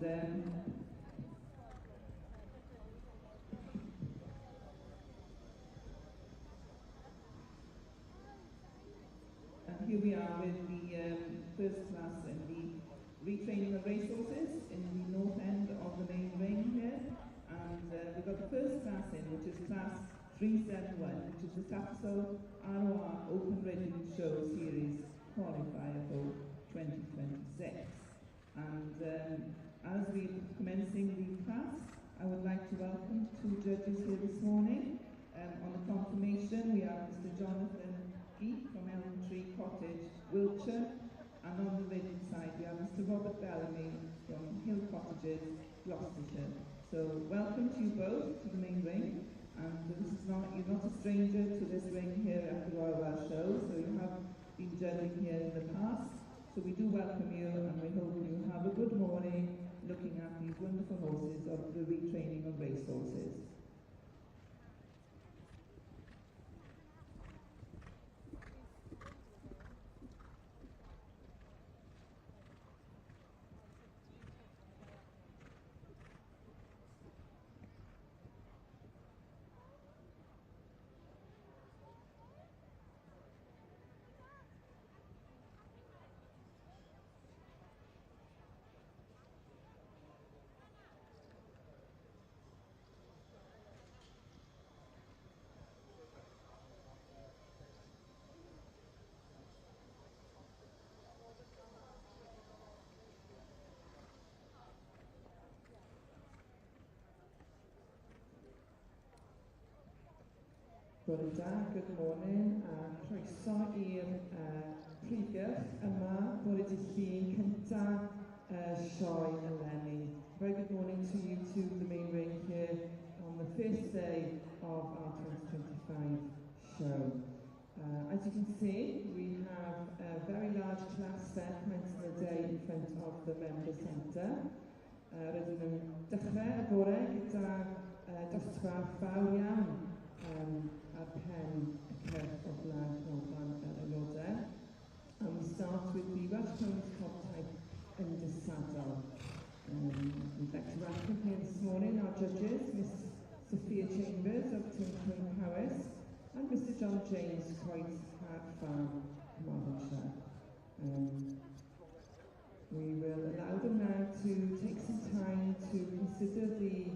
And here we are with the first class in the retraining of racehorses in the north end of the main ring here. And we've got the first class in, which is class 371, which is the Tapso ROR Open Riding Show Series qualifier for 2026. And as we're commencing the class, I would like to welcome two judges here this morning. On the confirmation, we have Mr. Jonathan Geek from Elm Tree Cottage, Wiltshire, and on the riding side we have Mr. Robert Bellamy from Hill Cottages, Gloucestershire. So welcome to you both to the main ring, and you're not a stranger to this ring here at the Royal Welsh Show, so you have been judging here in the past. So we do welcome you, and we hope you have a good morning looking at these wonderful horses of the retraining of racehorses. Bore da, good morning, a croeso i'r prifgyrch yma bore dydd Llun cyntaf sioe eleni. Very good morning to you to the main ring here on the first day of our 2025 show. As you can see, we have a very large class there commencing the day in front of the Member Centre. Rydyn nhw'n dechrau y bore gyda dosbarth fawr iawn ar pen y cyrff o blaen yr aelodau. And we start with the Welsh Ponies Club type in the saddle. We'd like to welcome here this morning our judges, Miss Sophia Chambers of Tincwyn Powys and Mr John James, Coed Farm, Carmarthenshire. We will allow them now to take some time to consider the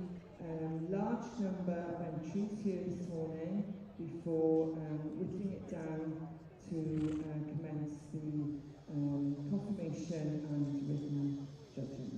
large number of entries here this morning before whittling it down to commence the confirmation and written judging.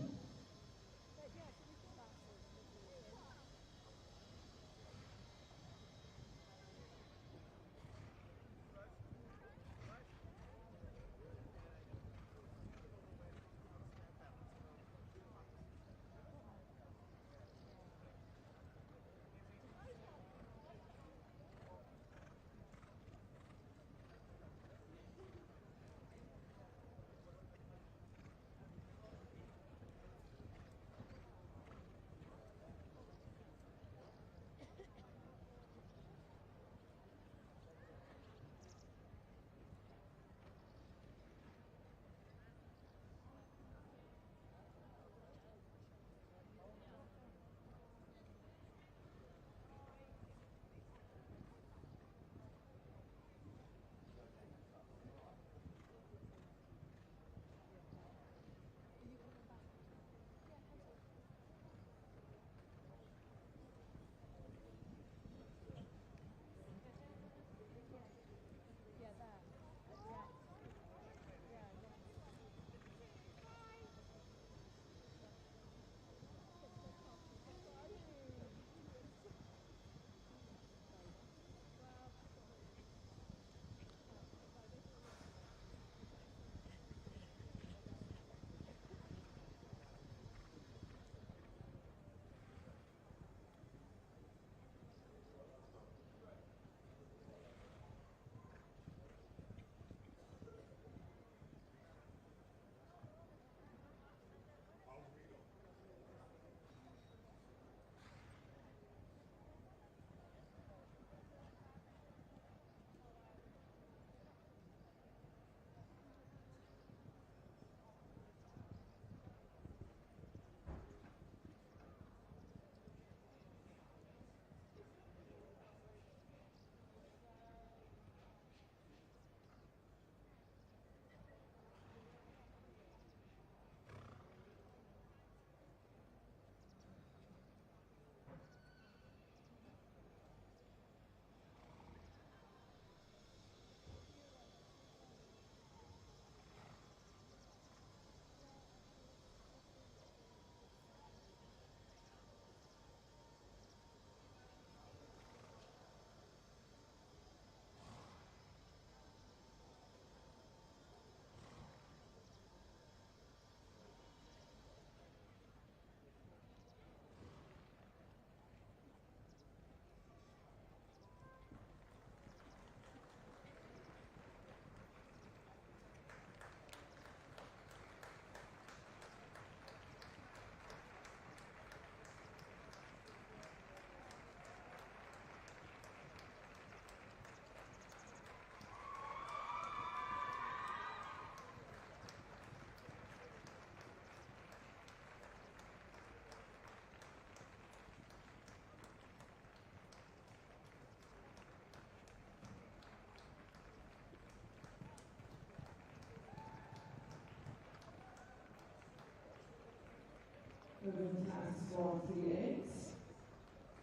for the class 138.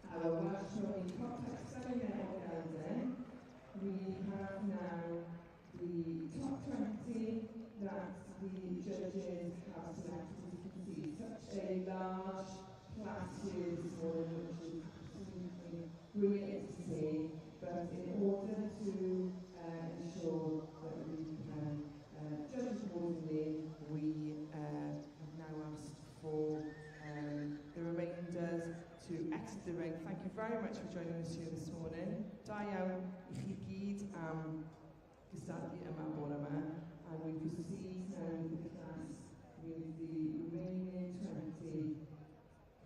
Our Welsh Tony Contact Seminar Gelden. We have now the top 20 that the judges have selected. As you can see, such a large class here this morning, which is absolutely brilliant to see. But in order to ensure that we can judge accordingly, we have now asked for the remainders to exit the ring. Thank you very much for joining us here this morning. Da iawn I chi gyd am gystadlu yma bore yma, and we proceed now with the class with the remaining 20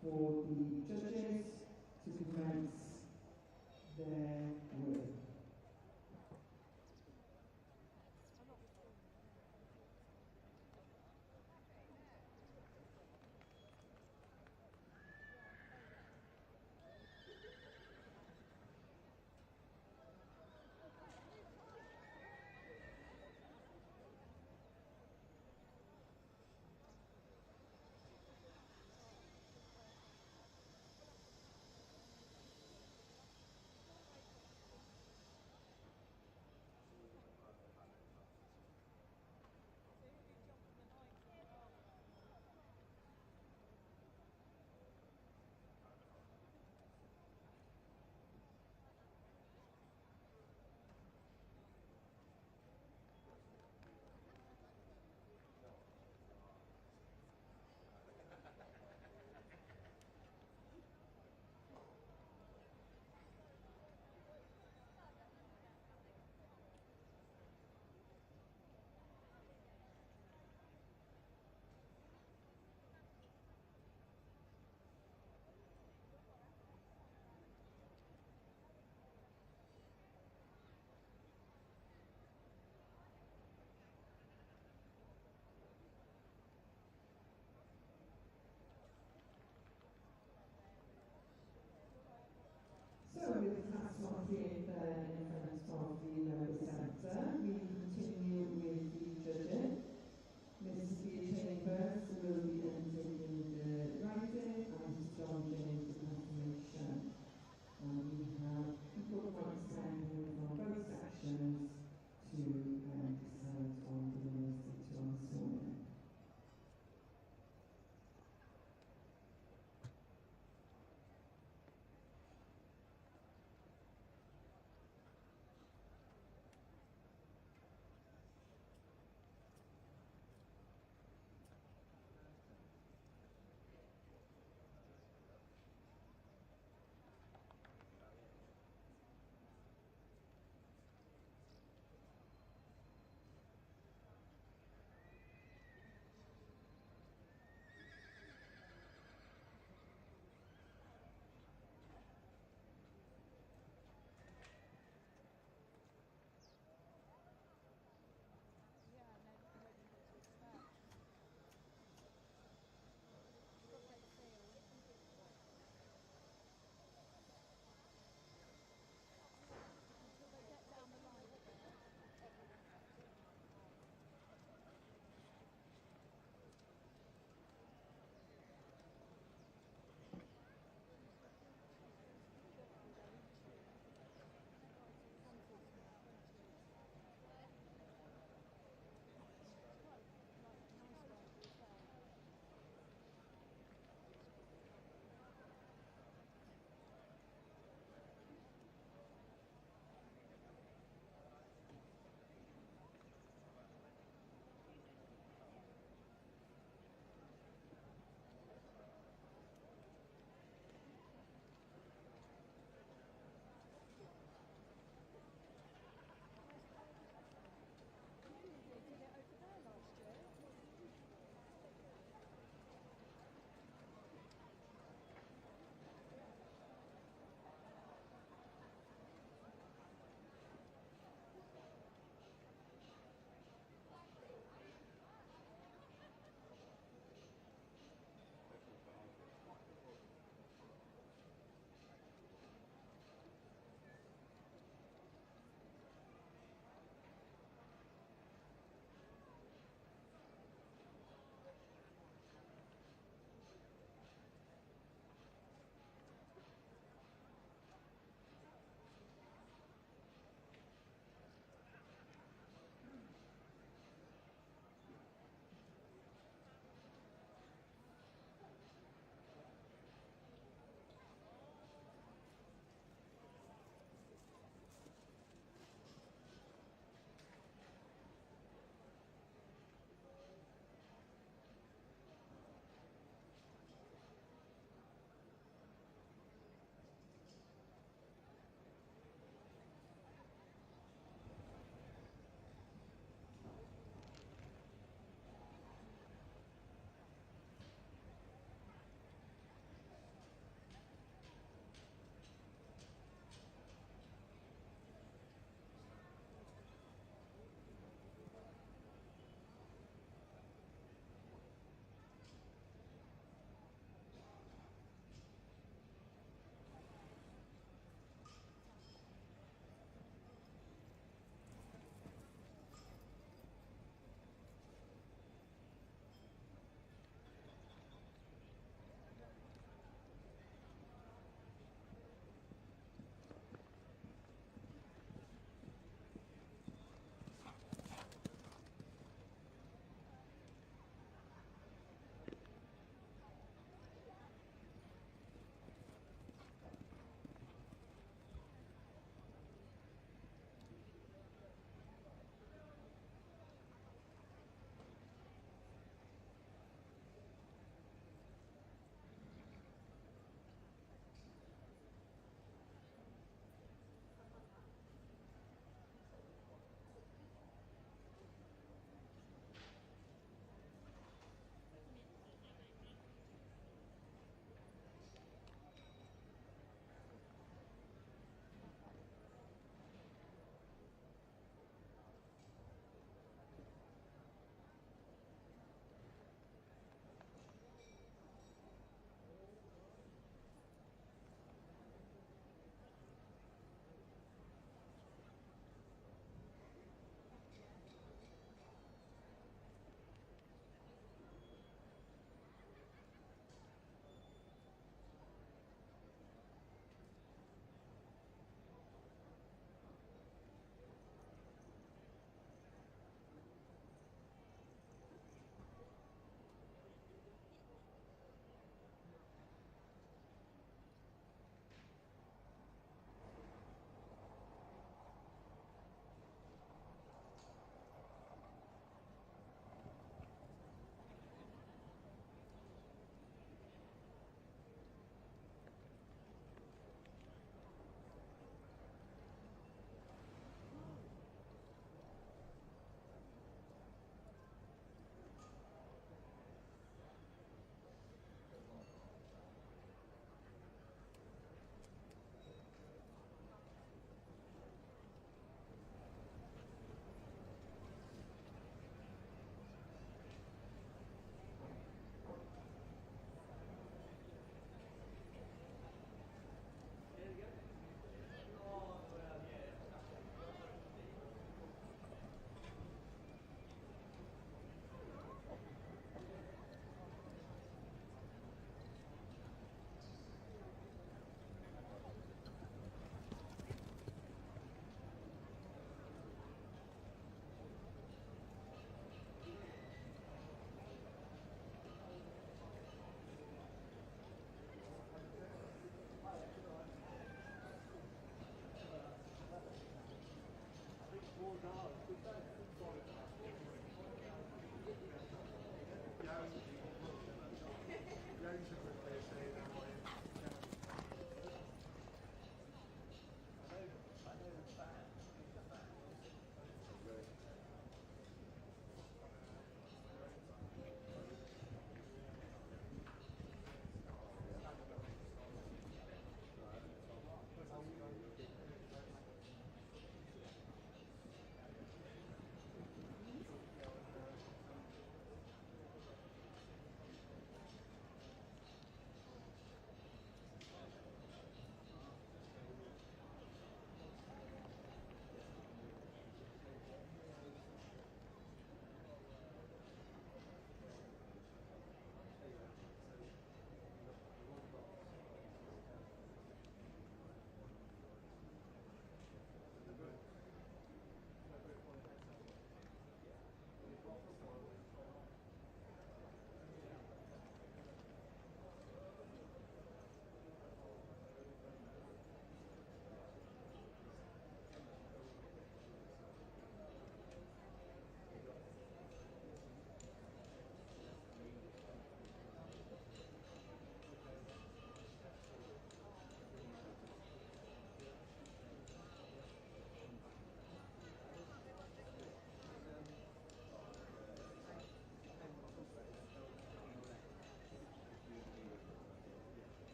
for the judges to commence their work.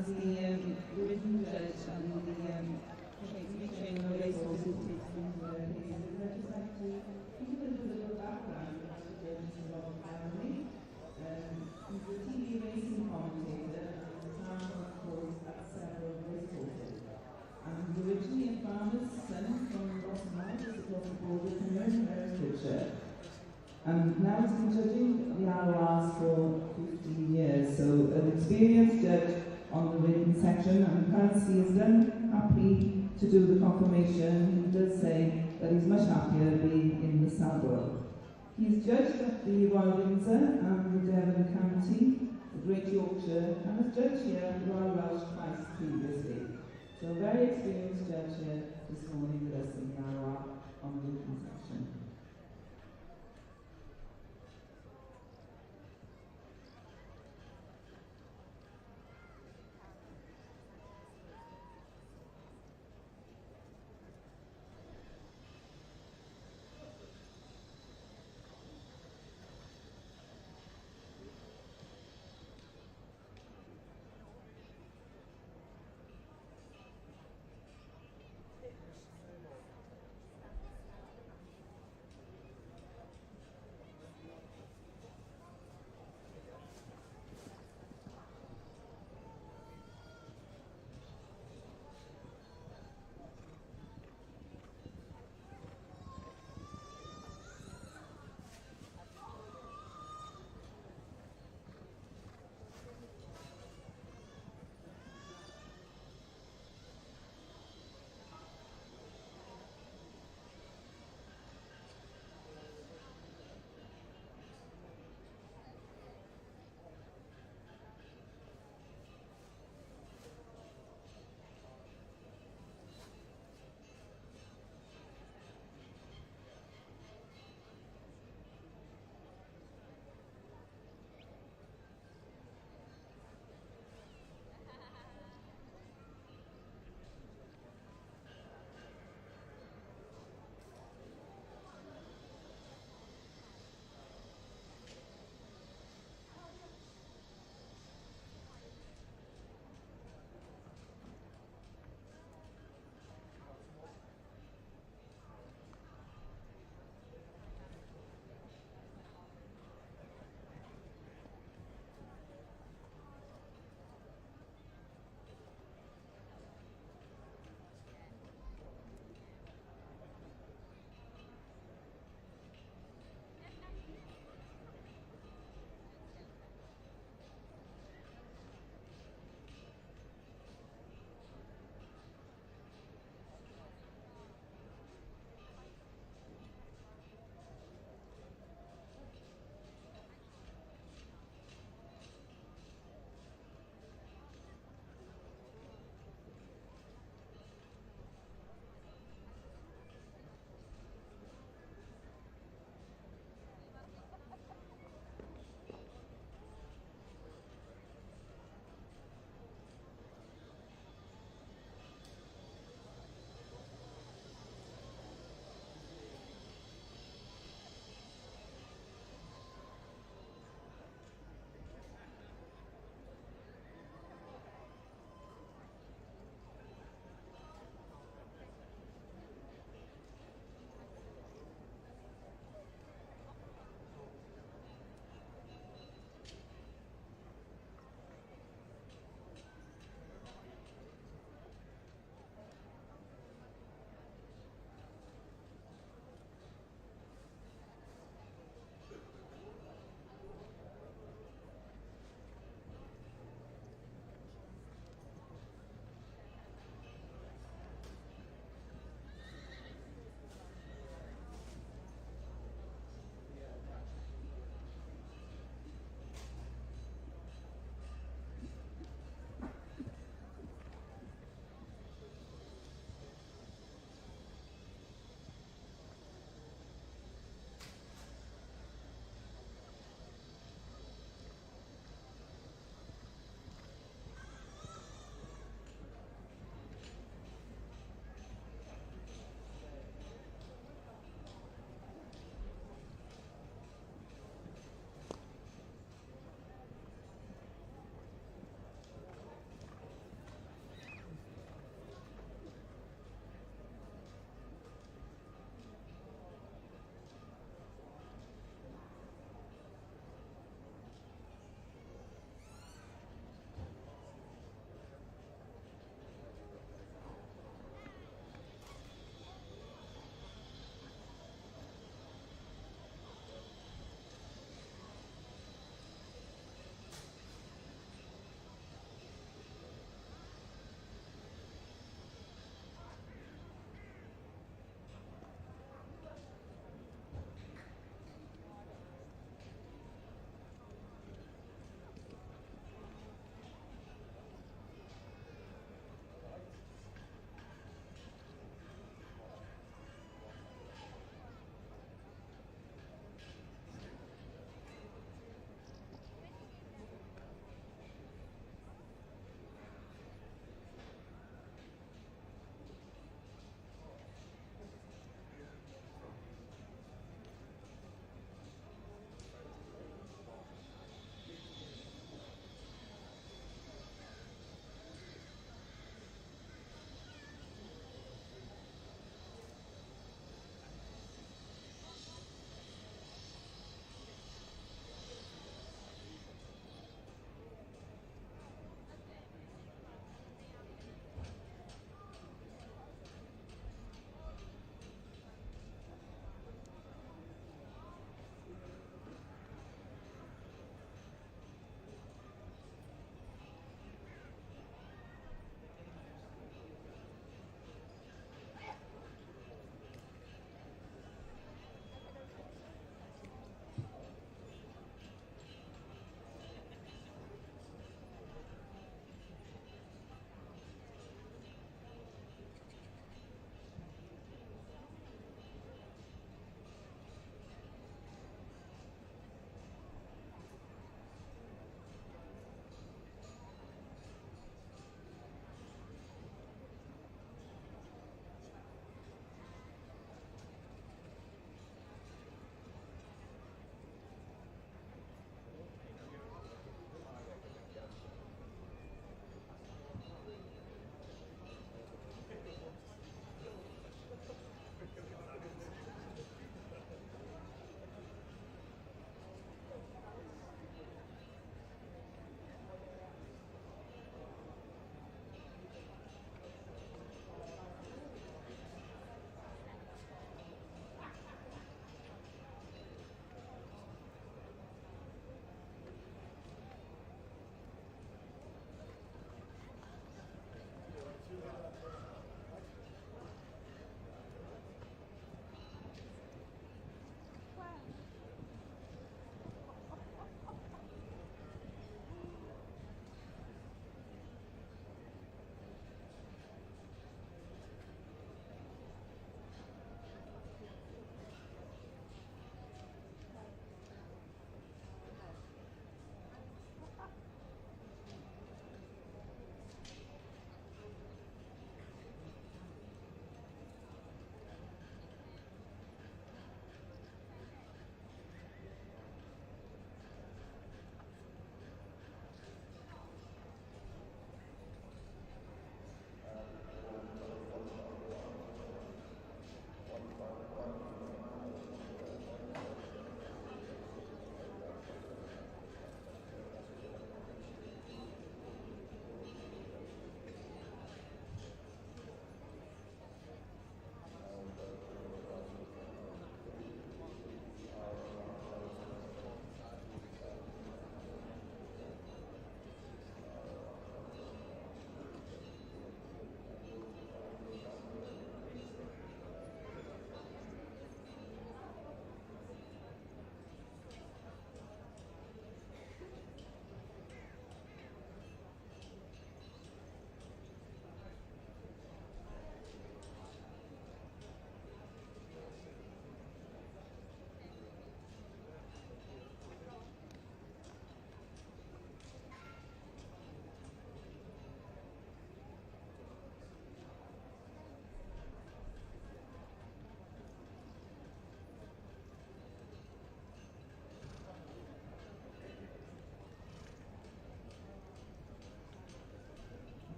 as the written judge and the retraining of racehorses takes place, I'd just like to give a little bit of background about the judge and Robert Family. He's a TV racing commentator and has found, of course, at several racehorses. And he's originally a farmer's son from Rossmore, just across the border from Herefordshire. And now he's been judging the RRs for 15 years, so an experienced judge on the written section, and as he is done happy to do the confirmation, he does say that he's much happier being in the saddle. He's judged at the Royal Windsor and the Devon County, the Great Yorkshire, and has judged here at the Royal Welsh twice previously. So a very experienced judge here this morning with us in the RR on the written section.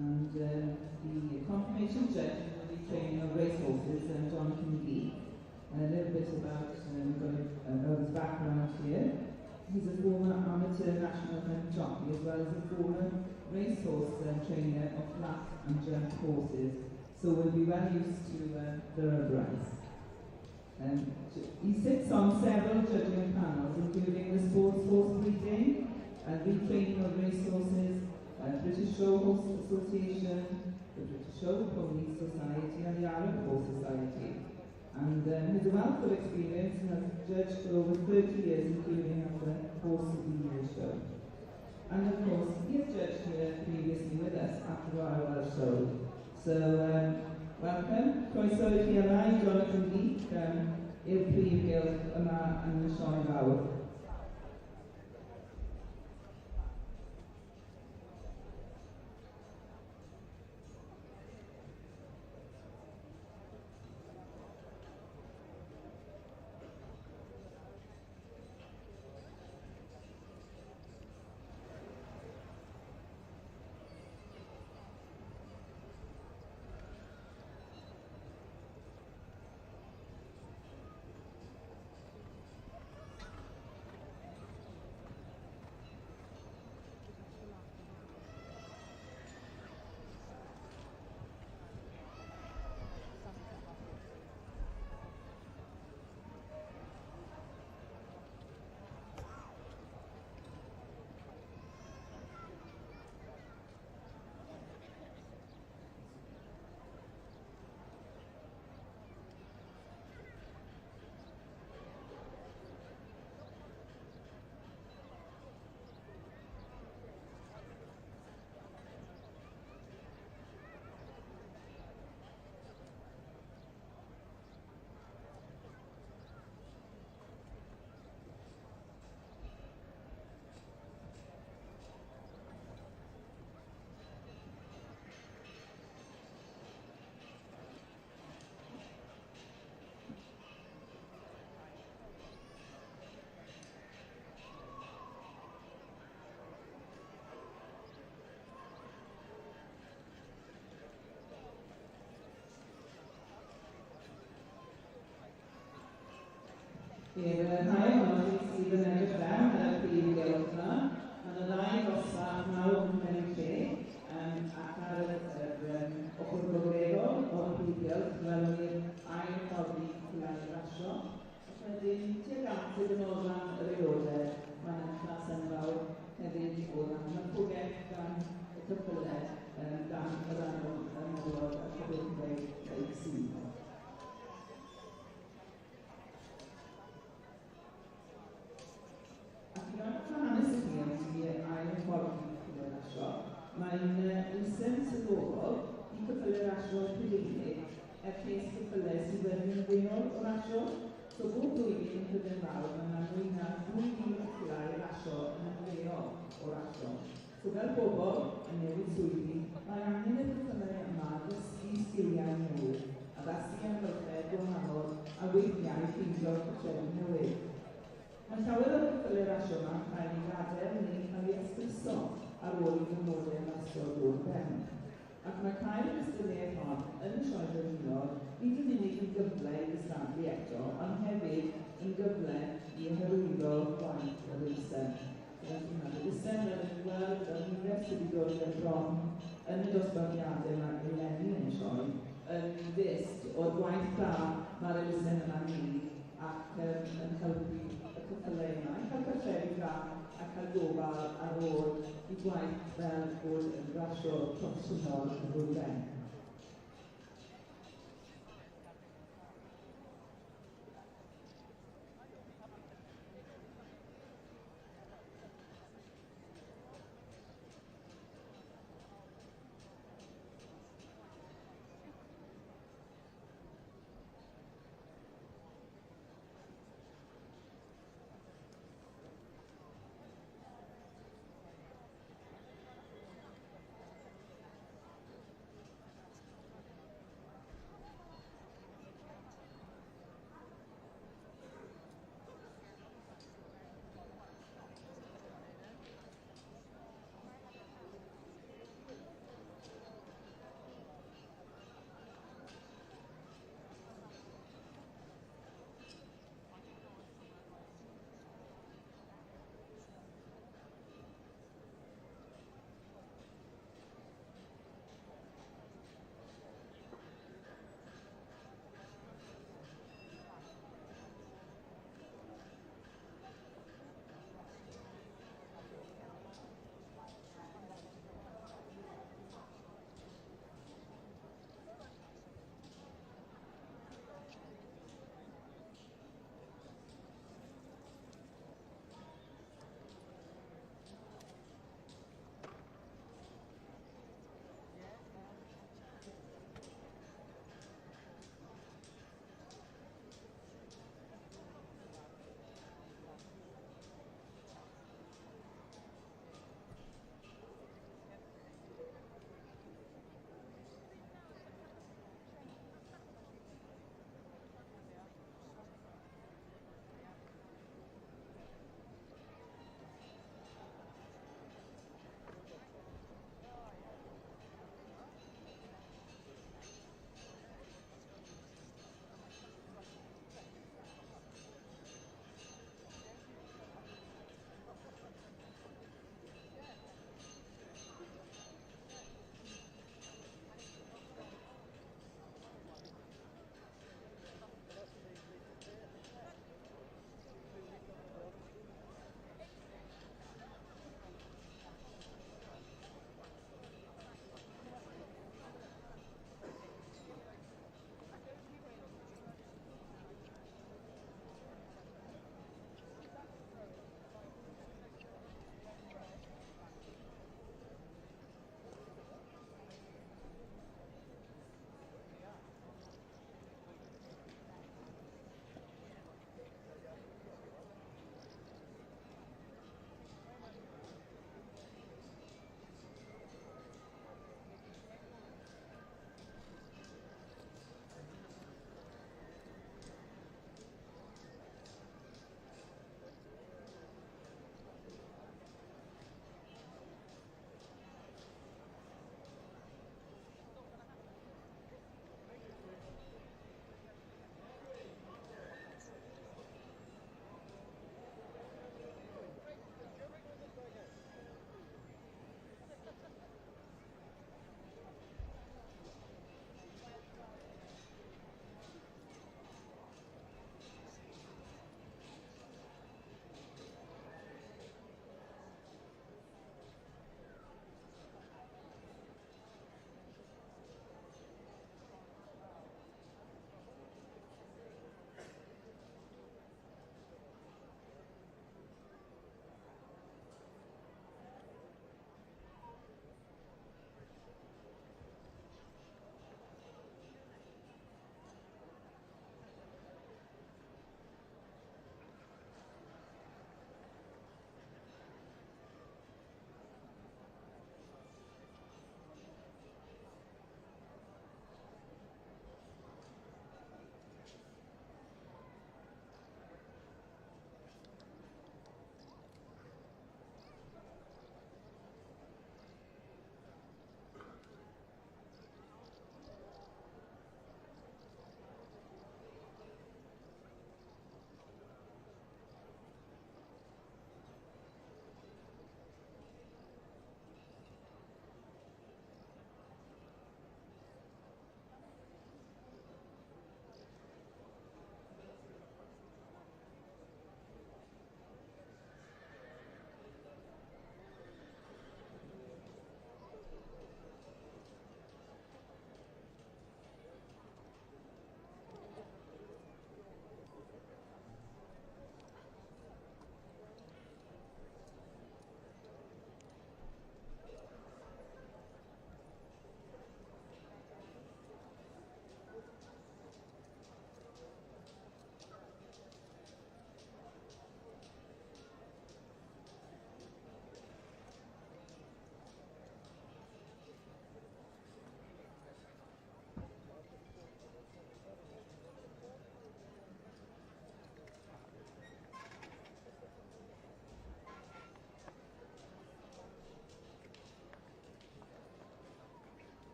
And the confirmation judge in the training of racehorses, Jonathan Lee. A little bit about his background here. He's a former amateur national hunt jockey as well as a former racehorse trainer of flat and jump horses, so will be well used to thoroughbreds. He sits on several judging panels, including the Sports Horse Breeding and Retraining of Racehorses, British Show Horse Association, the British Show Pony Society and the Arab Horse Society. And has a wealth of experience and has judged for over 30 years, including at the Horse of the Year show. And of course, he has judged here previously with us at the Royal Welsh Show. So, welcome. Croeso I chi yma, Jonathan Lee, i'r prif gylch yma yn y sioe fawr. Rhai ohonoch chi sydd yn edrych fewn y prif gylch yna. Mae yna ddau ddosbarth mawr yn mewn lle ac ar yr ochr gogregol o'r prif gylch fel ni'r ail ffordd i gael ei rasio. Ac wedyn, tuag at iddyn nhw ran yr aelodau, mae'n clas enfawr hefyd o ran y pwgell gan y cyffylau dan y ran o'r meddwl a chyfeirio'r sydd. Mae'n wysyn sylweddol i cyffylau rasio Prydeinig lles cyffylau sydd yn ymwneud o rasio. So bob blwyddyn yn Prydain Fawr mae'n mwy na 2,000 cyffylau rasio yn ymwneud o rasio. So fel bobl yn newid swyddi, mae angen y cyffylau yma dysgu sgiliau newydd, addasu amgylchau gwahanol a weithiau ffeindio'r potrebi newydd. Mae llawer o'r cyffylau rasio yma yn cael ei gadael neu cael ei esbryso ar ôl i gymodau yn ystod o'r ben. Ac mae cael y cystadleuaeth hon yn y sioe dyrnod nid yn unig yn gyfle i gystadlu eto, ond hefyd yn gyfle i hyrwyddo gwaith yr eisen. Y eisen fel yn gweld y nifer sydd wedi dod i'r bron yn y dosbarthiadau mae'n eleni yn y sioe yn ddist o'r gwaith da mae'r eisen yma'n wneud ac yn helpu y cyffylau yma i cael cartrefi da a cael gofal ar ôl i gwaith fel bod yn rasio proffesiynol yn fwy ben.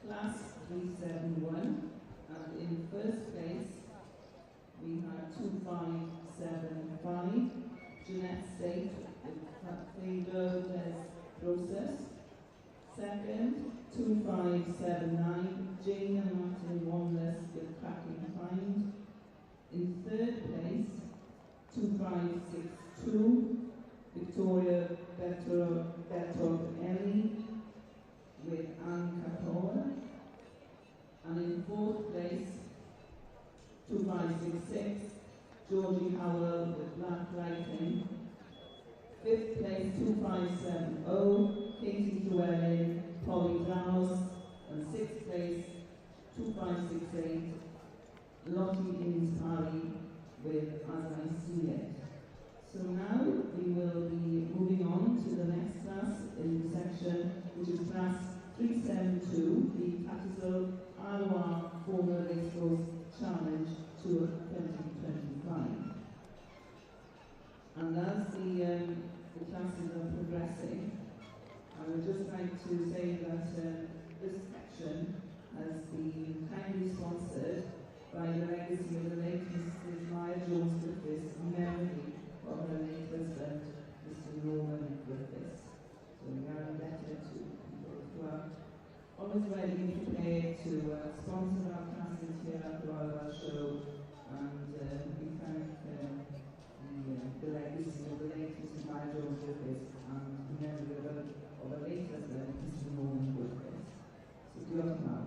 Class 371, and in first place we had 2575, Jeanette State with Fado Des Process. Second, 2579, Jane and Martin Wanless with Cracking Find. In third place, 2562, Victoria Bertolelli with Anne Capola. And in fourth place, 2566, Georgie Howell with Black Lighting. Fifth place, 2570, Katie Llewellyn, Polly Dowes. And sixth place, 2568, Lottie Innes Parry with As I See It. So now we will be moving on to the next class in the section, which is class 372, the Tattersall Arloir Formula Racecourse Challenge Tour 2025. And as the classes are progressing, I would just like to say that this section has been kindly sponsored by the legacy of the late Mrs. Maya Jones Griffiths in memory of her late husband, Mr. Norman Griffiths. So we are indebted to people who are always ready and prepared to sponsor our classes here at the Royal Show, and we thank the legacy of the late Mr. Maya Jones Griffiths and the memory of her late husband, Mr. Norman Griffiths. So diolch mawr.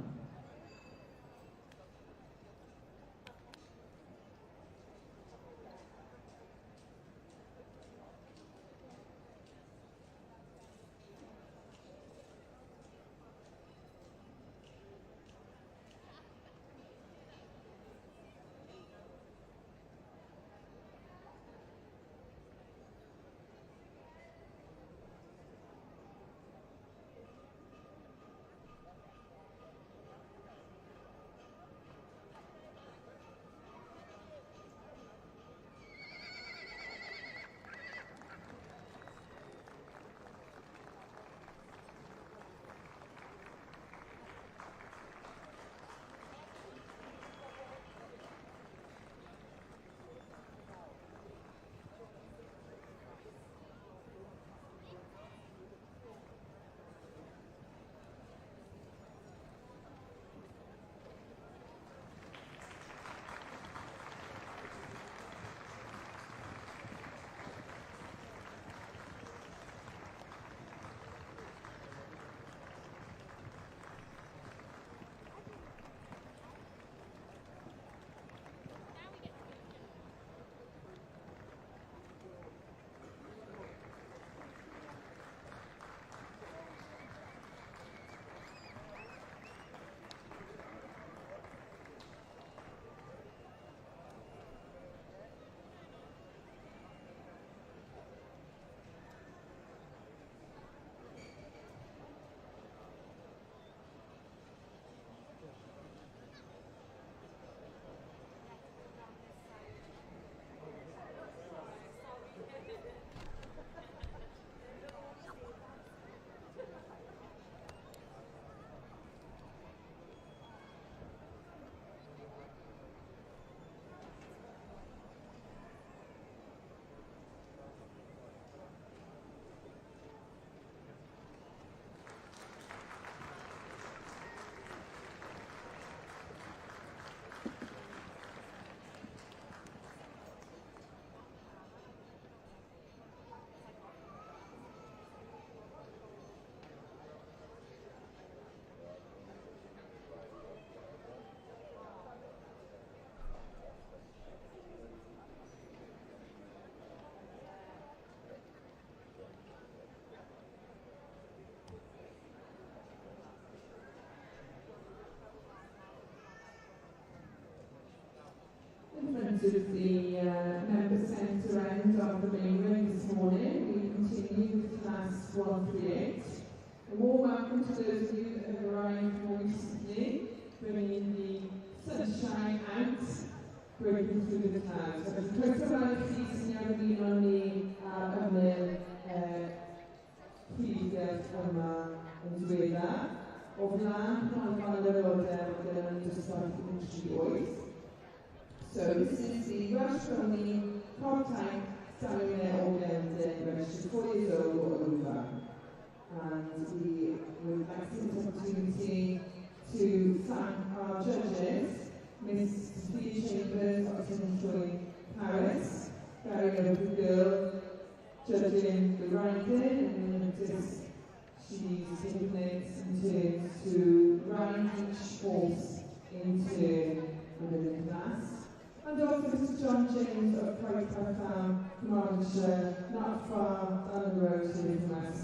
With the member centre end of the main ring this morning, we continue with class 138. A warm welcome to those of you that have arrived more recently, bringing the sunshine out, breaking through the clouds. So croeso mawr I chi sy'n ymuno ni yn y prydau yma yn ddiweddar. O flaen So this is the Welsh Pony Contact Stallion Organ registered 4 years old or over. And we would like to take this opportunity to thank our judges, Miss Sophia Chambers, Oxford Troy Paris, Gary Overgill, judging the riding, and notice she's taken it in turns to ride each horse into the middle class. And also Mr John James of Croydon Farm, Carmarthenshire, not far down the road here from us,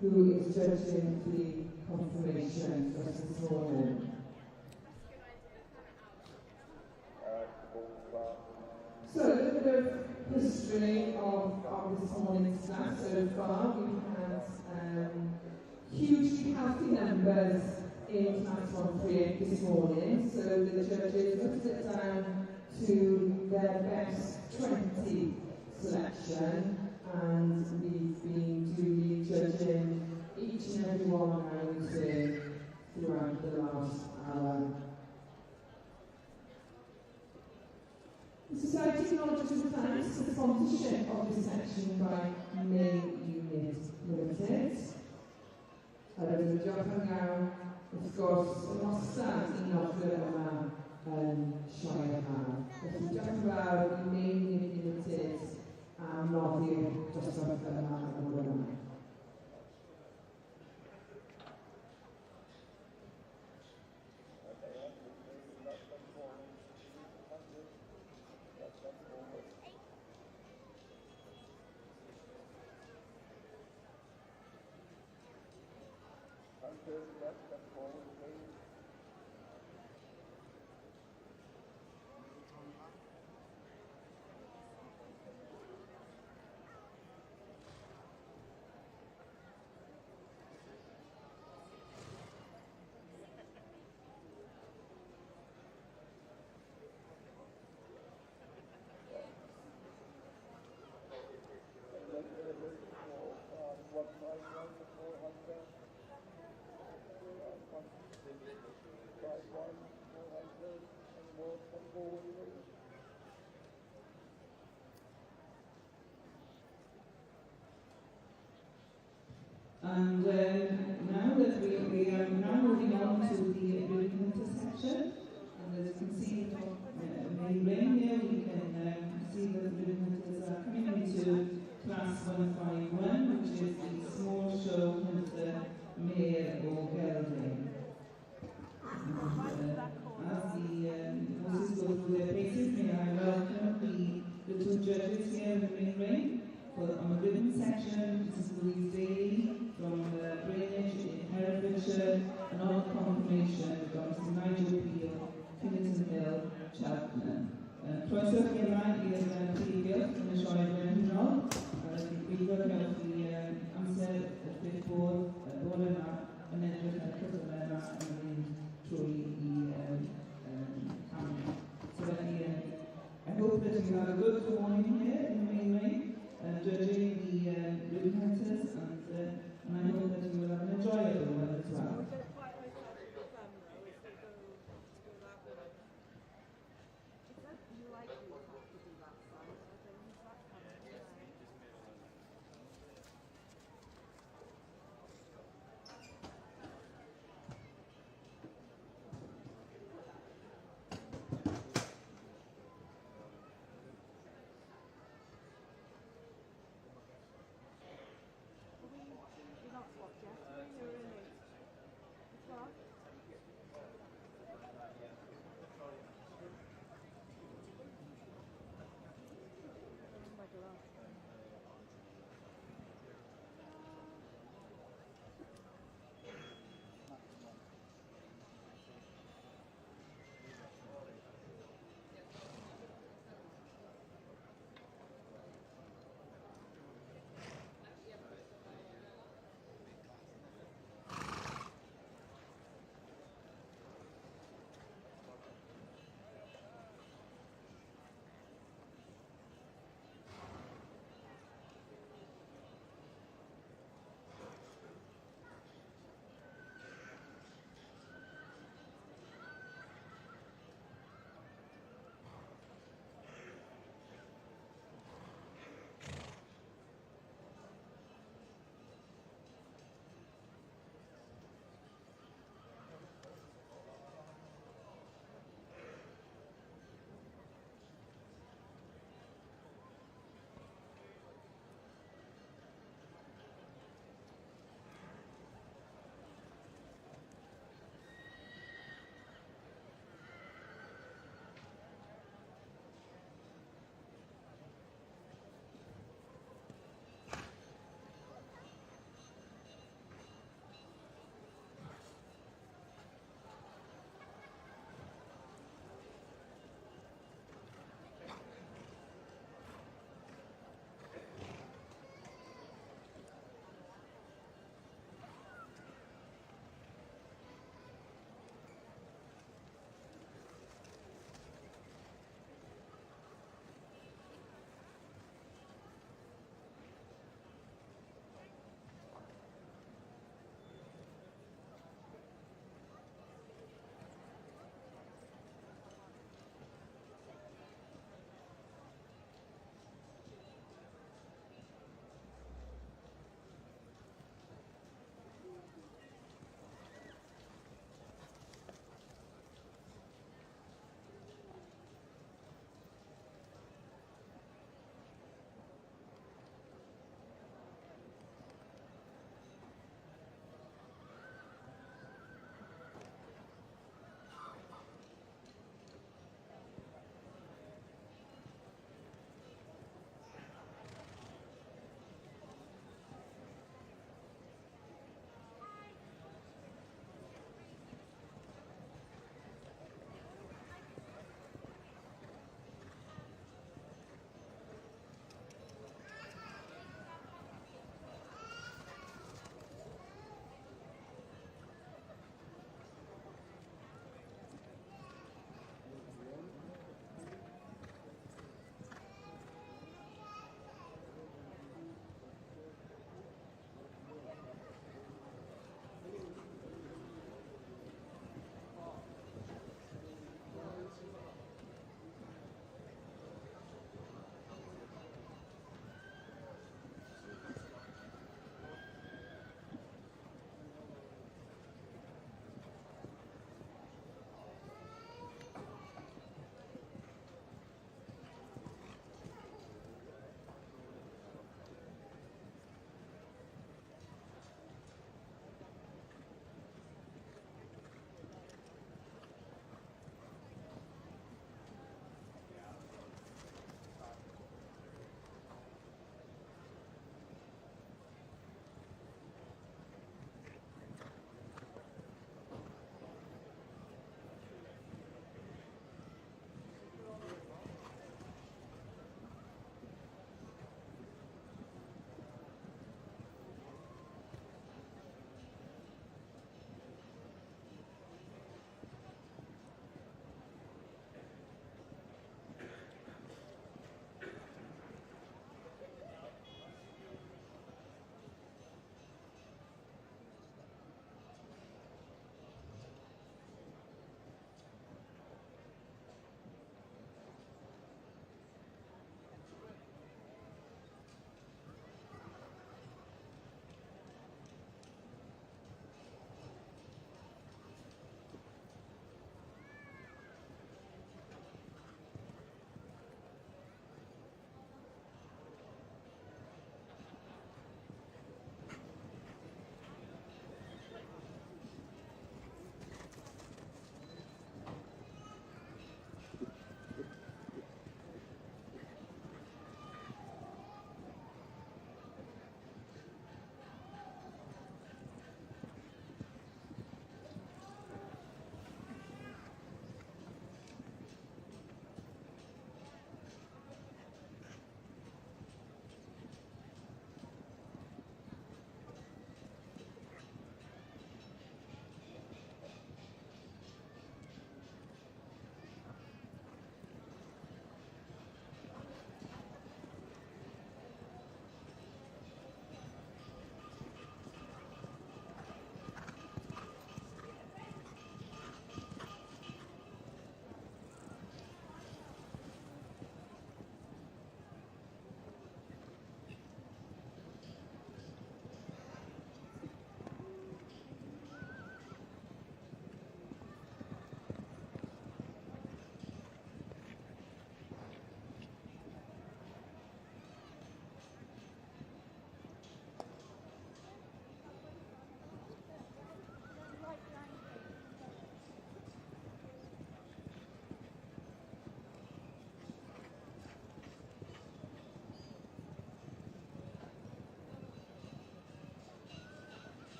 who is judging the confirmation for us this morning. So a little bit of history of this morning's class so far. We've had hugely healthy numbers in class 138 this morning, so the judges put it down to their best 20 selection, and we've been duly judging each and every one now throughout the last hour. The Society acknowledges with thanks to the sponsorship of this section by Main Unit Limited. Yr diolch yn iawn, wrth gwrs, yn wastad i nodwyr yma yn Sioe Haf. Felly diolch yn fawr i Main Unit Limited am noddi'r dosbarth yma yn y wyna. And now that we are now moving on to the building section, and as you can see main rain here, we can see that the building are coming into class 151, which is the small show with the Mayor or Gelding. As the horses go through their paces, may I welcome the two judges here in the main rain. On the ribbon section, this is Louise Daly from Brainage in Herefordshire, and on confirmation from Mr Nigel Peel, Kinnington Hill, Cheltenham. Croeso chi ymlaen i'r prifio yn y sioe brenhinol. Fi'n gwybod chi amser y beth bod yma yn edrych ar y cyfle yma yn mynd trwy i camera. So I hope that you have a good morning here in the main rain. Judging the ribbon hunters, and I hope that you will have an enjoyable one as well.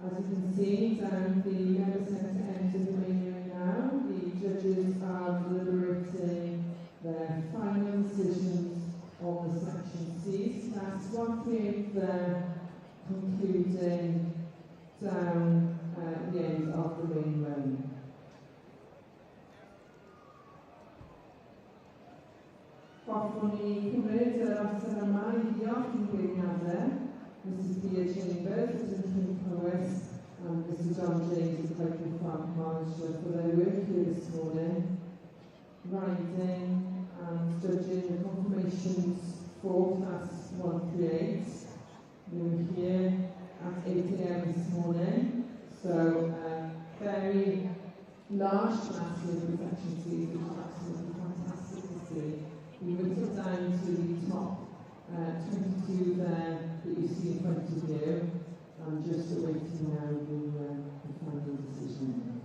As you can see, down the member centre enters the main room now. The judges are deliberating their final decisions on the section C. That's 138 there, concluding down the end of the main room. Hoffwn i cymryd yr amser yma I ddiolch i'n gwirionadau, Mrs Pia Chambers, Mr Kim Powys, and Mr John James of Clayton Farm Marshall for their work here this morning, writing and judging the confirmations for Class 138. We were here at 8 AM this morning, so very large class here for Section C, which is absolutely fantastic to see. We whipped it down to the top 22 there that you see in front of you, and just awaiting now the final decision.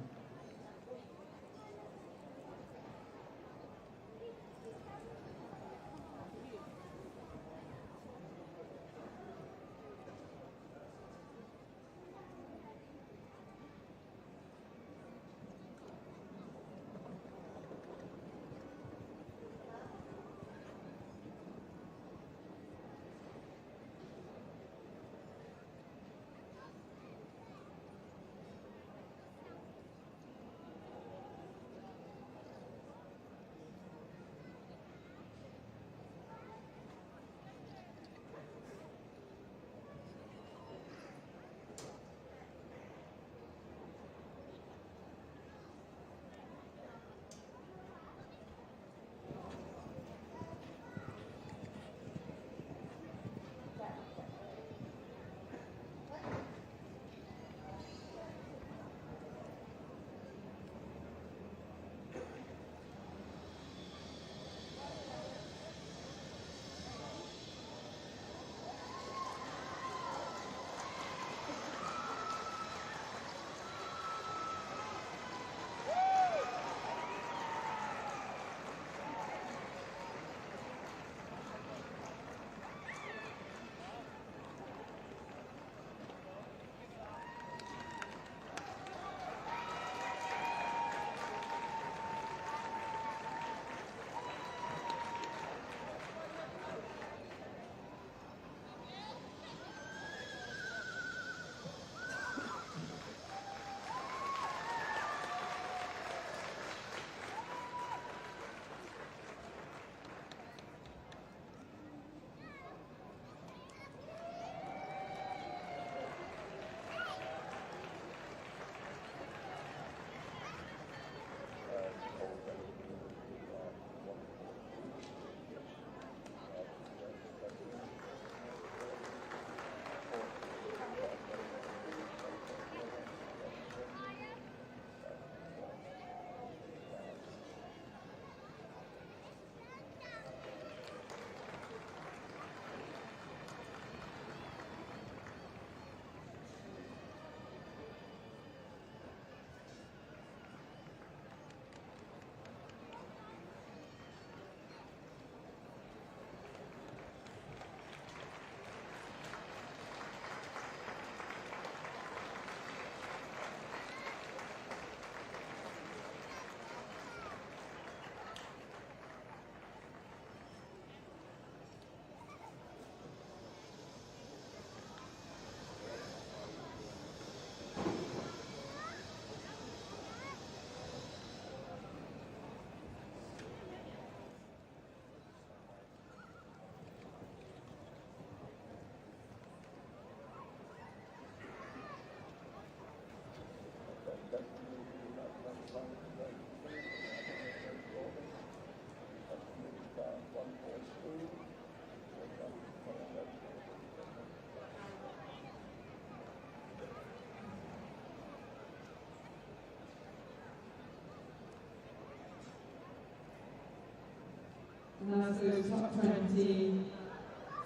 And as those top 20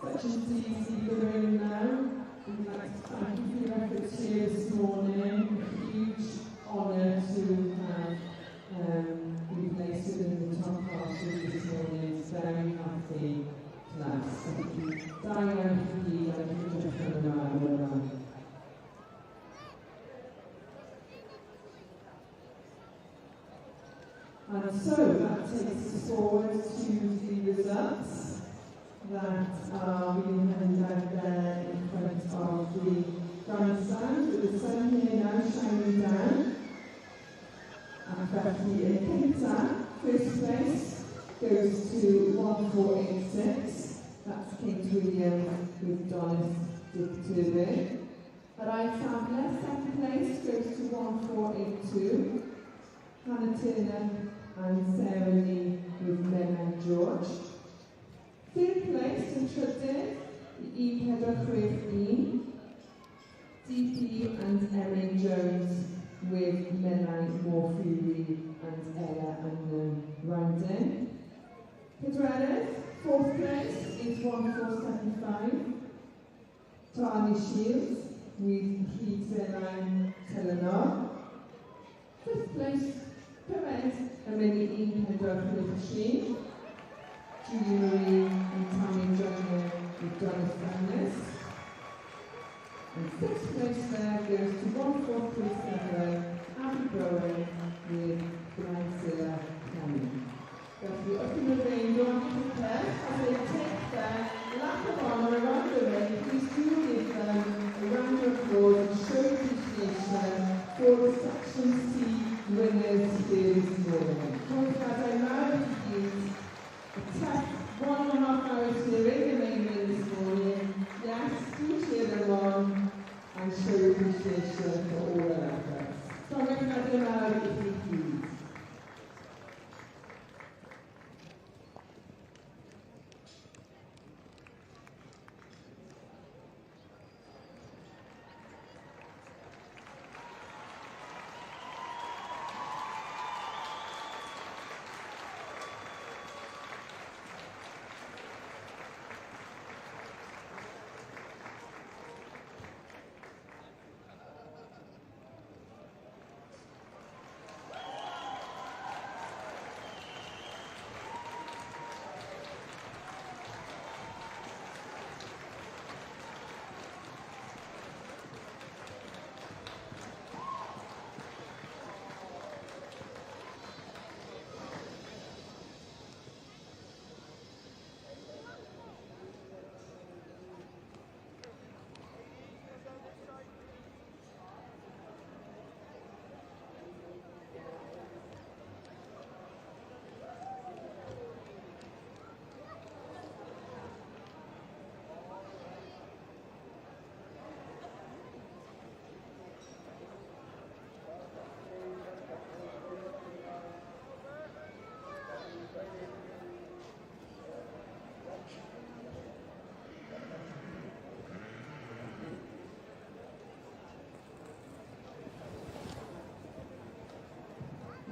sections see the room now, we'd like to thank you for your efforts here this morning. A huge honour to have be placed within the top party this morning. It's very happy class. Thank you. Diane, thank you, And so that takes us forward to the results that are being handed out there in front of the grandstand, with the sun here now shining down. And Bethany in Kinta, first place, goes to 1486. That's Kate William with Donis Dick. Arai Famler, second place, goes to 1482. Hannah Turner and Sarah Lee with Menna George. Third place in Trydydd, E. Pedro Chwech DP and Emily Jones with Menna Morfury and Ella and Randon. Pedrerydd, fourth place is 1475. Tani Shields with Rhys Telenor. Fifth place, Perez Emily E. Pedro Chwech Julie Marie and Tammy Judgment with Donis Furness. And sixth place there goes to 1437, Abby Bowen with Glycilla Cannon. But the ultimate range on prepare as they take their lap of honour around the ring. Please do give them a round of applause and show appreciation for the Section C winners here this morning. As I now introduce a tough 1.5 hours here in the main room this morning. Yes, do cheer them on and show appreciation for all their efforts. So I'm going to have them out if you please.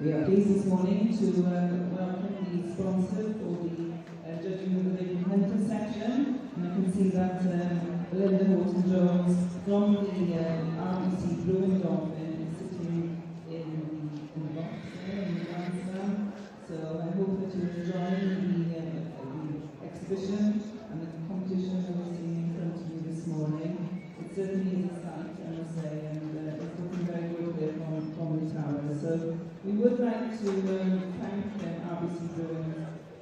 We are pleased this morning to welcome the sponsor for the judging of the Living Hunter section, and I can see that Belinda Horton-Jones from the RBC Brewing Dolphin is sitting in the box there in the grandstand. So I hope that you're enjoying the exhibition and the competition that we're seeing in front of you this morning. It certainly is a sight, I must say, and it's looking very good here from the tower. So we would like to thank RBC Brewing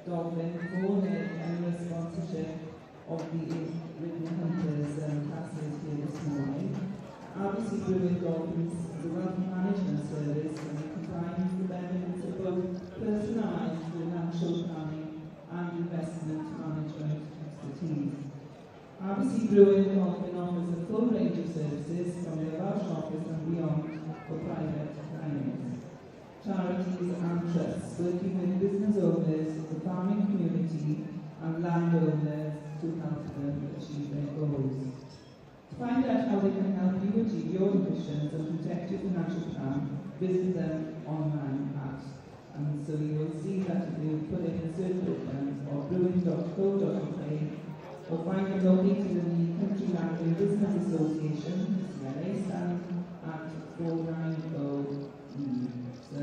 Dolphin for their generous sponsorship of the Living Hunters classes here this morning. RBC Brewing Dolphins is a wealth management service and it combines the benefits of both personalised financial planning and investment management expertise. RBC Brewing Dolphin offers a full range of services from their Welsh office and beyond for private clients. Charities and trusts working with business owners, the farming community and landowners to help them achieve their goals. To find out how they can help you achieve your ambitions and protect your financial plan, visit them online and so you will see that if you put in a search open or brewing.co.uk or find them located in the Country Landing Business Association, CLA stand at 490 So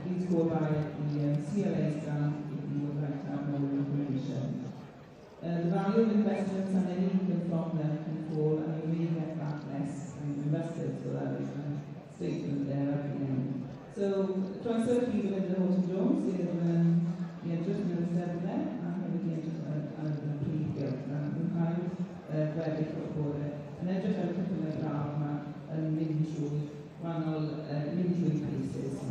please go by the CLA stand if you would like to have more information. The value of investments and any income from them can fall and you may get back less than you invested, so that is a statement there at the end. So, croeso chi fydd yn Horton Jones i'r edrych yn y sefle a hefyd i edrych ar y prif gylch a mwynhau gweddill o'r bore. Yn edrych ar y ceffylau braf yma yn mynd trwy wahanol mynd trwy pieces.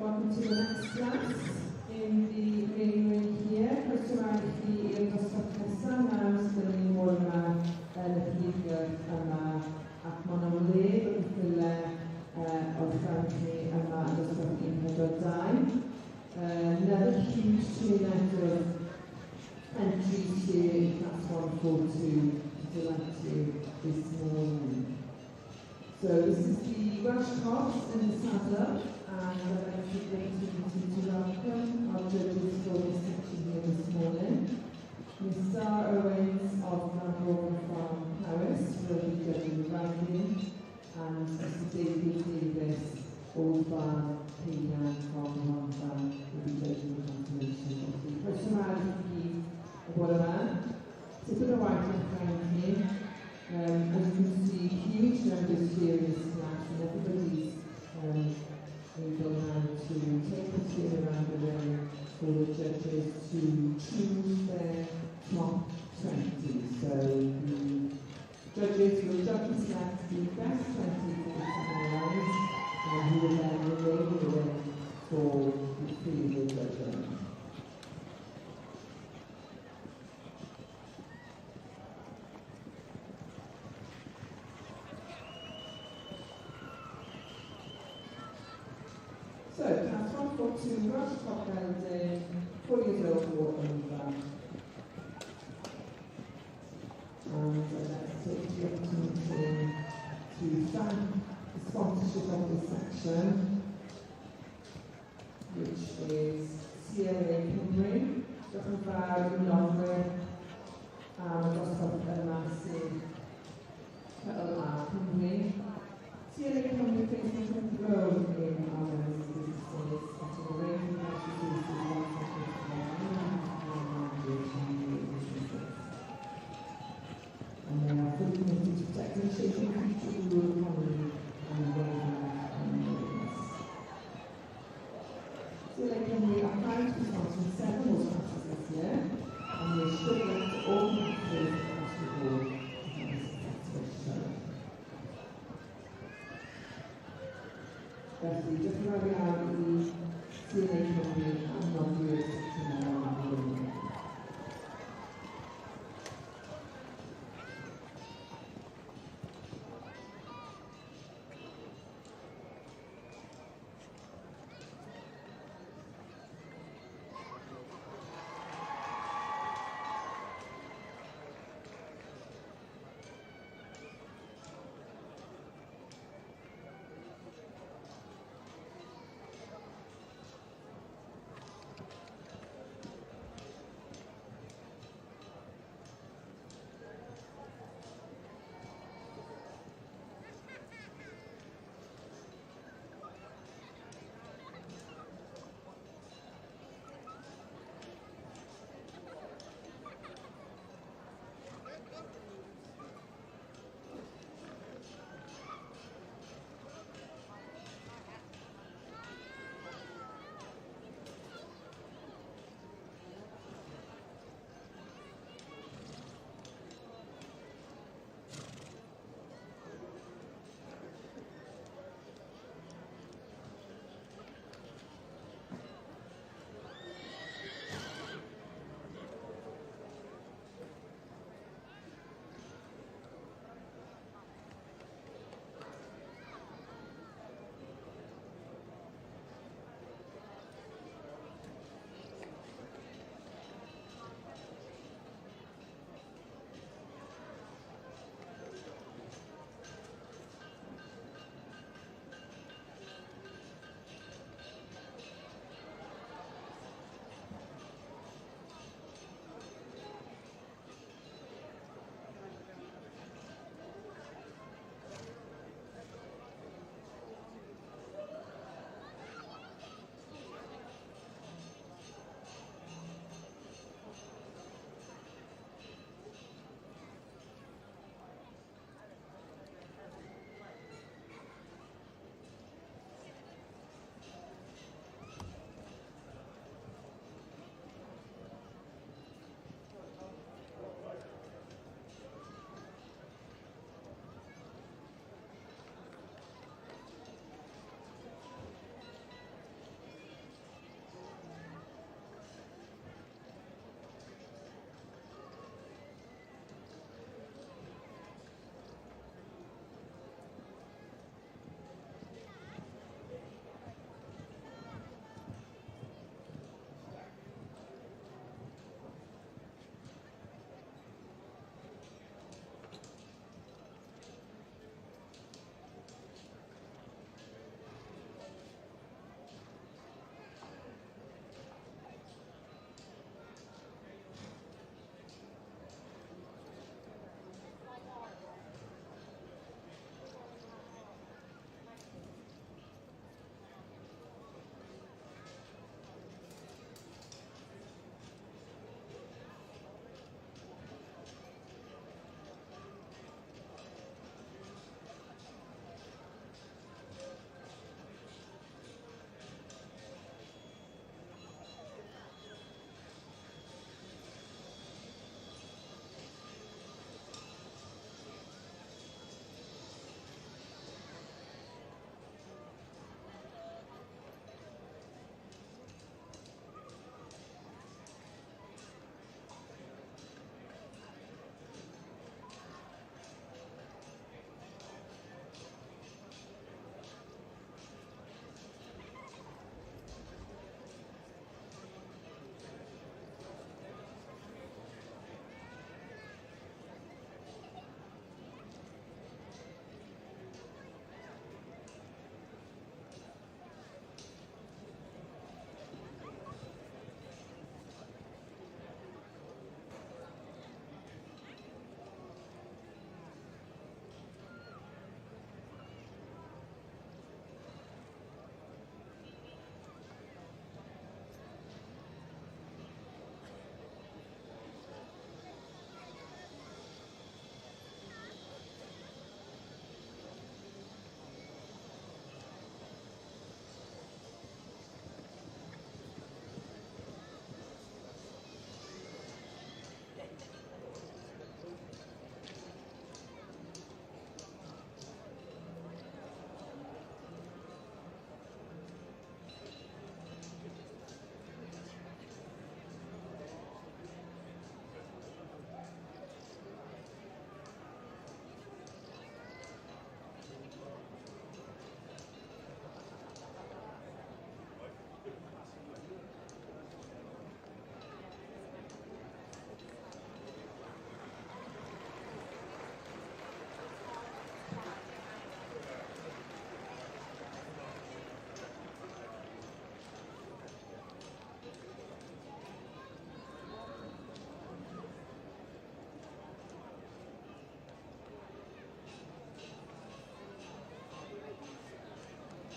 Welcome to the next class in the main ring here. Cwestiwn i'r dosbarth nesaf nawr sydd yn ein môl yma yn y prifgyr yma ac ma'n o'n le bod y ffile o'r ffrant ni yma yn dosbarth 142. Another huge turnout of entries here in class 142 to delight you this morning. So this is the Welsh Cross in the saddle, and I'd like to welcome our judges for this section here this morning. Ms. Sarah Owens of Glamorgan Farm, Paris, will be judging the ranking, and Mr. David Davis, Old Barn, Payne from One Farm, will be judging the confirmation of the personality of what a man. To put a white and crown here, as you can see, huge numbers here in this class, and everybody's able now to take the team around the ring for the judges to choose their top 20. So the judges will judge select the best 20 for the second round, and who will then remain the ring for the previous judging. So, class 142, Welsh top building, 4 years old or over. And let's take the opportunity to thank the sponsorship of this section, which is CLA Cymru, Diolch yn fawr i Lofwyr am y dosbarth yma sydd CLA Cymru. CLA Cymru plays an important role in our businesses, setting a range of messages to the and they are fully committed to protecting and shaping the future of the rural economy and raising business. CLA Cymru are proud to be sponsoring 7 horse classes this year, and we are struggling to all competitors across the board to have a successful show. Felly, diolch yn fawr iawn i CLA Cymru am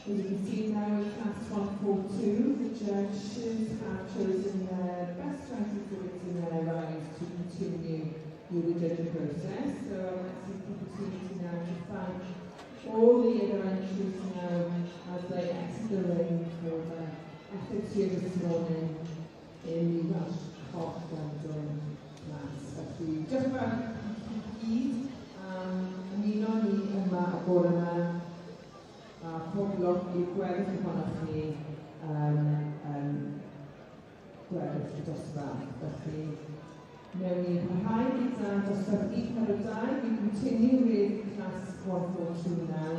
As you can see now in class 142, the judges have chosen the best 26 in their lives to continue with the judging process. So I'd like to take the opportunity now to thank all the other entries now as they exit the ring for their efforts here this morning in the Welsh Cock Gordon class. Felly, diolch yn fawr i gyd am ymuno ni yma y bore yma a pob lwc i'r gweddill ohonoch chi gweddill y dosbarth. Felly, newn ni parhau gyda dosbarth 142. We continue with class 142 now.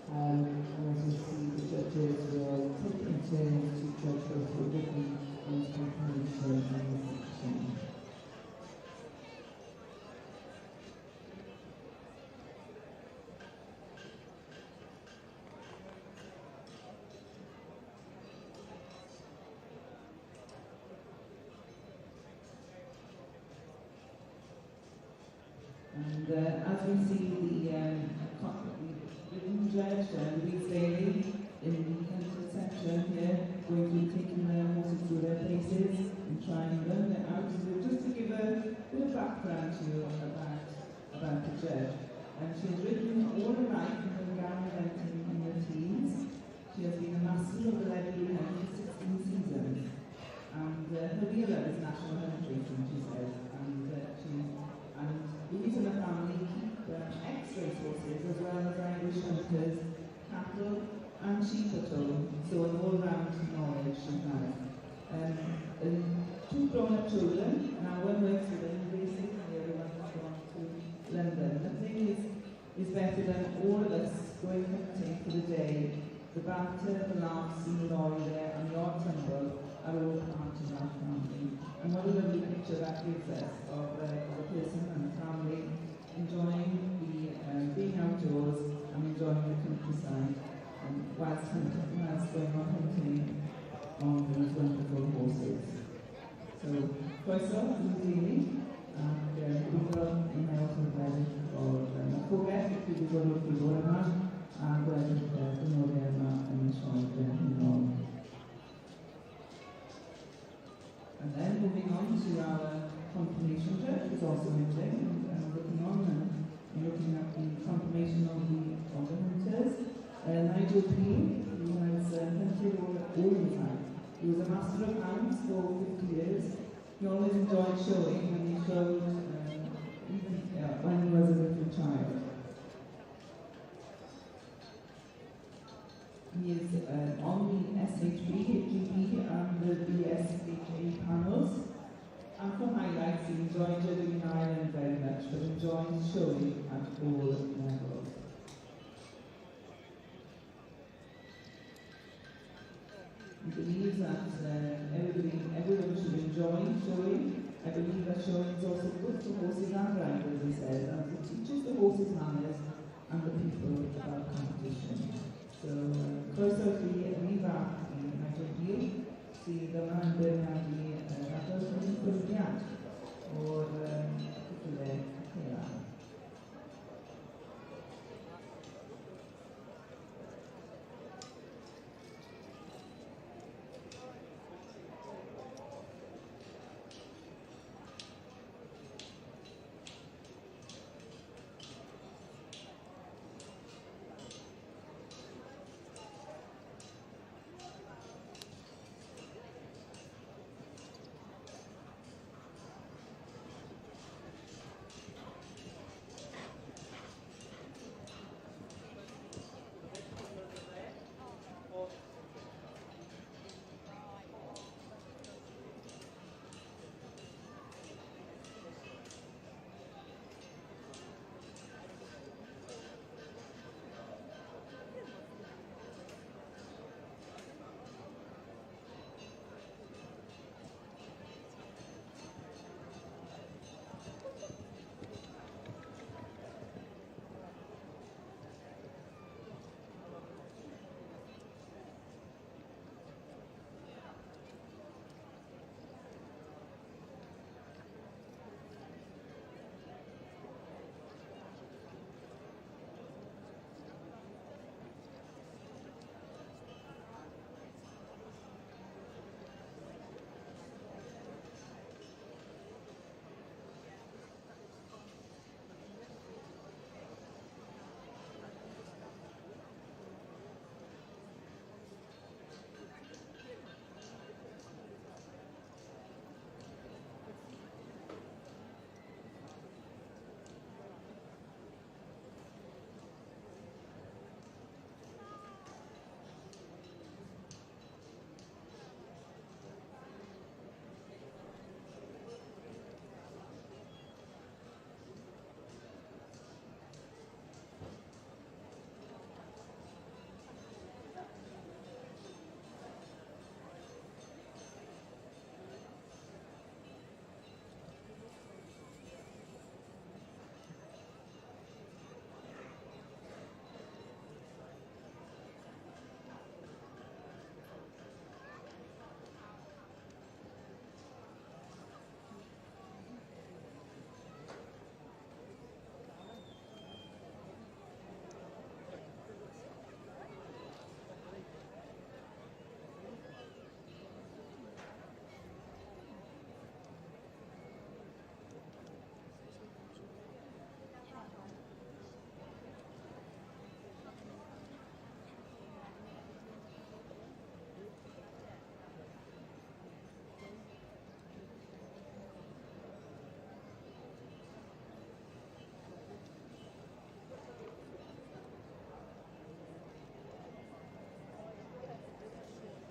And as you see, the judges will take in turns to judge both the written and confirmation in this section. And as we see the written judge, Louise Daly, in the candidate section here, going to be taking their horses through their paces and trying them out. So just to give a bit of background to you about the judge. And she has written all her life in the Gary Renton in the teens. She has been a master of the Levy for 16 seasons. And her real love is national hunting, she says. And Louise and her family keep X-ray sources as well as Irish hunters, cattle and sheep at home, so an all-round knowledge she has. Two grown-up children, now one works with them in racing and the other one has gone to London. Nothing is better than all of us going hunting for the day. The banter, the laughs, the noise there and the odd tumble are all part of our family. And what a lovely picture that gives us of a person and family enjoying being outdoors and enjoying the countryside whilst going on hunting on these wonderful horses. So, croeso, Louise and gwybod i mewn rhywbeth o'r ffogell i wedi bod wrth i fod yma a gweddill y dynodau yma yn y sioe hynol. And then moving on to our confirmation judge, who's also hunting and looking on and looking at the confirmation of the hunters. Nigel Payne, who has hunted all the time. He was a master of hounds for 50 years. He always enjoyed showing when he showed, even when he was a little child. He is on the SHB, GP and the BSHA panels. And for highlights, he enjoyed judging in Ireland very much, but enjoys showing at all levels. He believes that everyone should enjoy showing. I believe that showing is also good for horses and riders, he says, as it teaches the horses manners and the people about competition. So, croeso chi arriva in Nigel si domanda di la cosa di quotidiano o tutte le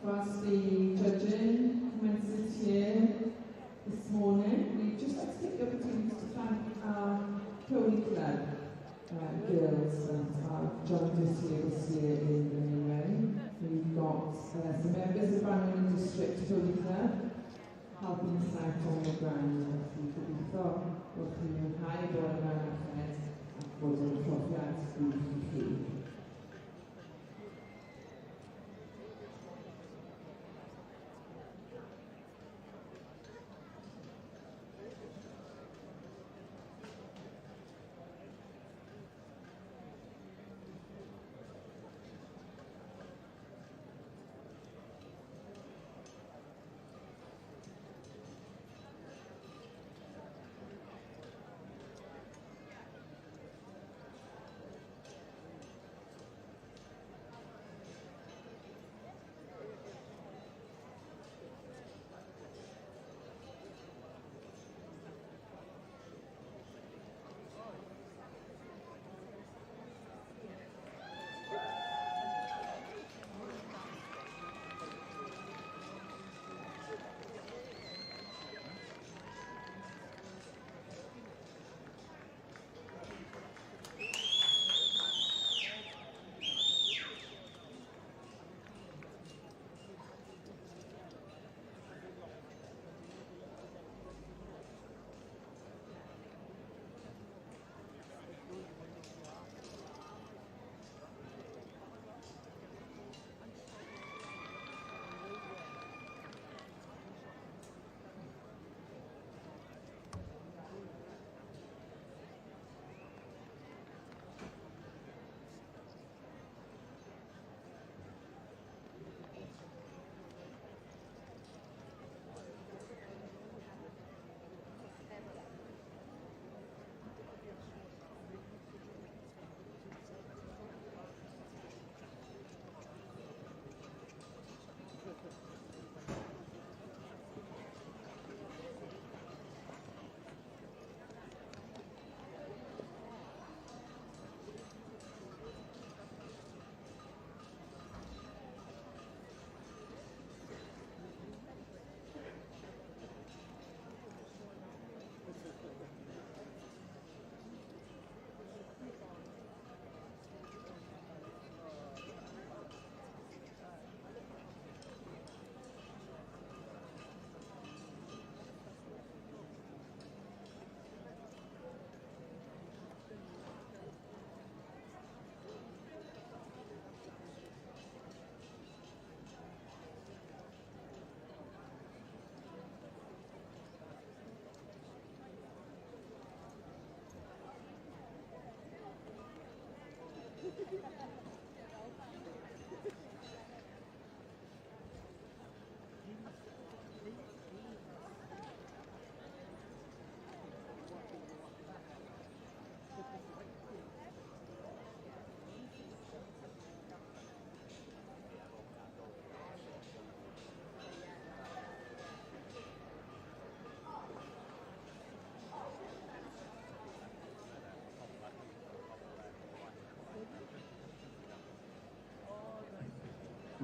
whilst the judging commences here this morning, we'd just like to take the opportunity to thank our Pony Club girls that have joined us here this year in the Ring. We've got some members of Bannerman District Pony Club helping us out on the ground as we could be thought wrth i mwynhau bod yn mewn achmed ac bod yn profiad gwych i chi.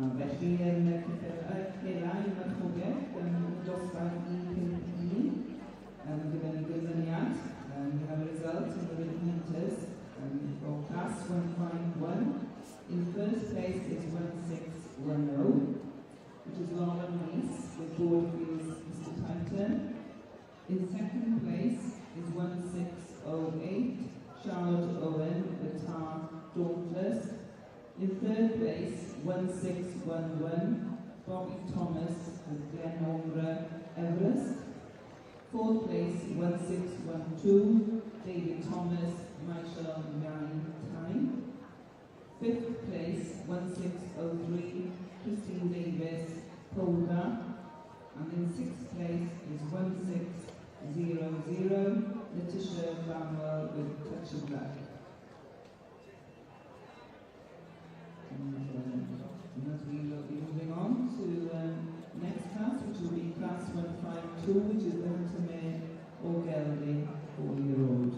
Felly, Celai Marchogaeth dosbarth i 5 gyda ni gysyniad. We have a result in the written hunters for class 151. In first place is 1610, which is Lauren Rees with Boardfields Mr. Titan. In second place is 1608, Charlotte Owen with Tar Dauntless. In third place, 1611, Bobby Thomas with Glenora Everest. Fourth place, 1612, David Thomas, Michael Time. Fifth place, 1603, Christine Davis, Polder. And in sixth place is 1600, Letitia Bramwell with Touch of Black. And as we will be moving on to next class, which will be class 152, which is the Huntermere O'Geldy 4-year-old.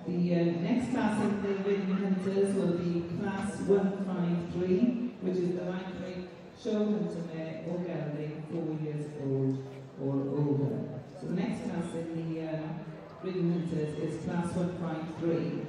The next class in the Ring Hunters will be Class 153, which is the lightweight show hunter mare or gelding 4 years old or older. So the next class in the Ring Hunters is Class 153.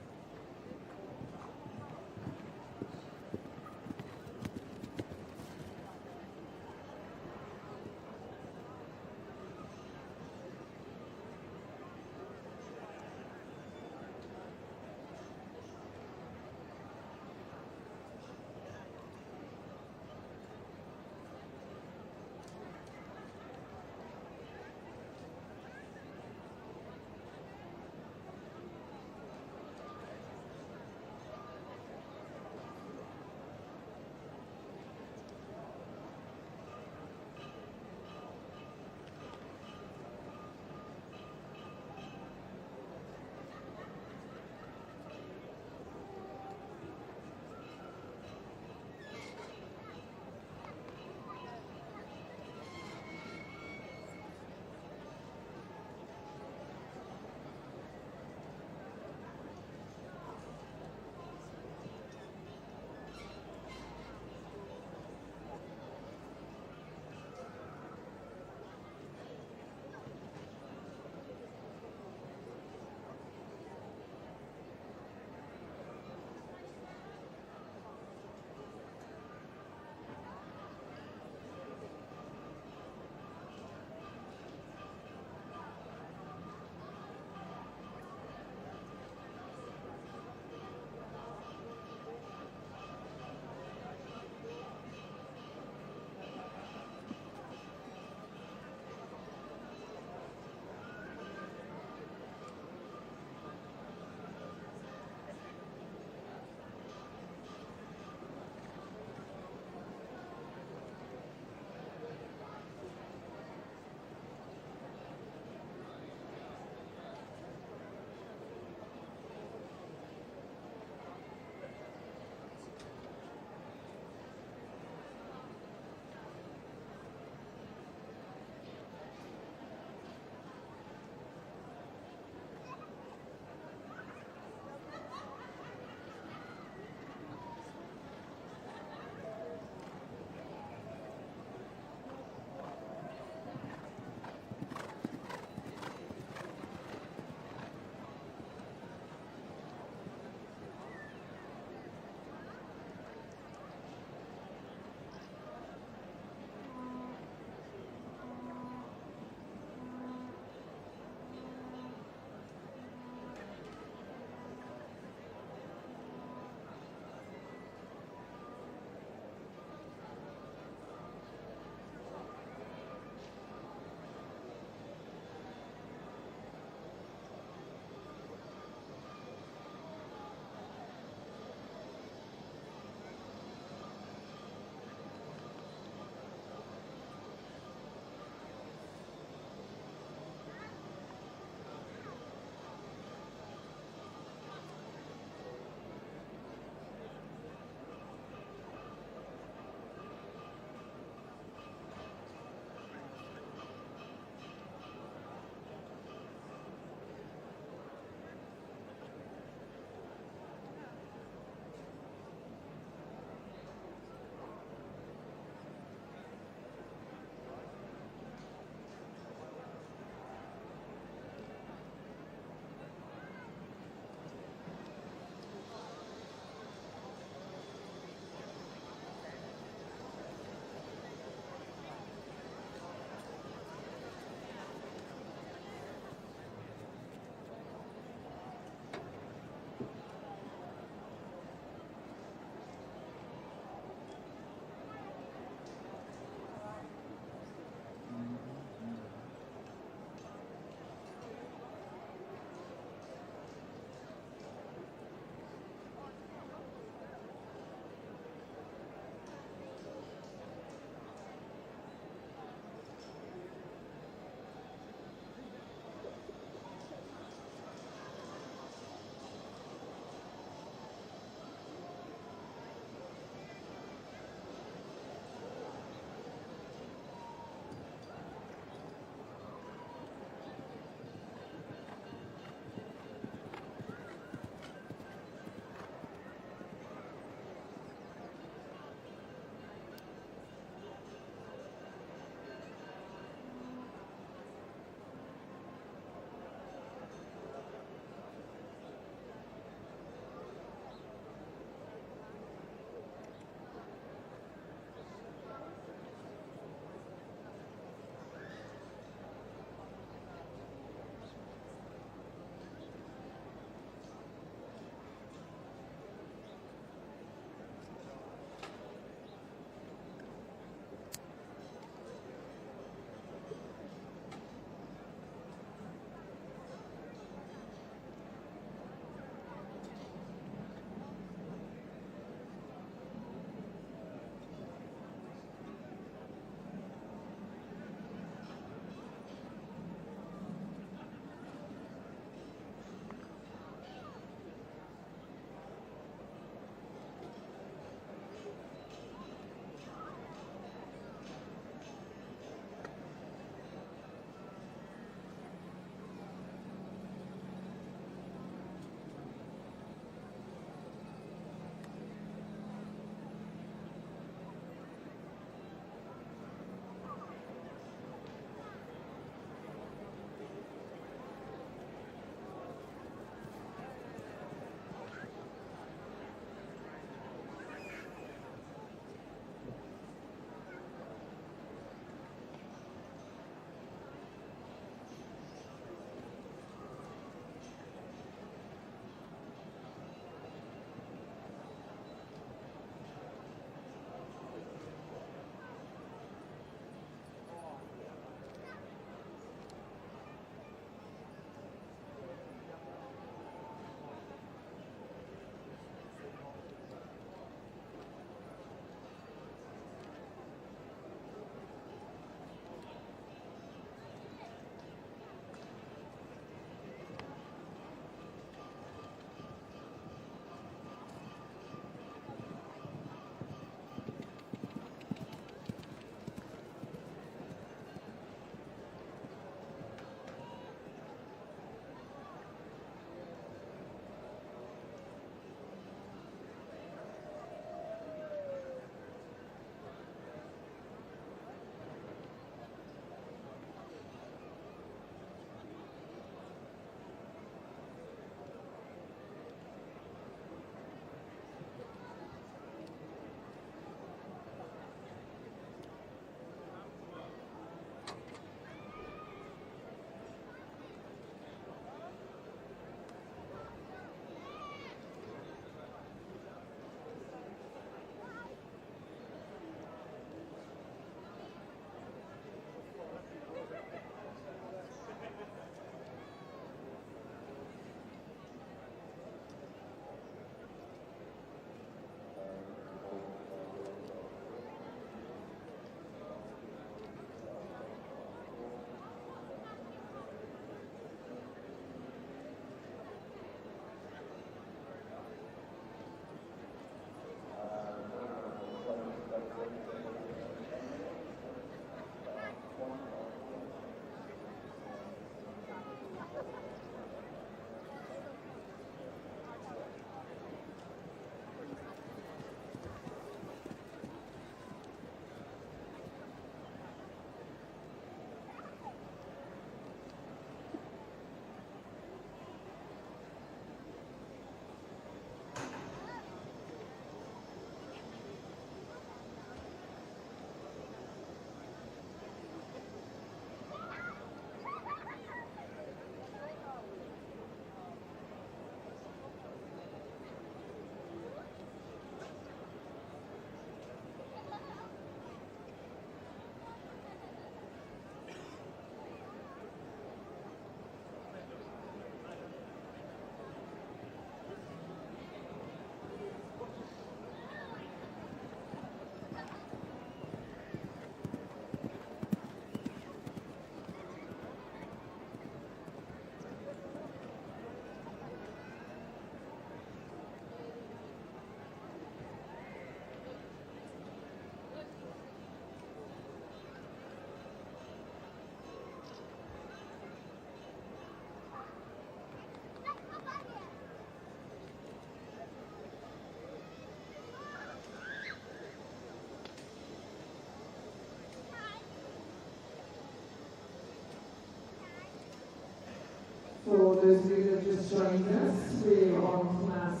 those of you that have just joined us, we're on class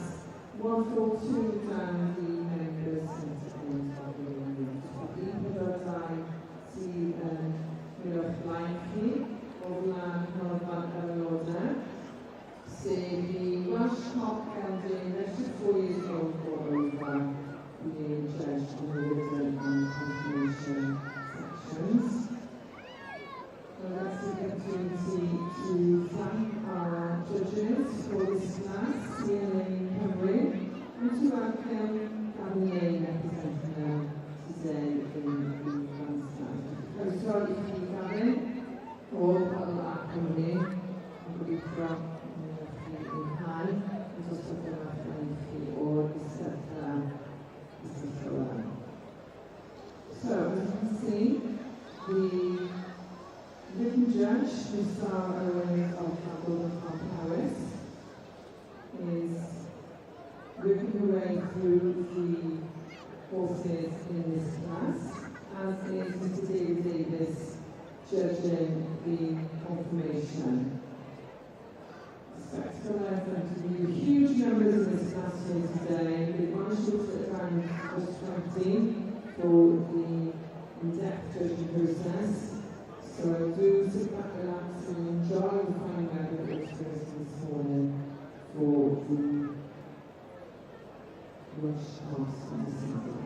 142 down the members centre of the room. People that I see Miller Blindly, Orlan Norman Arnoda, say the Rush Hop County, that's just 4 years old for over the church on the written and confirmation sections. So that's the opportunity to thank our judges for this class here in Cymru and to welcome Gavin representing them today in the Afghanistan. I'm sorry to be Gavin, or Paula Cymru, and good from the high, and also the Afghanistan or the Setla. So, as you can see, the written judge, Mr. Owen of Paris, is working her way through the courses in this class, as is Mr. David Davis judging the confirmation. Respectful effort to be huge numbers in this class here today. We managed to sit around just 20 for the in-depth judging process. So do sit back, relax, and enjoy the fine weather that was this morning for the Rush House on the Sunday.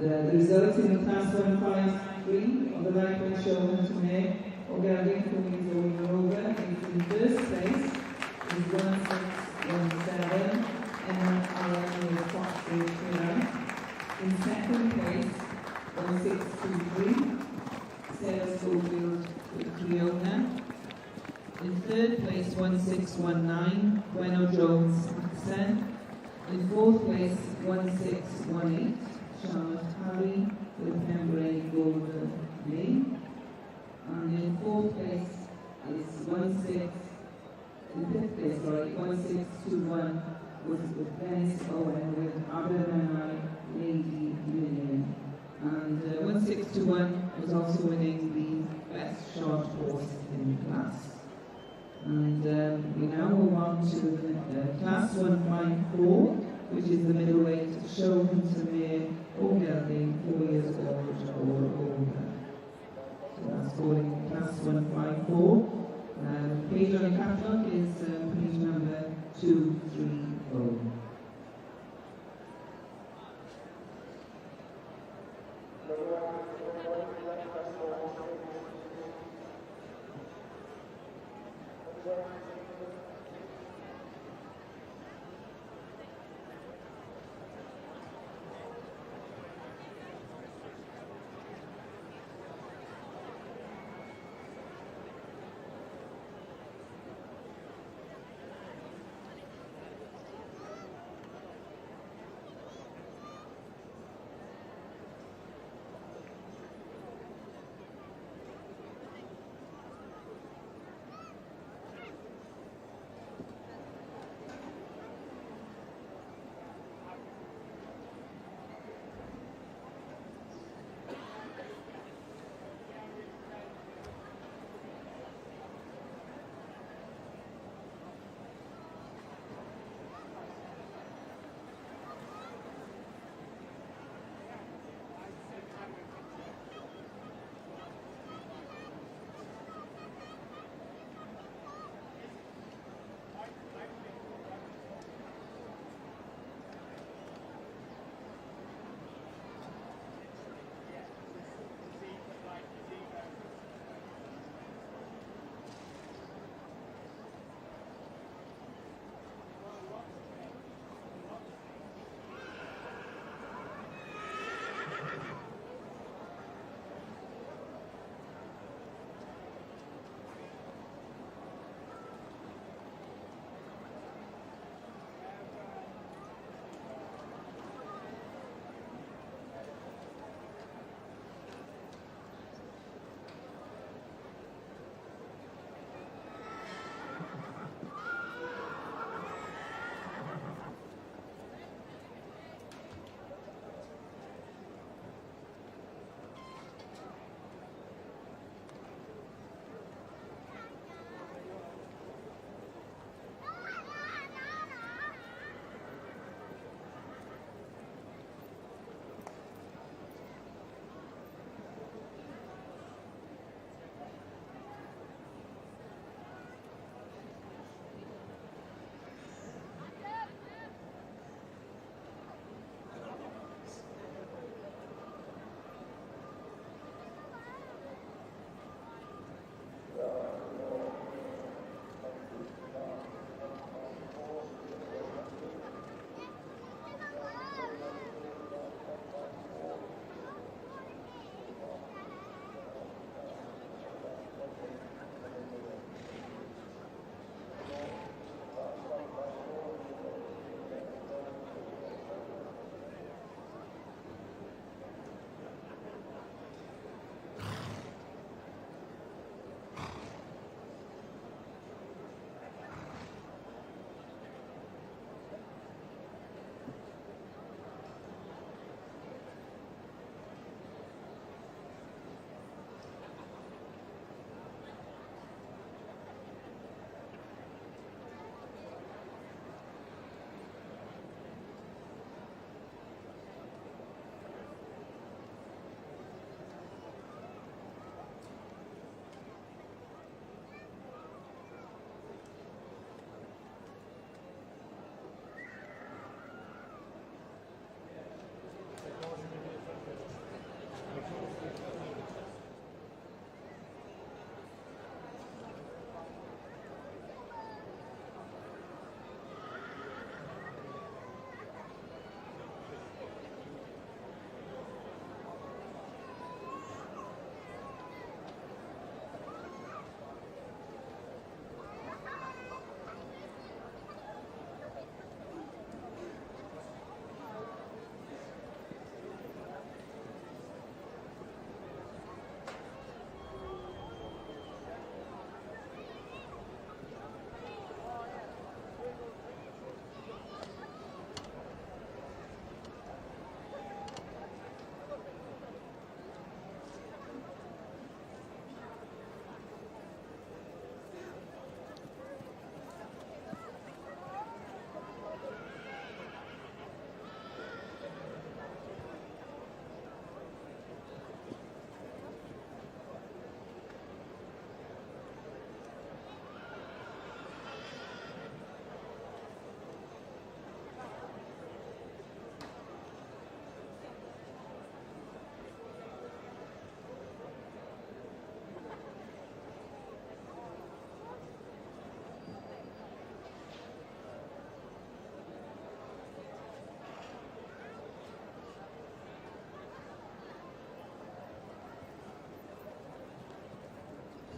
the results in the Class 153 of the Lightweight Showman to Mayor or Gelding for Means over is in first place is 1617 Emma Allen with Foxbridge Freelance. In second place 1623 Sarah Schofield with Cleona. In third place 1619 Bueno Jones Accent. In fourth place 1618 Charlotte Harry with Pembury Golden Lane. And in fourth place is 1621 with Venice Owen with Abermanai Lady Million. And 1621 was also winning the best short horse in the class. And we now move on to the Class 154, which is the middleweight Showman to Mayor or Gelding, 4 years old or older. So that's going Class 154. Page on the catalogue is page number 230.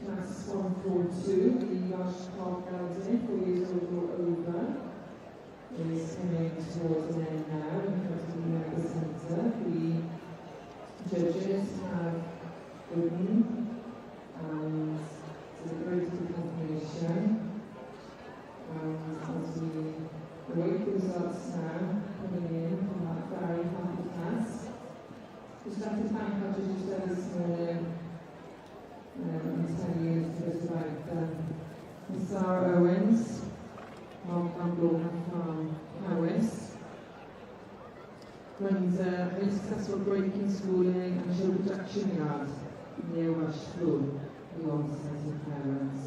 class 142, the Lush Park Elton, 4 years old or over, is coming towards an end now in front of the Member Centre. The judges have written and celebrated the confirmation. And as we await the results now coming in from that very happy class, just like to thank our judges there this morning and tell you just about Miss Sarah Owens, from Powys, runs a very successful breaking schooling and show production yard near Rush School, the on-site of parents.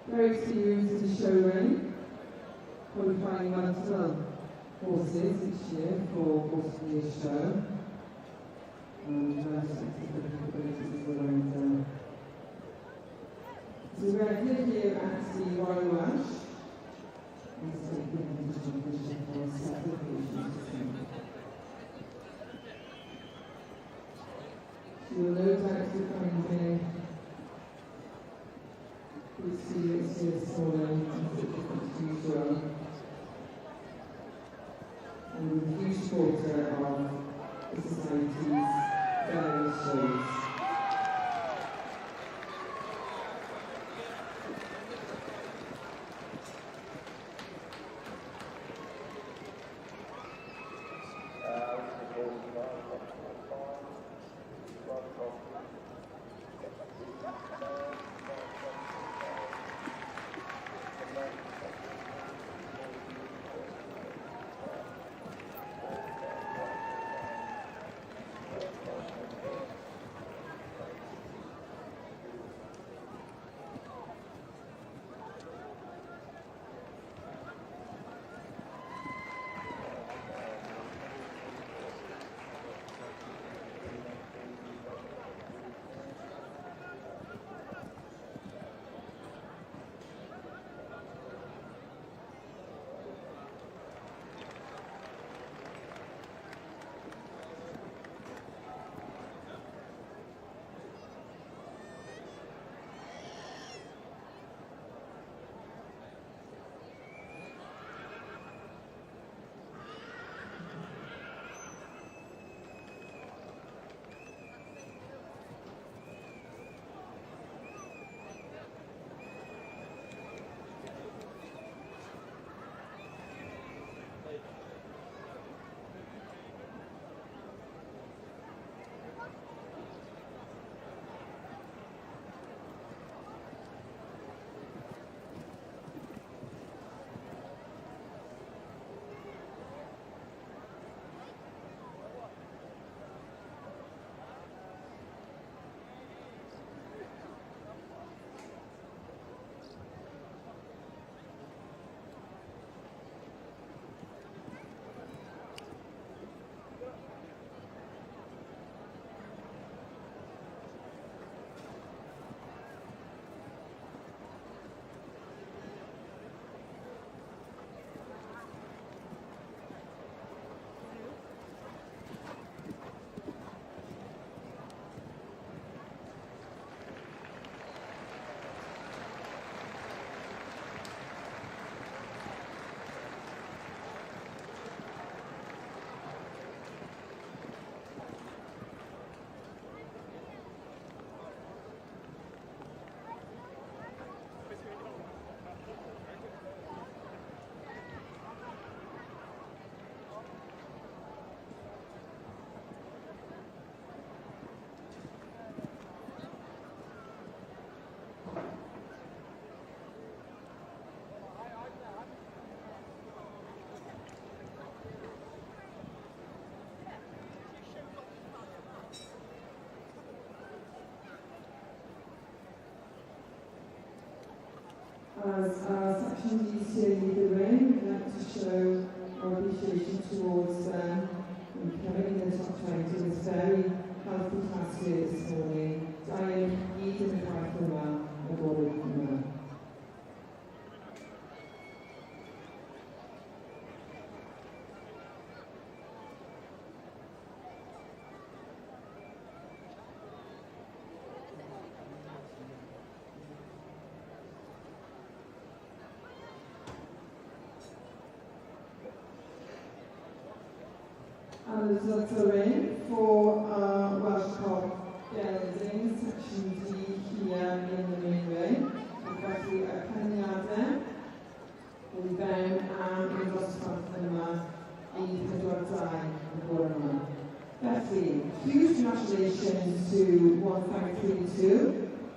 Very experienced in the show ring, qualifying multiple horses each year for Horse Show. And capabilities as well. So we're here at the Royal Welsh. You'll no doubt be coming here. Please see us here this morning as usual. And a huge supporter of the Society's various shows. As section DCA lead the way, we'd like to show our appreciation towards them and coming in the top 20 this very healthy class here this morning. Diane Eden McCarthy and Warwick Kumar. and the results are in for our Welsh Cob Gelding, section D here in the main ring. And felly y canlyniadau yn fewn am y dosbarth yma I 42 y bore yma. Felly, huge congratulations to 1532.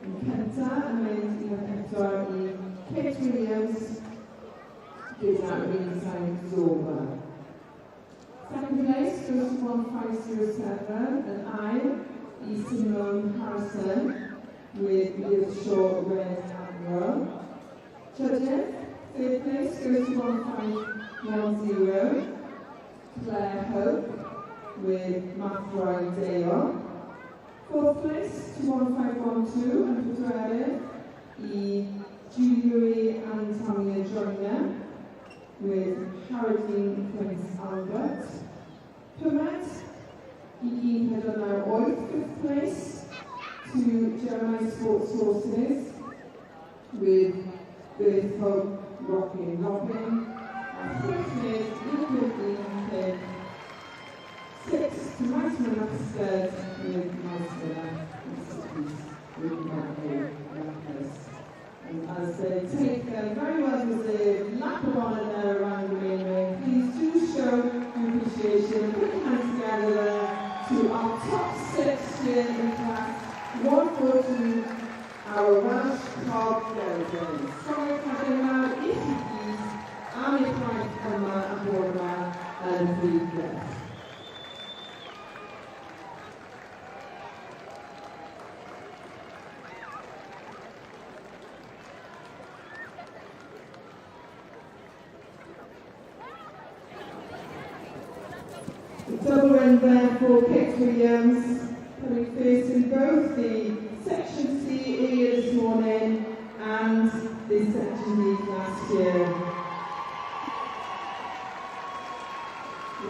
Yn cyntaf yn mynd I 14 I Kate Williams gyda Ringside Zoba. Second place goes to 1507 and I Simone Harrison with Liz Shaw Red Admiral. Judges, third place goes to 1510 Claire Hope with Matt Roy Dale. Fourth place to 1512 and Pedrere I Julie Antonia Joyner with Haradine Prince Albert. Pumet I 108, fifth place to Jeremiah Sports Horses with Berthold Rocking Robin. And fifth place I 6th to Maisman Asgard with Maisman with Michael Rackers. And as they take a very well deserved lap of honour there around the main ring, please do show your appreciation. Put your hands together there to our top 6 here in class 142, our Welsh Cob Gelding. Sorry, Cadema, ECPs, am eich gwaith yma a bore yma yn y brif beth. Double win there for Kate Williams, coming first in both the Section C earlier this morning and the Section D last year.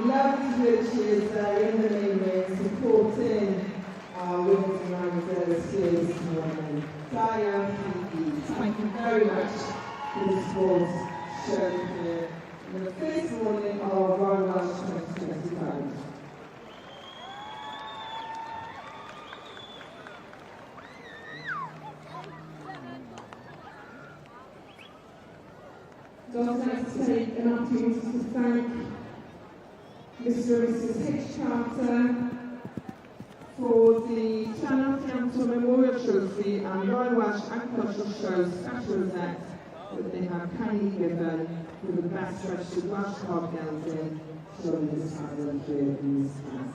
Lovely to hear she is there in the main ring supporting our women's and rounders here this morning. Diane, thank you very much for the support shown here in the first morning of Royal Welsh 2025. I'd also like to take an opportunity to thank Mr. and Mrs. H. Carter for the Llanelli Council Memorial Trophy and Royal Welsh Agricultural Show special rosette that they have kindly given for the best registered Welsh Cob Gelding shown in this pattern here in this class.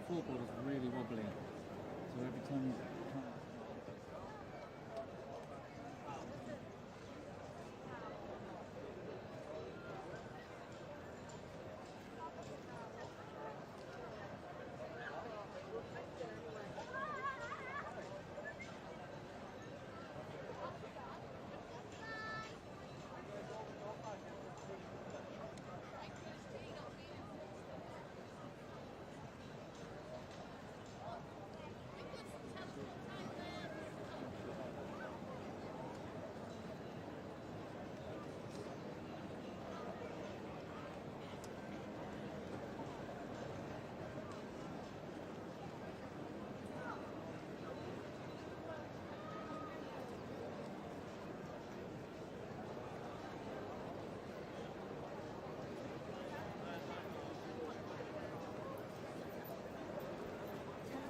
floorboard is really wobbly, so every time you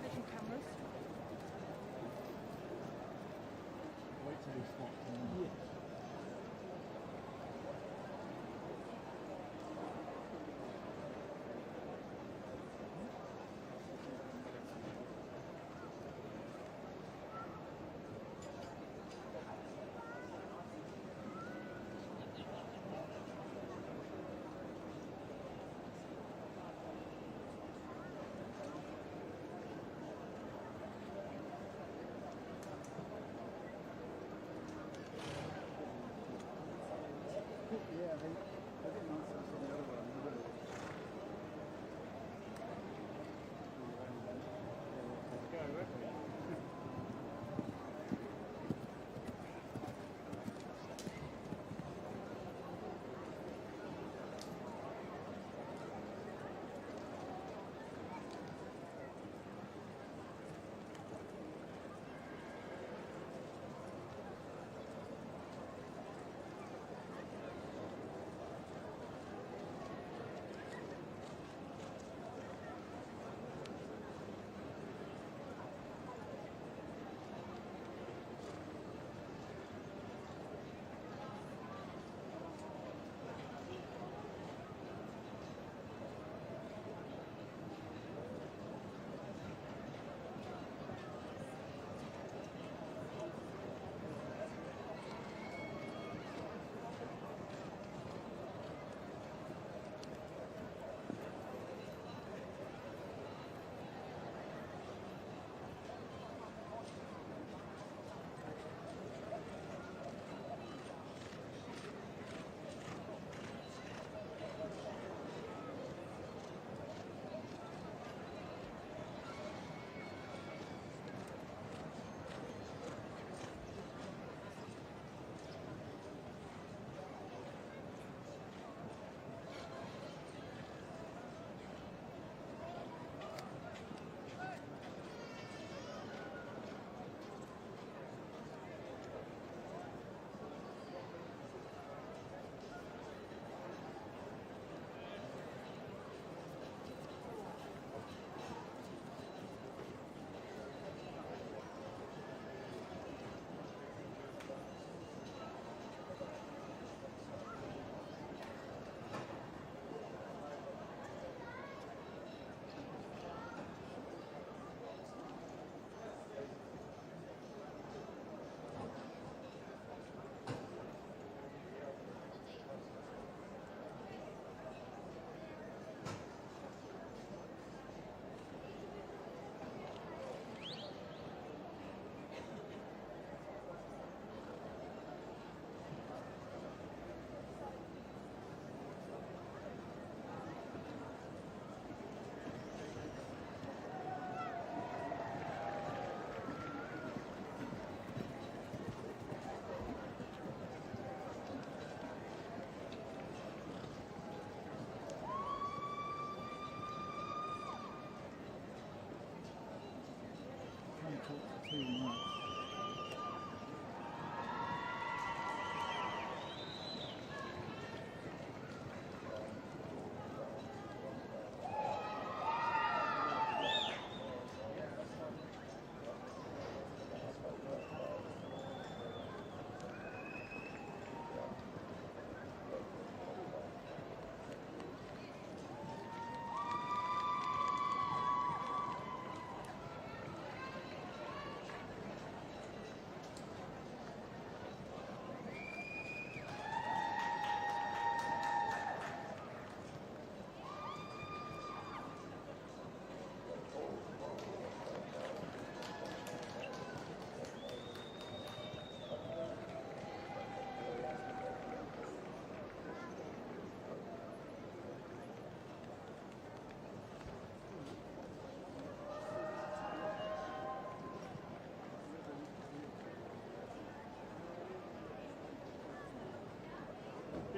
television cameras. wait till they stop. Yeah. Yeah, they did nonsense on the other one. Talk too much.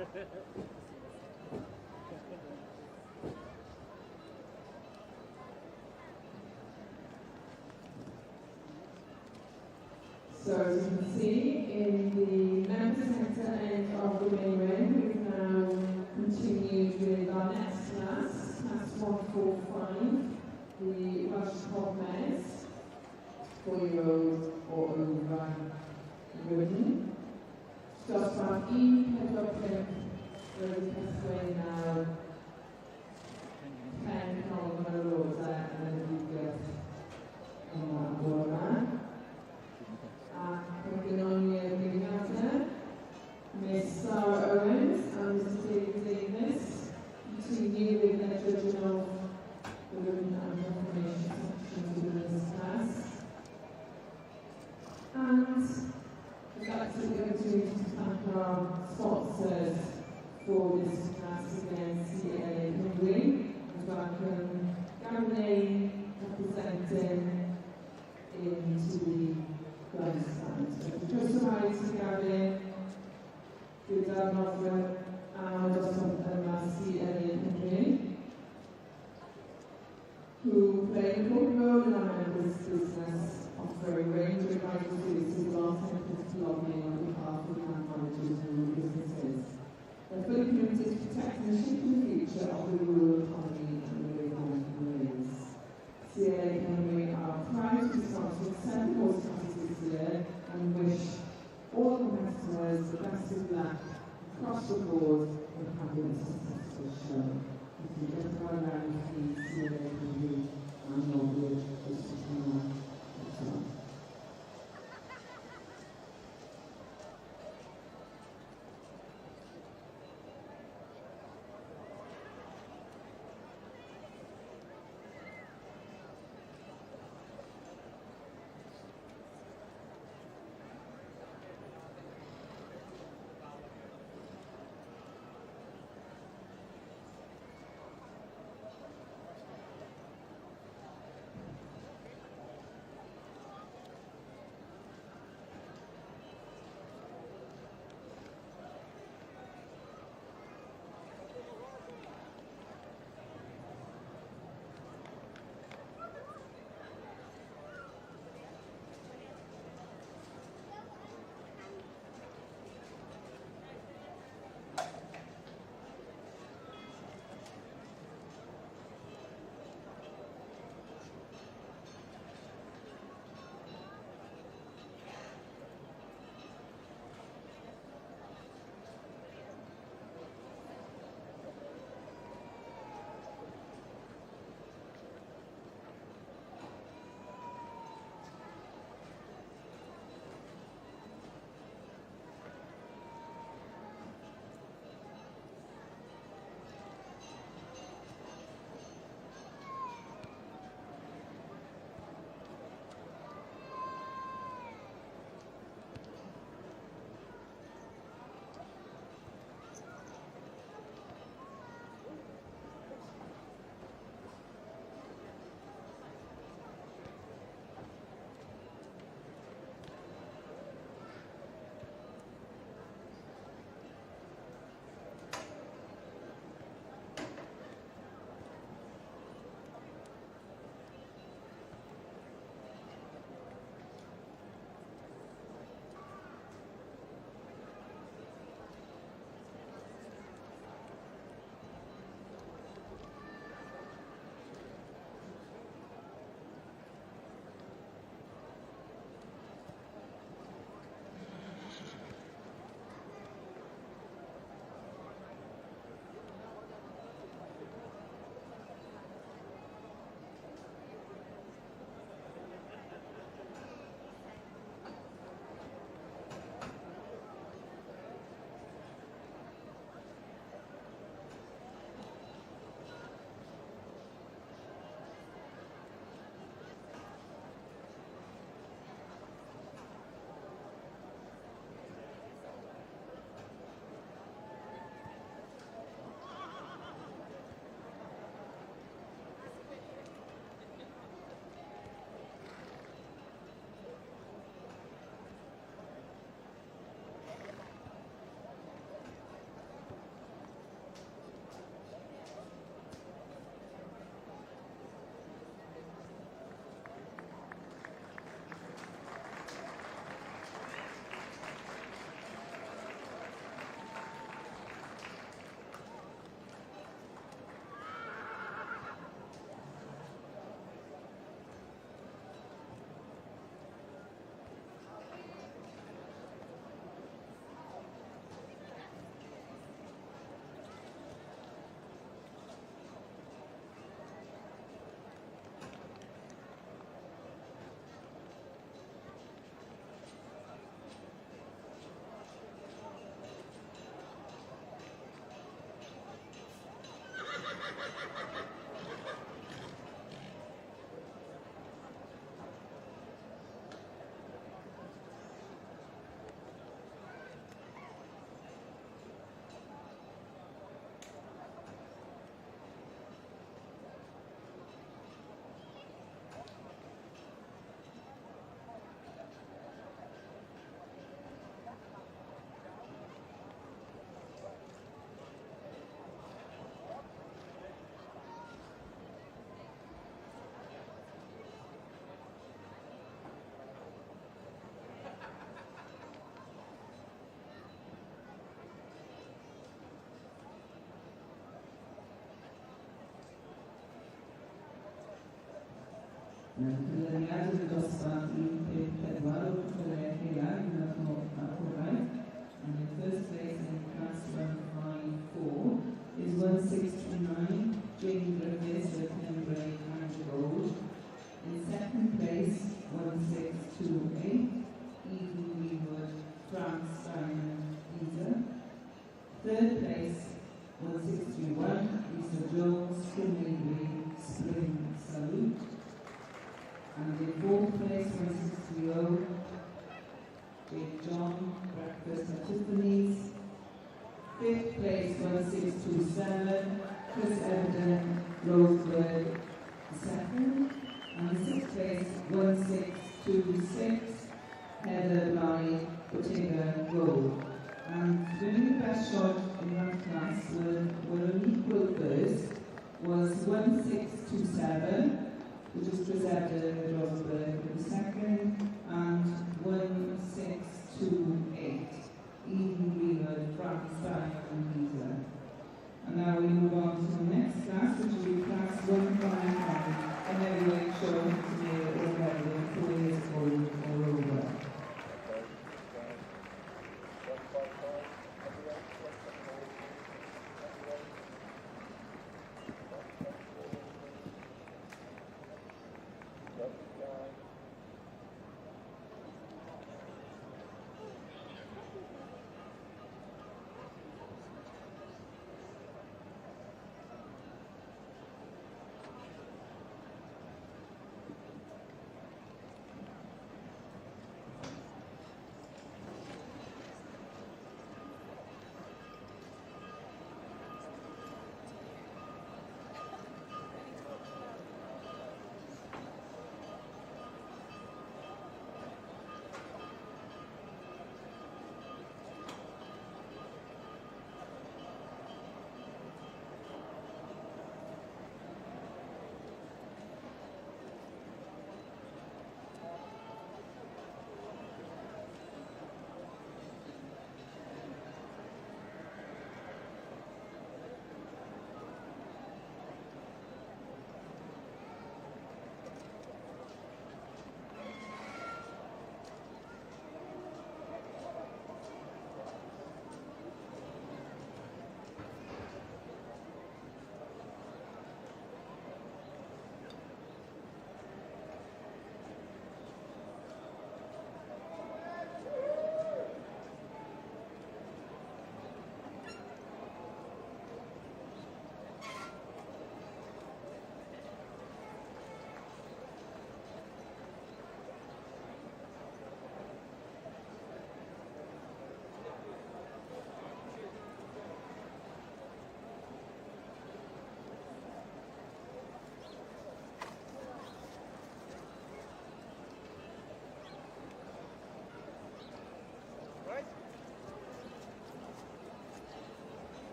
So as you can see, in the member centre end of the main ring, we've now continued with our next class, class 145, the Welsh Cob Mares, 4-year-old or over ridden. Dosbarth E, Pedwar Road Pathway now, 10 Colin Rosa and we get Warman. Paginonia Brigata, Miss Sarah Owens and Mr. David Davis, continue with their judging of the Women and Information section within this class. And I'd like to take the opportunity to thank our sponsors for this class again, CA Hungary, and welcome Gavin Lane representing into the grandstand. So just arrived to Gavin, good Darnoffer, and also CA Hungary, who play an important role in our members' business, offering a range of advisory services while attempting to lobbying on behalf of land managers and rural businesses. They're fully committed to protecting and shaping the future of the rural economy and the rural communities. CA Hungary are proud to be sponsoring 7 horse classes this year and wish all the customers the best of luck across the board in having a successful show. If you just go around, please CA Hungary and Norwood just to come on. Cyflwyniad yn y dosbarth 154 cyfle Heuarn yn y Cwraeth. And in first place in class 154 is 1629, Jane Griffiths with Pembray and Gold. In second place, 1628, Eden Greenwood, France, Diamond, Isa. Third place, 1631, Lisa Jones, Kinley, Spring, Salute. And in fourth place, 1630, Jake John, Breakfast at Tiffany's. Fifth place, 1627, Chris Evden, Rosewood, second. And sixth place, 1626, Heather Bly, Bottega Gold. And winning the best shot in that class were an equal first, was 1627, which was Chris Evden, Rosewood for the second, and 1628, Eden Greenwood, France, Diamond and Lisa. And now we move on to the next class, which will be class 155. And everyone showing to me already 4 years old or over.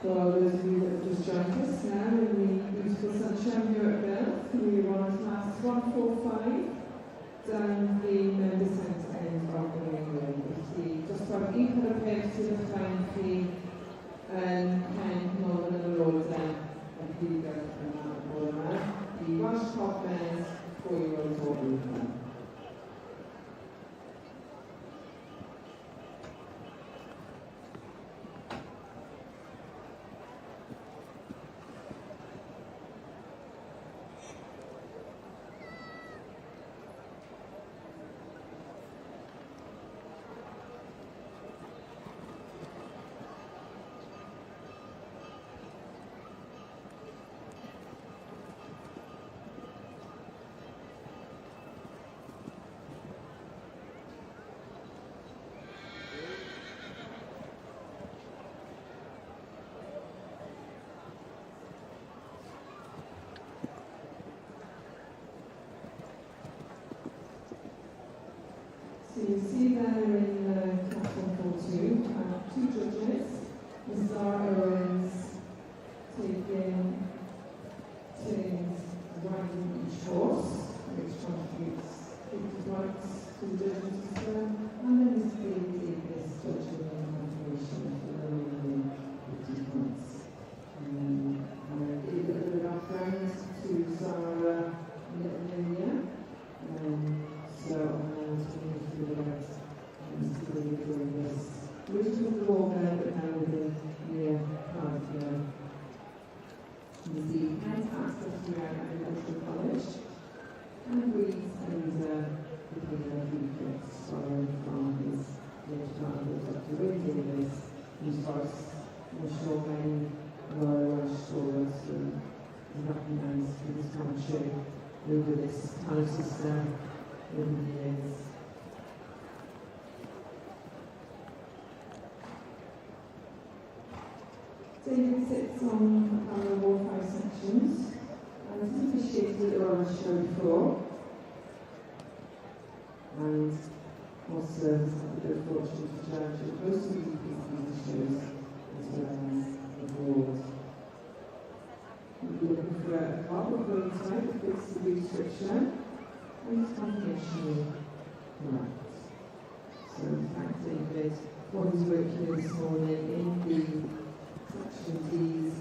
For those of you that have just joined us now in the beautiful sunshine here at Bell, we are on class 145 down the member centre end of the main road. Just our equal approach to the Frankie and Ken Nolan and the road down and Peter and the Wash Top Men's 4-year-old total. So you see there in class 142, two judges, Mr. Owens taking turns riding each horse, which contributes 50 points to the judges as well, and then Mr. Davis judging the confirmation for the remaining 50 points. And give a bit of background to Sarah Lilia. So doing this. We just took the walk there, but now we're near Cardiff. You see, Kent access to Agricultural College, and Reeds and became a few following from his late childhood Dr. Wayne Davis, whose first was showing Royal Welsh Shores and recognised for his country over this town system over the years. David sits on our all 5 sections and is appreciated on the show before, and also has had the good fortune to judge at most of the DPC shows as well as abroad. We'll be looking for a couple of going tonight that fits the restriction and his confidential right. So thank David for his work here this morning in the activities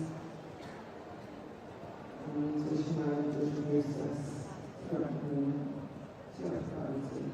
and wish him well as the process throughout the priority.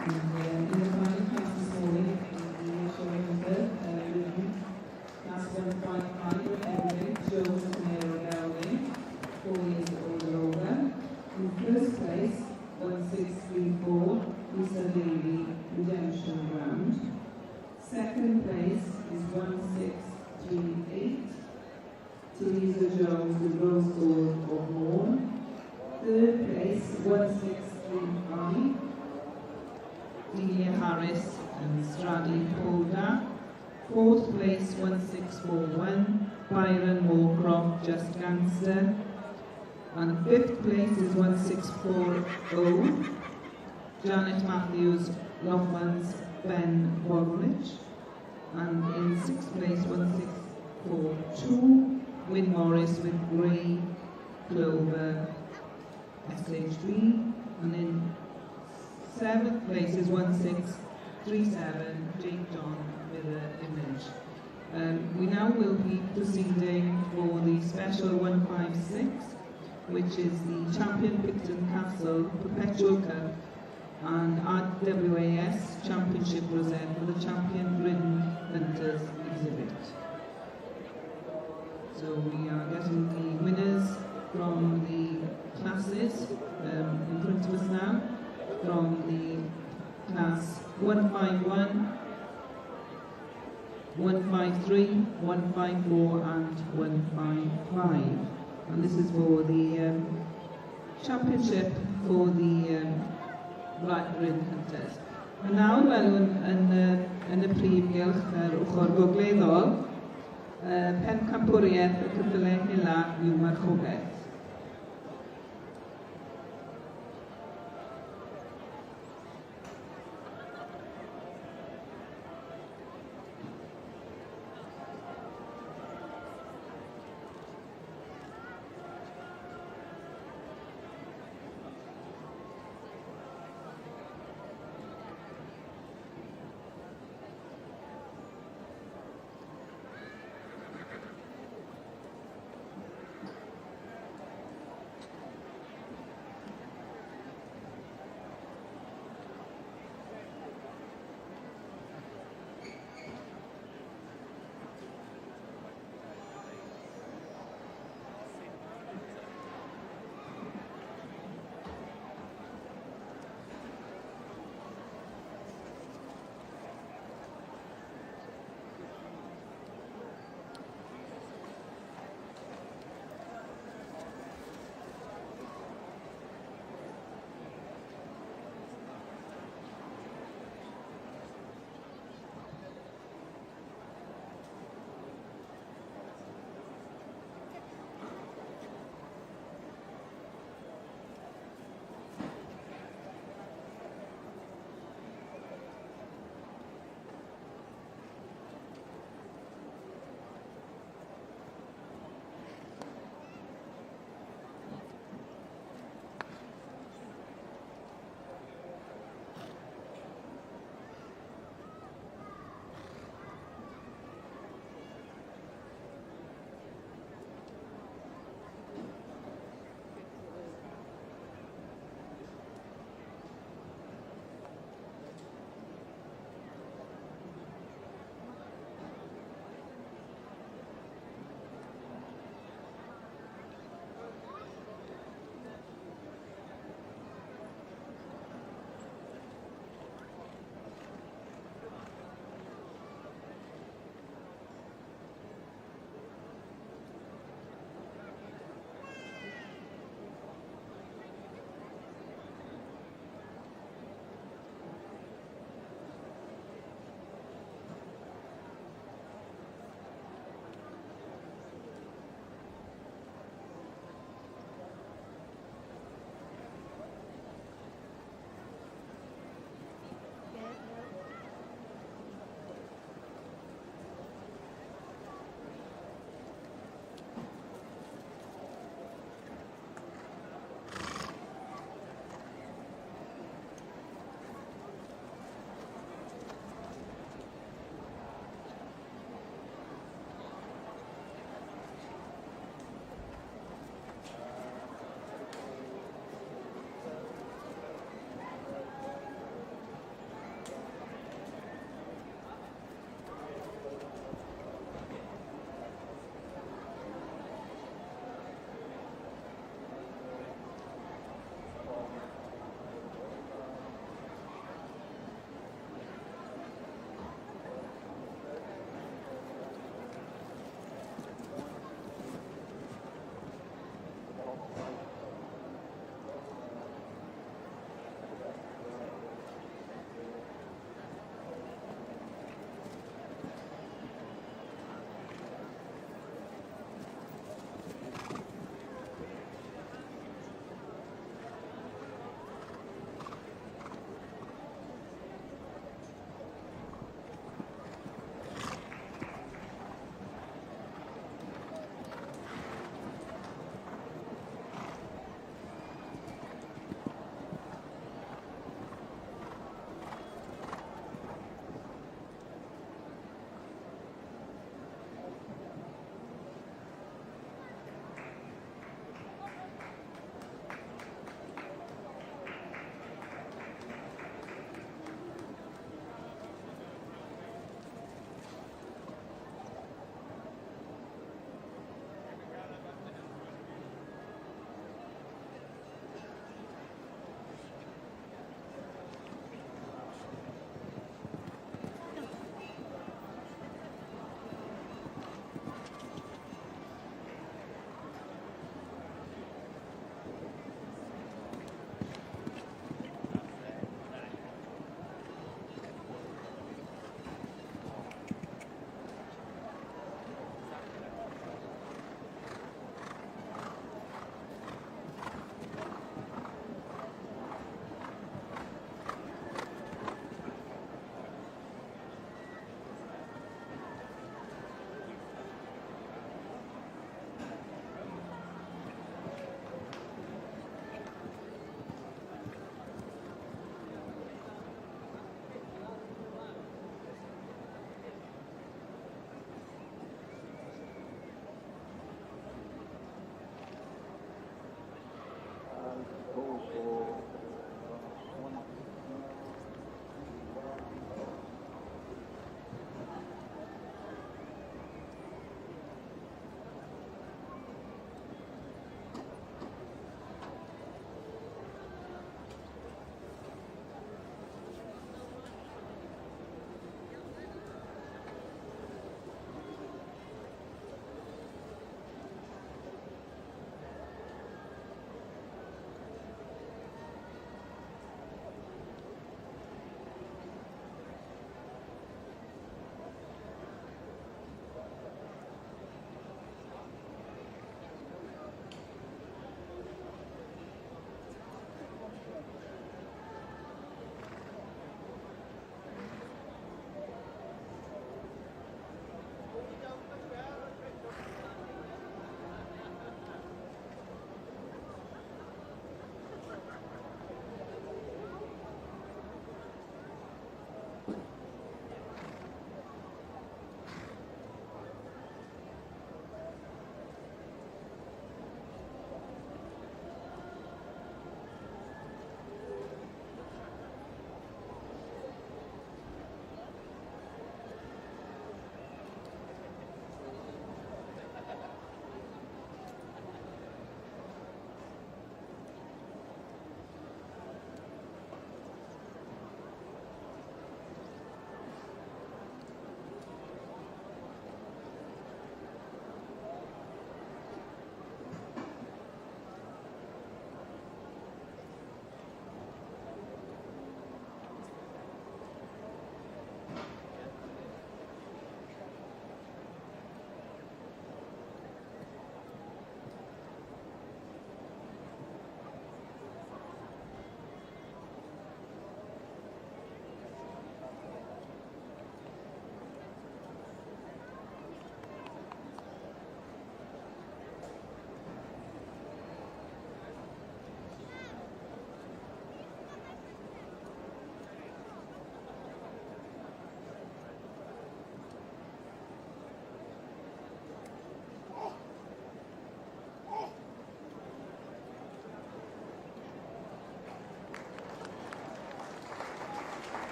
In the final class this morning, we showing the class 155 Emily Joseph Mary Dowling, 4 years old and older. In first place, 1634, Lisa Levy, Redemption Ground. Second place is 1638, Teresa Jones, the Rose Gold of Morn. Third place, 1635, Delia Harris and Stradley Polder. Fourth place, 1641, Byron Moorcroft, Just Gangster. And fifth place is 1640, Janet Matthews, Lochmans, Ben Waldrich. And in sixth place, 1642, Win Morris with Grey Clover SHB. And in seventh place is 1637, Jake John Mirror Image. We now will be proceeding for the special 156, which is the Champion Picton Castle Perpetual Cup and RWAS Championship Rosette for the Champion Britain Hunters exhibit. So we are getting the winners from the classes in front of us now, from the class 151, 153, 154 and 155. And this is for the championship for the Britain Hunters. A nawr, fel yn y prif gylch yr ochr gogleddol, pencampwriaeth y cyfle hela yw marchogaeth.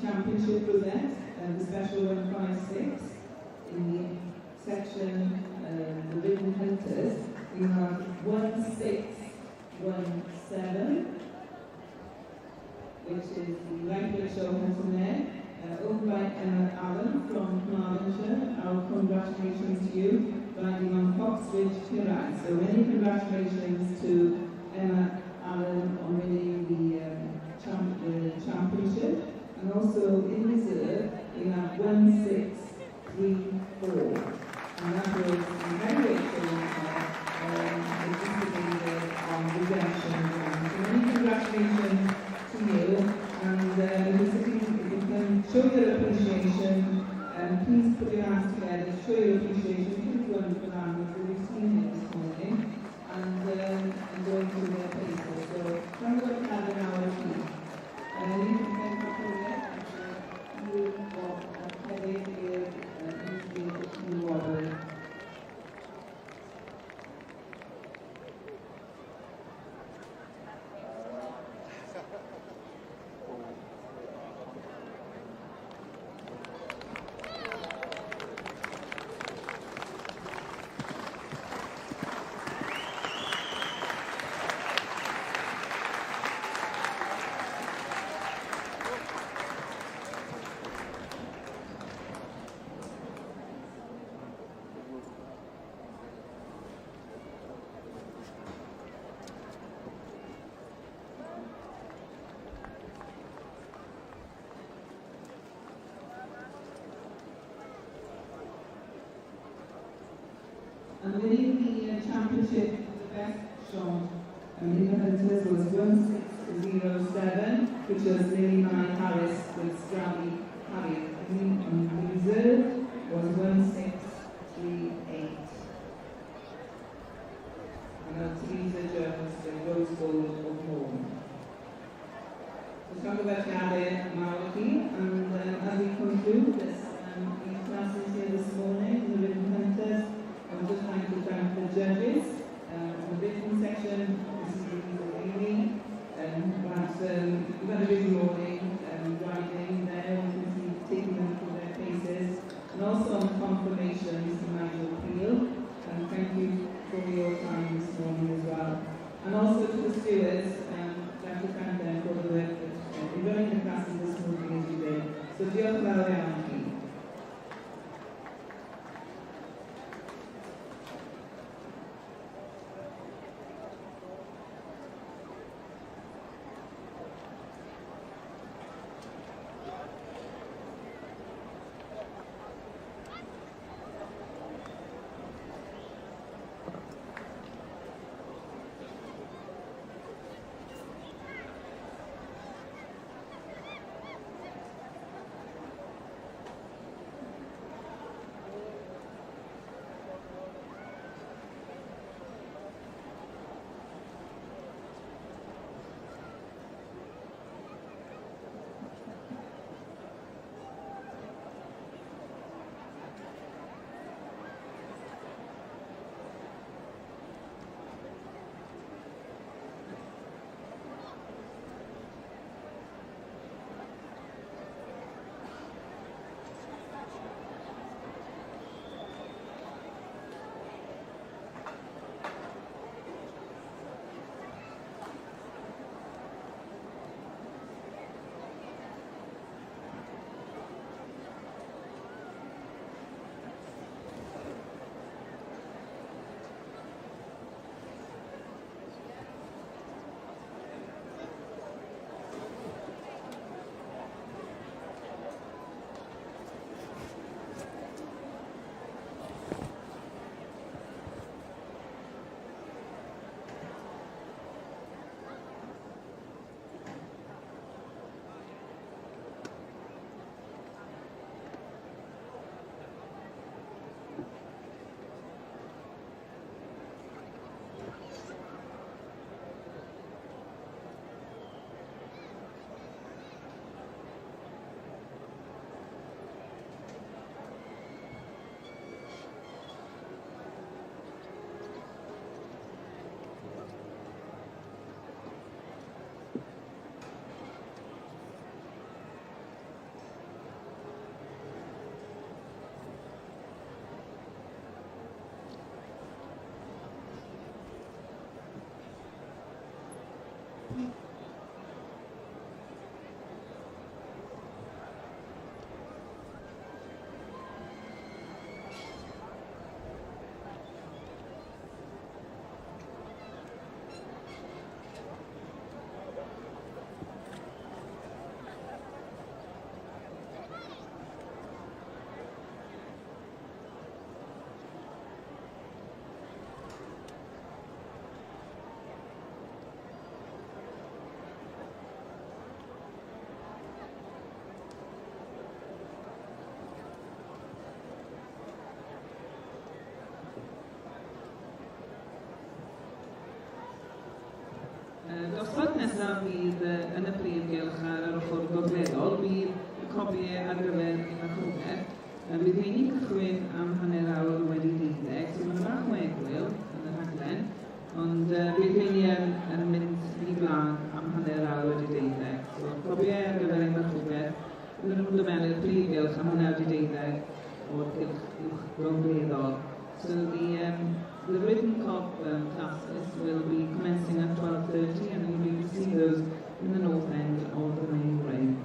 championship roulette, the special 156. In the section, the Ribbon Hunters, we have 1617, which is the Lightweight Show Hunter mare, owned by Emma Allen from Carmarthenshire. Our congratulations to you, riding on Foxbridge Pirate. So many congratulations to Emma Allen on winning the championship. And also in reserve, we have 1634. And that was the heavyweight show on redemption. So many congratulations to you. And if you can show your appreciation, please put your hands together to show your appreciation to the wonderful animals that we've seen here this morning, and going through their paces. So I'm going to have an hour each. You can thank the project. You got a headache here, you water. And winning the championship, the best shot in the Hunters was 1607, which was Lily Mae Harris with Stradley Harry. And the reserve was 1638. And Teresa Jones, the Rose Bowl of Home. So talk about Gade Maliki, and as we conclude this, these classes here this morning, the Ribbon Hunters, I would just like to thank the judges. The written section, this is Louisa Bailey, we've had a busy morning riding there, you can see taking them through their paces, and also on confirmation, Mr. Nigel Peel, and thank you for your time this morning as well. And also to the stewards, I'd like to thank them for the work that running the classes this morning as you did. So diolch yn fawr iawn i chi. Dosbarth nesaf bydd yn y prif gylch ar yr ochr gogleddol bydd copiau ar gyfer Macwber. Bydd hynny cychwyn am hanner awr wedi 12, so mae'n bach o egwyl yn y rhaglen, ond bydd hynny yn mynd i blaen am hanner awr wedi 12. So copiau ar gyfer Macwber, bydd nhw'n dod mewn i'r prif gylch am hanner wedi 12 o'r gylch gogleddol. So the written classes will be commencing at 12:30, and you'll be able to see those in the north end of the main ring.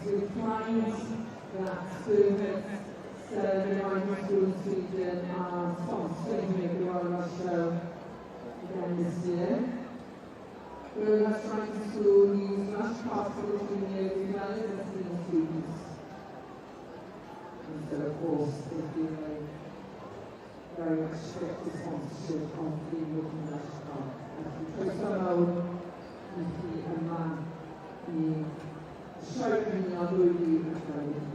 with clients that Spirit Riding School Sweden are sponsoring the Royal Rush Show again this year. Royal Rush Riding School use Rush Pass for the years as well as the students. And so of course there's been a very much strict sponsorship on the Walking Rush Pass. As we try some own and man the showing our movie as well as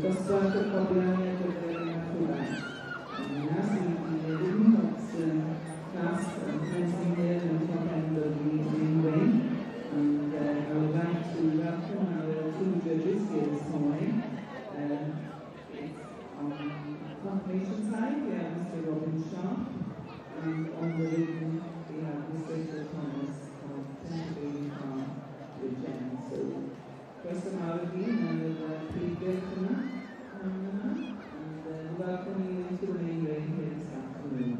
dosbarth y cofiannau gyfer y ffwrdd. Yna sy'n ddim ots clas Pennsylvania yn Torrend o Greenway. And I would like to welcome our two judges here this morning. On the confirmation side, we have Mr. Robin Sharp, and on the ring, we have Mr. Phil Thomas of Pennsylvania Farm Regent. So, first of all, again, I will plead welcome and welcome you into the main ring here this afternoon.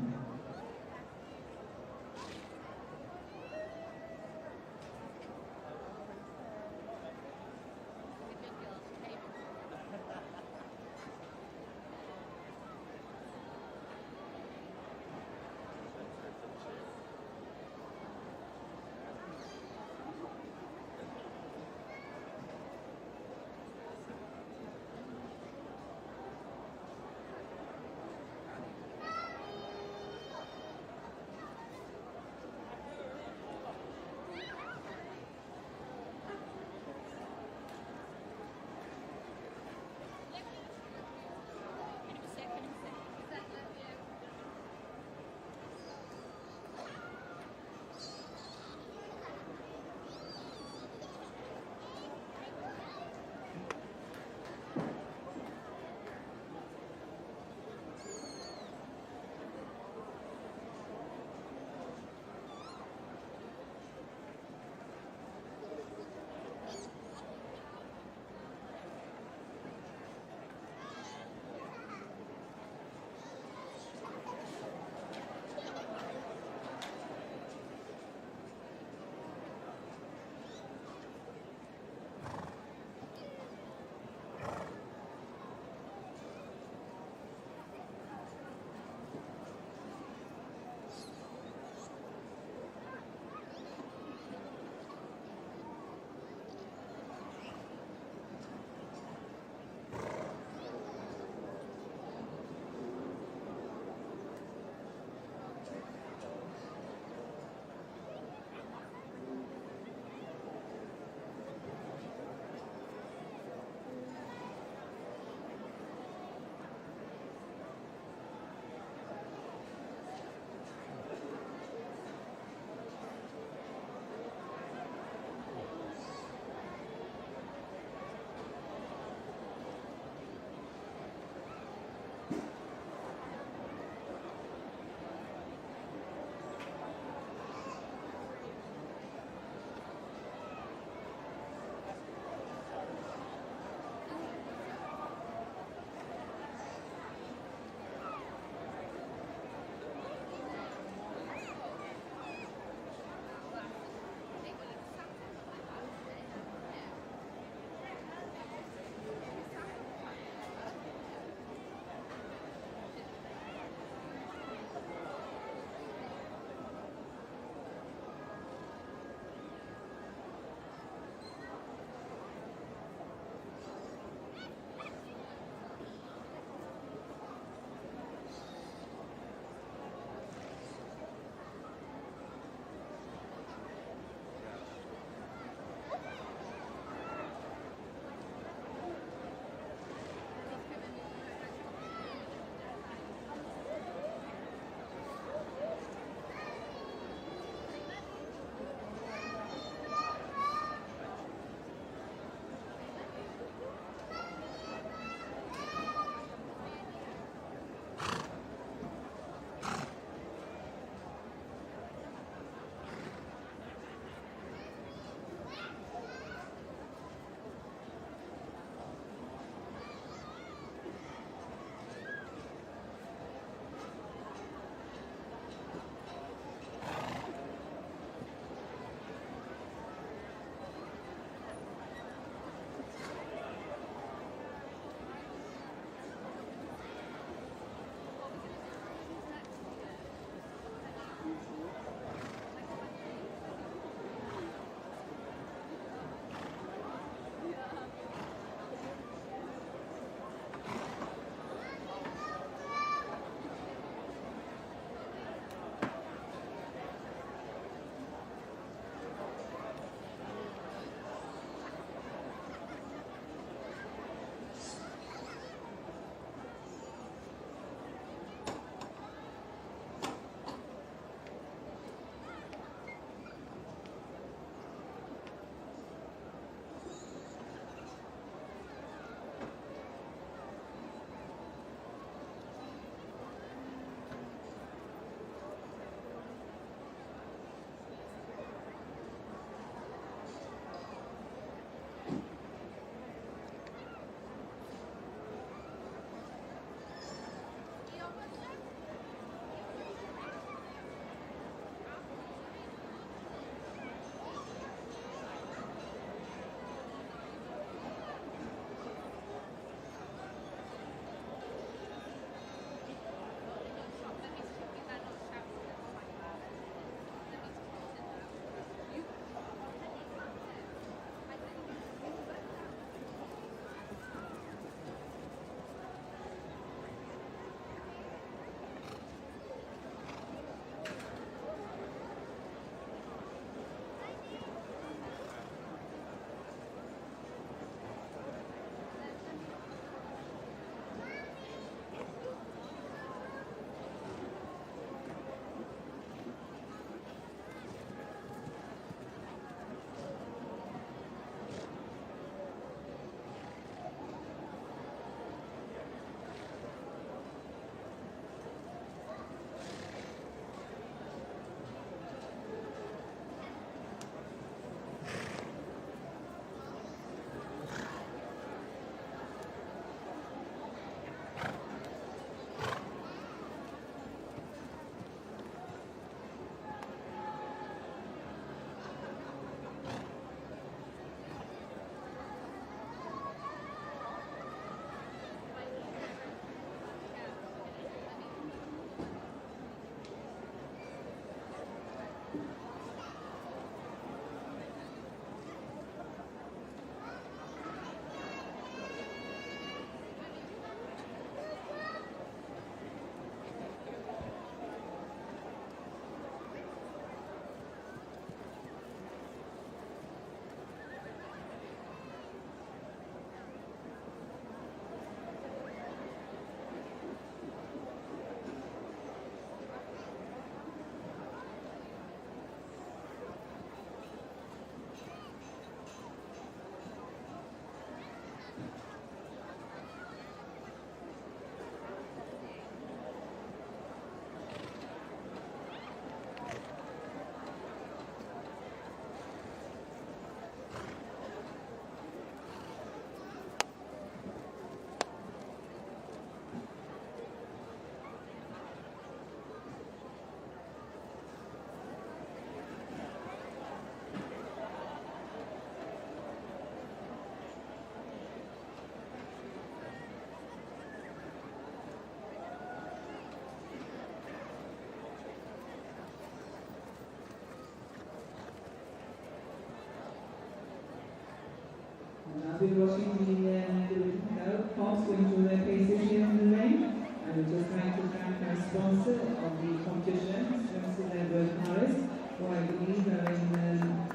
you're watching the cars going through their paces here in the rain, I would just like to thank our sponsor of the competition, Mrs. Edward Harris, who I believe are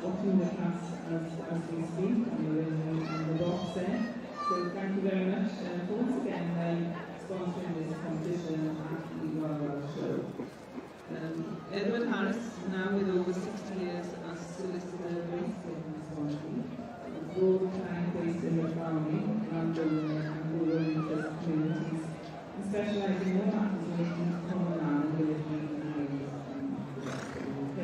watching the class as we speak, and we're in the box there. So thank you very much for once again sponsoring this competition at the Royal Welsh Show. Edward Harris, now with over 60 years as solicitor based in Swansea, broad client based in the farming, London and rural interest communities, and specialising in all matters relating to common land and delivery in areas the rest of the UK.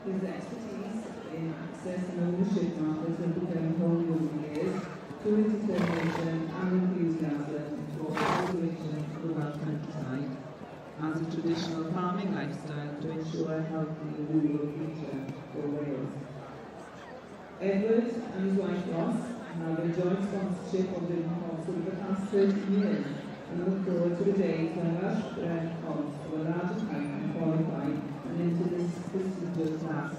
His expertise in access and ownership markets have become honed over the years through his determination and enthusiasm for preservation of the Welsh countryside as a traditional farming lifestyle to ensure a healthy rural future for Wales. Edward and his wife Ross have enjoyed sponsorship of the Cogs for the past 30 years and look forward to the days when Welsh bred Cogs will larger height and qualify and into this prestigious class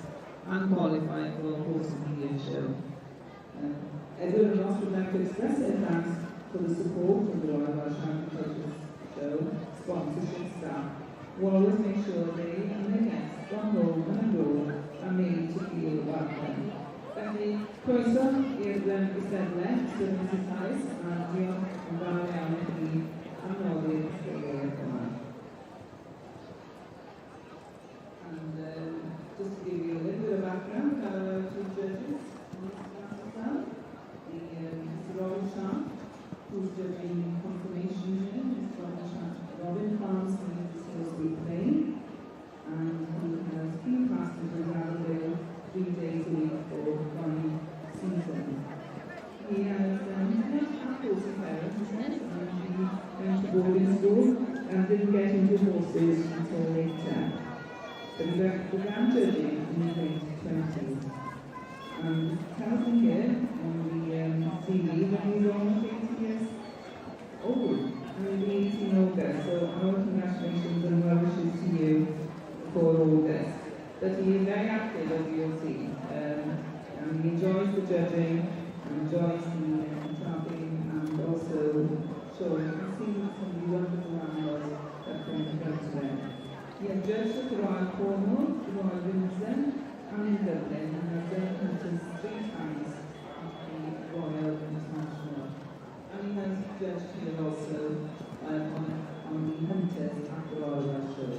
and qualify for a horse of the year show. Edward and Ross would like to express their thanks for the support of the Royal Welsh Agriculture Show sponsorship staff, who always make sure they and their guests from home and abroad are made to feel welcome. Felly, croeso i'r Eisteddle sydd Mrs Harris a diolch yn fawr iawn i chi am nodi'r sgiliau yma. And just to give you a little bit of background, our two judges in this class Mr. Robin Sharp, who's judging confirmation unit, Mr. Robin Sharp. Robin farms in Hillsbury Plain, and he has few classes in Arundel 3 days a week for 1 season. He has apples parents, and he went to boarding school and didn't get into horses until later. But he began judging in the late 20s. And Calvin here on the TV when he was almost 80 years old. And the 18 August, so our congratulations and well wishes to you for August. But he is very active, as you'll see, and he enjoys the judging, and enjoys the trapping, and also showing and seeing some of the wonderful animals that come to them. He has judged at the Royal Cornwall, the Royal Windsor, and in Dublin, and has done hunters 3 times at the Royal International. And he has judged here also on the hunters at the Royal Welsh Show.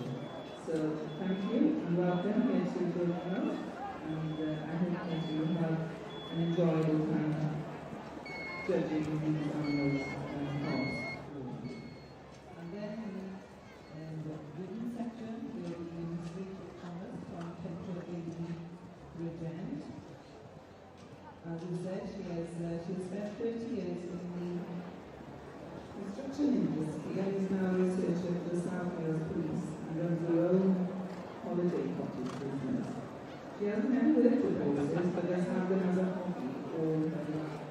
So thank you and welcome here to Brooklyn, and I hope that you have an enjoyable time judging these animals calls. And then in the women's section, we'll be in Rachel Thomas from Central Baby Bridgend. As we said, she spent 30 years in the construction industry and is now a researcher for the South Wales Police and runs her own holiday cottage business. She hasn't ever worked with horses, but has had them as a hobby all her life.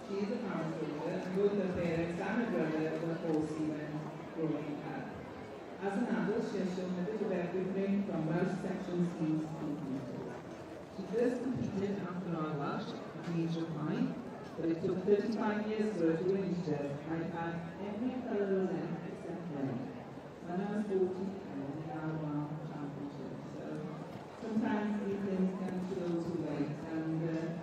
She is a householder, and both her parents and her brother were horsey when growing up. As an adult, she has shown a bit of everything from Welsh section schemes to beetles. She first competed after our Welsh at the age of 5, but it took 35 years for her to register. I've had every colour left except red. When I was 40, I won the Alabama Championship. So sometimes these things come to those who wait, and the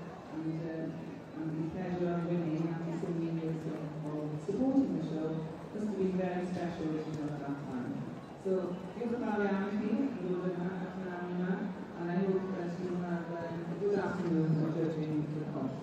pleasure of winning after so many years of supporting the show must have been very special at that time. So give a Valianti, and I hope that you have a good afternoon for judging the course.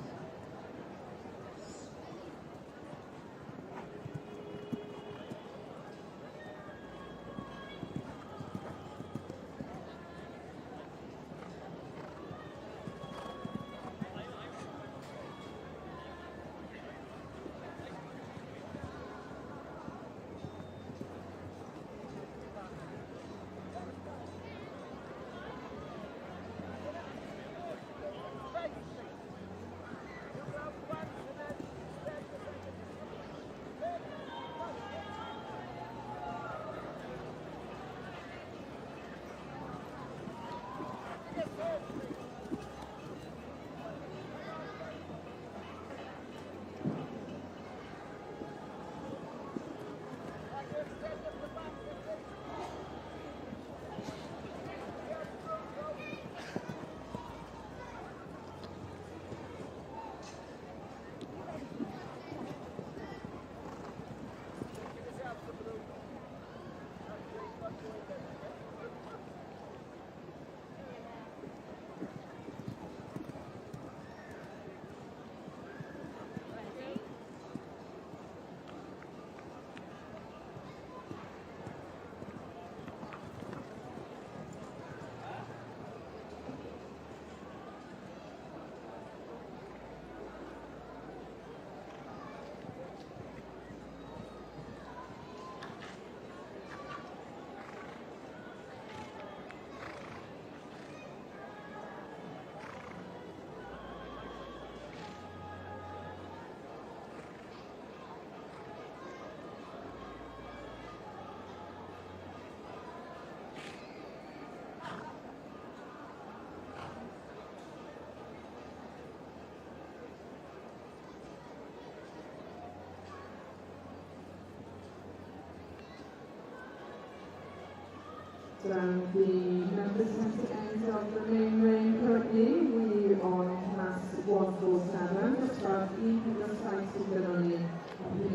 Down the members' centre end of the main lane currently, we are on class 147, just about even the site of the only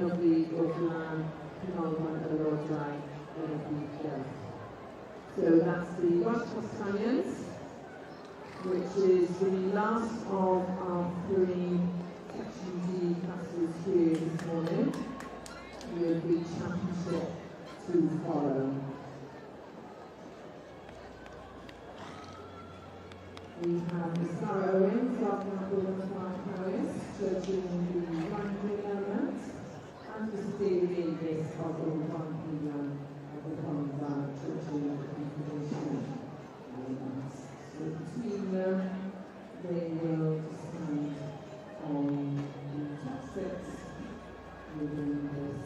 of the Oakland, Northern Road Drive, So that's the Welsh Castanians, which is the last of our 3 Section D classes here this morning, with the championship to follow. We have the Star Owens of Melbourne Paris, judging the ranking element, and Mr. David Davis of Oakland England of the Honda judging the information element. So between them, they will decide on the top 6 within this.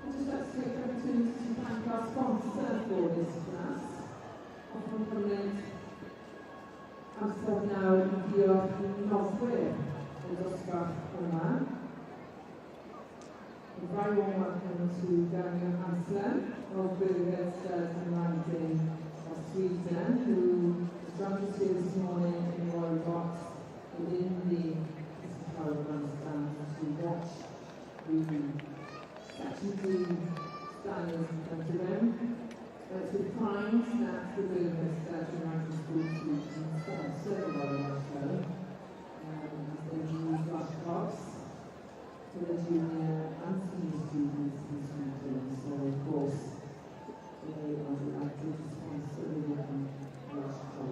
Just let's take the opportunity to thank our sponsor for this class. Often from it, I'm stopping now here in Northway, in Dosbarth, Oman. A very warm welcome to Daniel Hansler of Burgers and Landing of Sweden, who joined us here this morning in the Royal Box within the Power Grandstand to watch the Section D standards in front of them. It's with pride that the Burgers United School students sponsor the Royal Box Show as they use laptops for the junior and senior students in Sweden. So of course, they are delighted to sponsor the Welsh Club.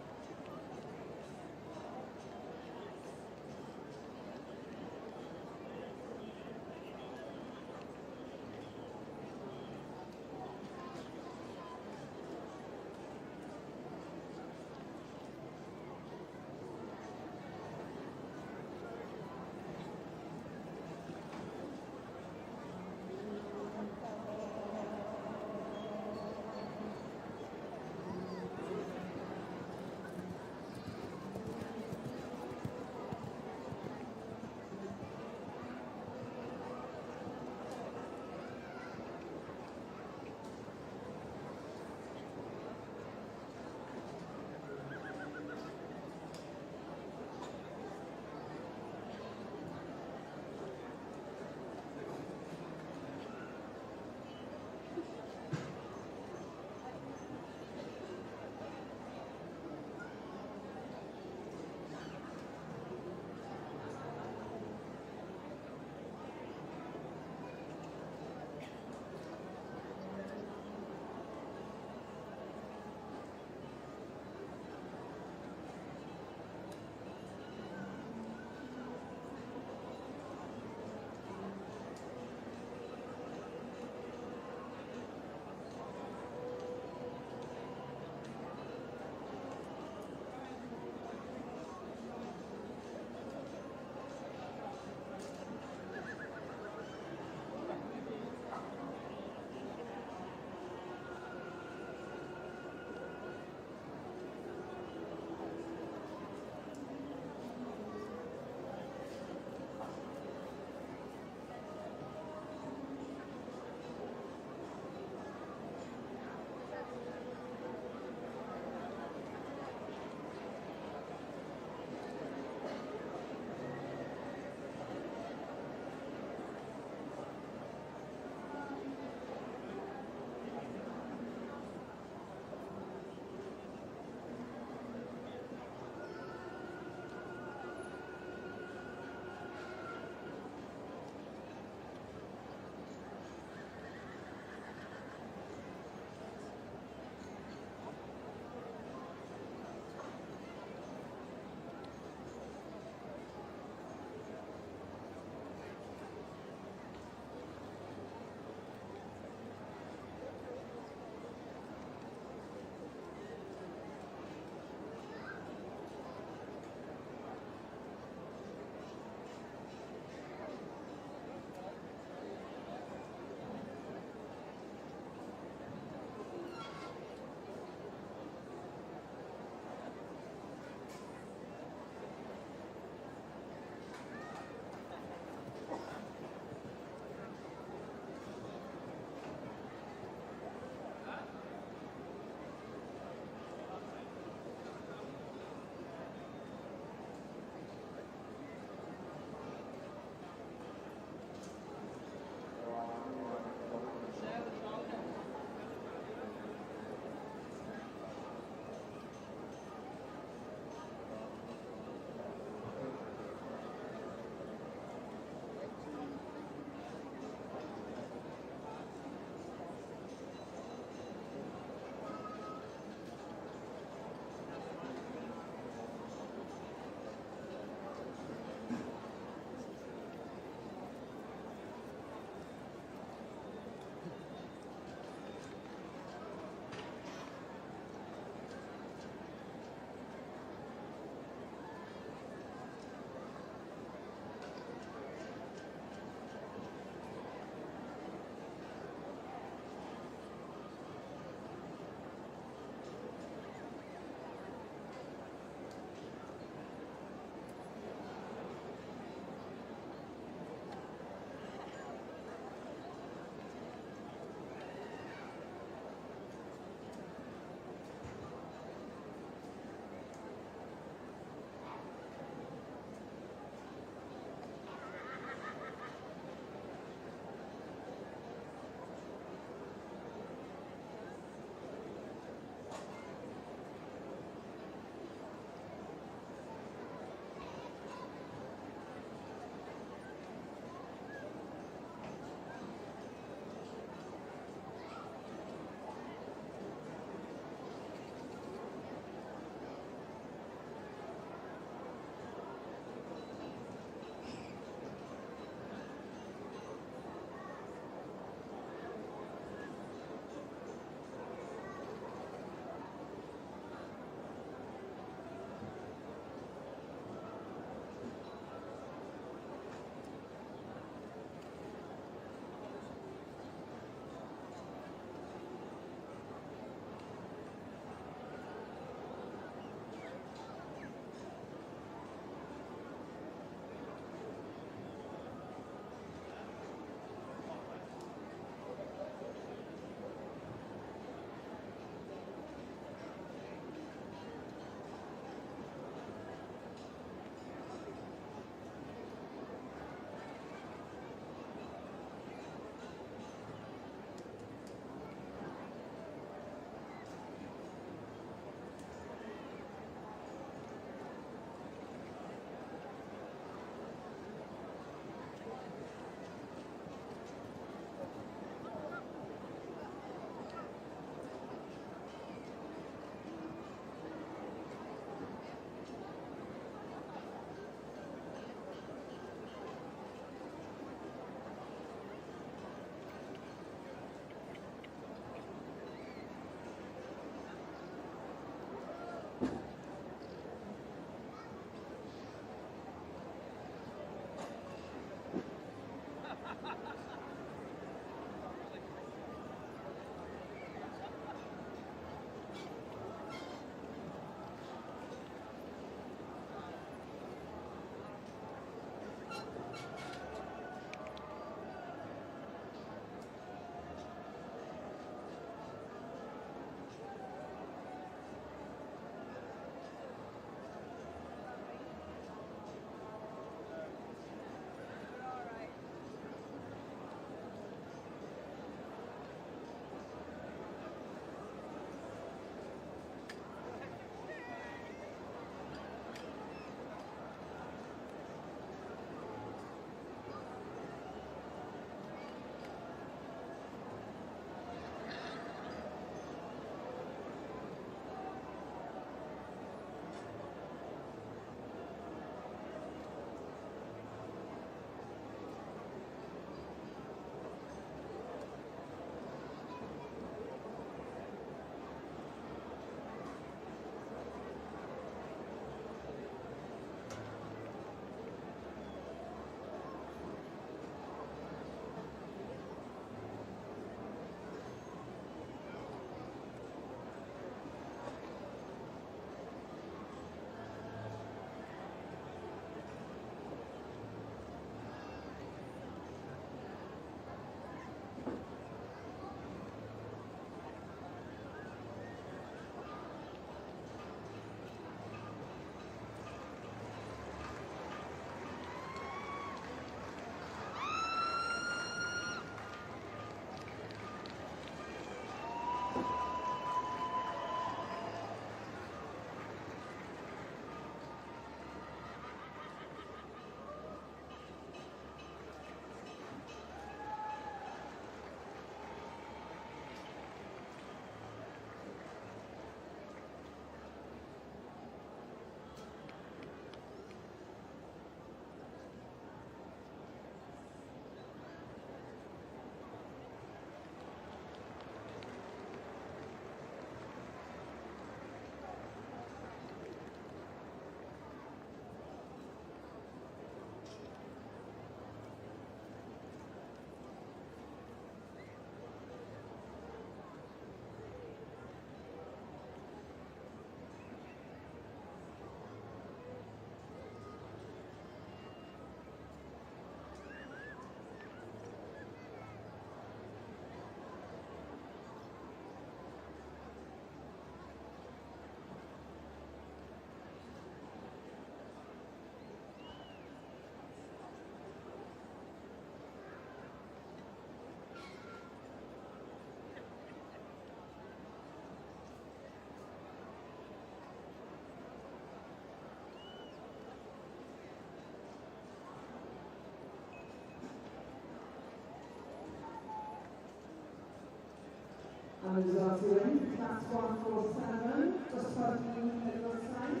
And the results are in. Class 147, just for the head side.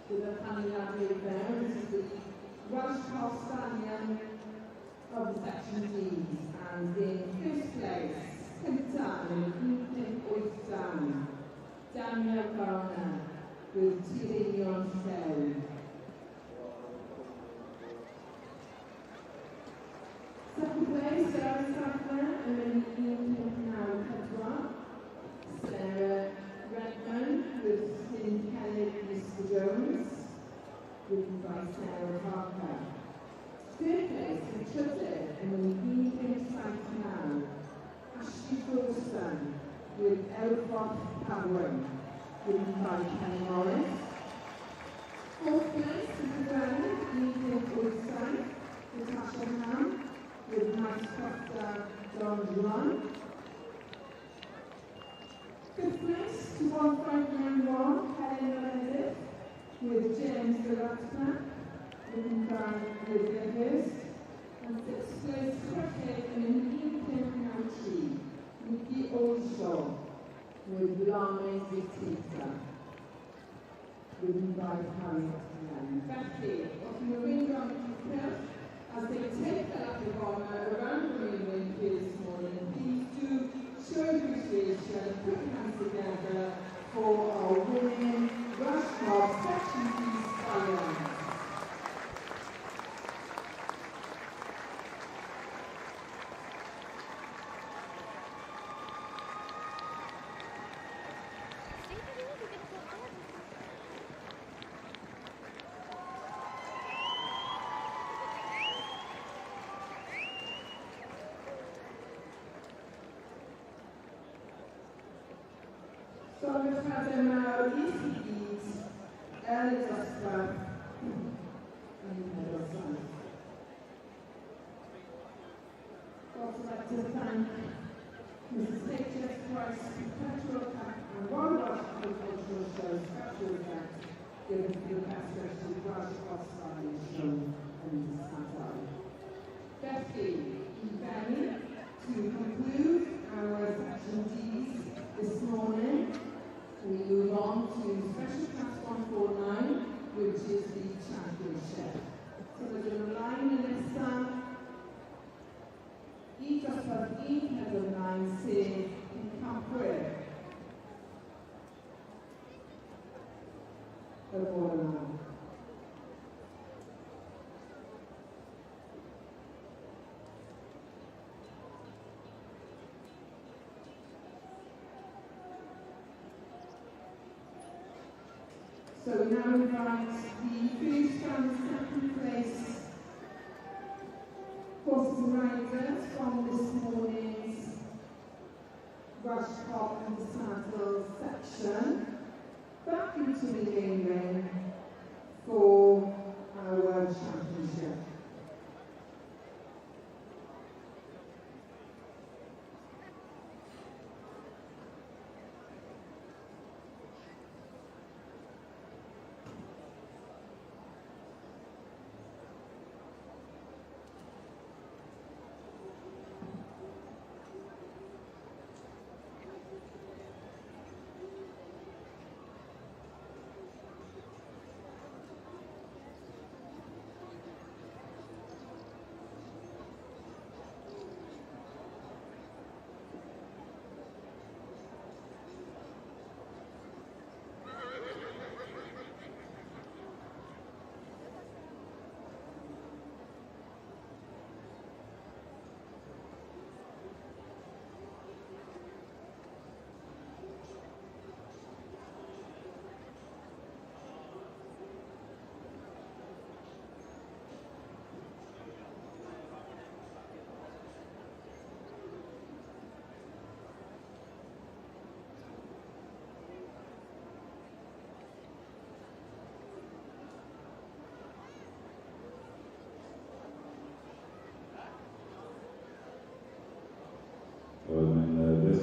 With a panel there, this is the Welsh Cross Stallion of the section D's. And in fifth place, Cynta yn 1.8 dan, Daniel Garner with Tirinion Llew. Second place, Sarah Sadler yn 1.9 Sarah Redman with Lynn Kelly and Mr Jones, written by Sarah Parker. Third place, in Trydydd yn 1.5 Ashley Goldstone with Elfroth Cowan, written by Kenny Morris. Fourth place, in Cyfrynedd 1.8 Natasha Ham with Max Costa John Juan. Fifth place to 1591 Helen Melendez with James Delatna, written by Liz Evers. And sixth place cricket in 1.9 Nikki Olshaw with Lame Vitita, written by Harriet Young. Becky, often a ring on as they take that up the honor around the ring here this morning, please do show appreciation, put your hands together for our winning Rushmore Section D Stallions. So let's have them now easy eats, early dosbarth, and medicine. Also like to thank Mrs. H.S. Price, Perpetual Pack, and Royal Welsh Cultural Show, special event, given to the best special Welsh Australian show and Saturday. Becky, Benny, to conclude our section D's this morning, we move on to special class 149, which is the championship. So there's a line in this each of us has a line saying in Campwell, the borderline. So we now invite the first and second place horses and riders from this morning's Rushmore and Saddle section back into the game ring for our championship.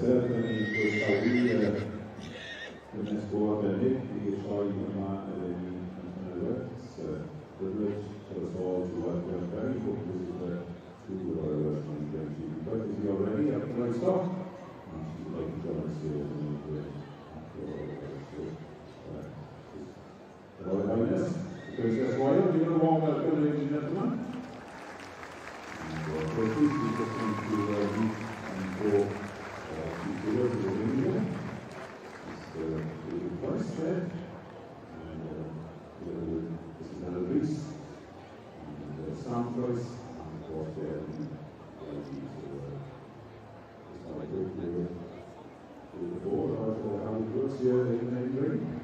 certainly questa guida che mi scuola lì, che poi rimane nelle works, the bridge to us all to what we're very good to Royal Welsh Championship. But if you're ready, I can start. you'd like to join us here and all right, this. Princess Royal, give it a warm welcome, ladies and gentlemen. And first, we just want to meet and go to the India. It's the first there. And this is Anna Reese. And sound choice. And of course, there the board of how it works here in England.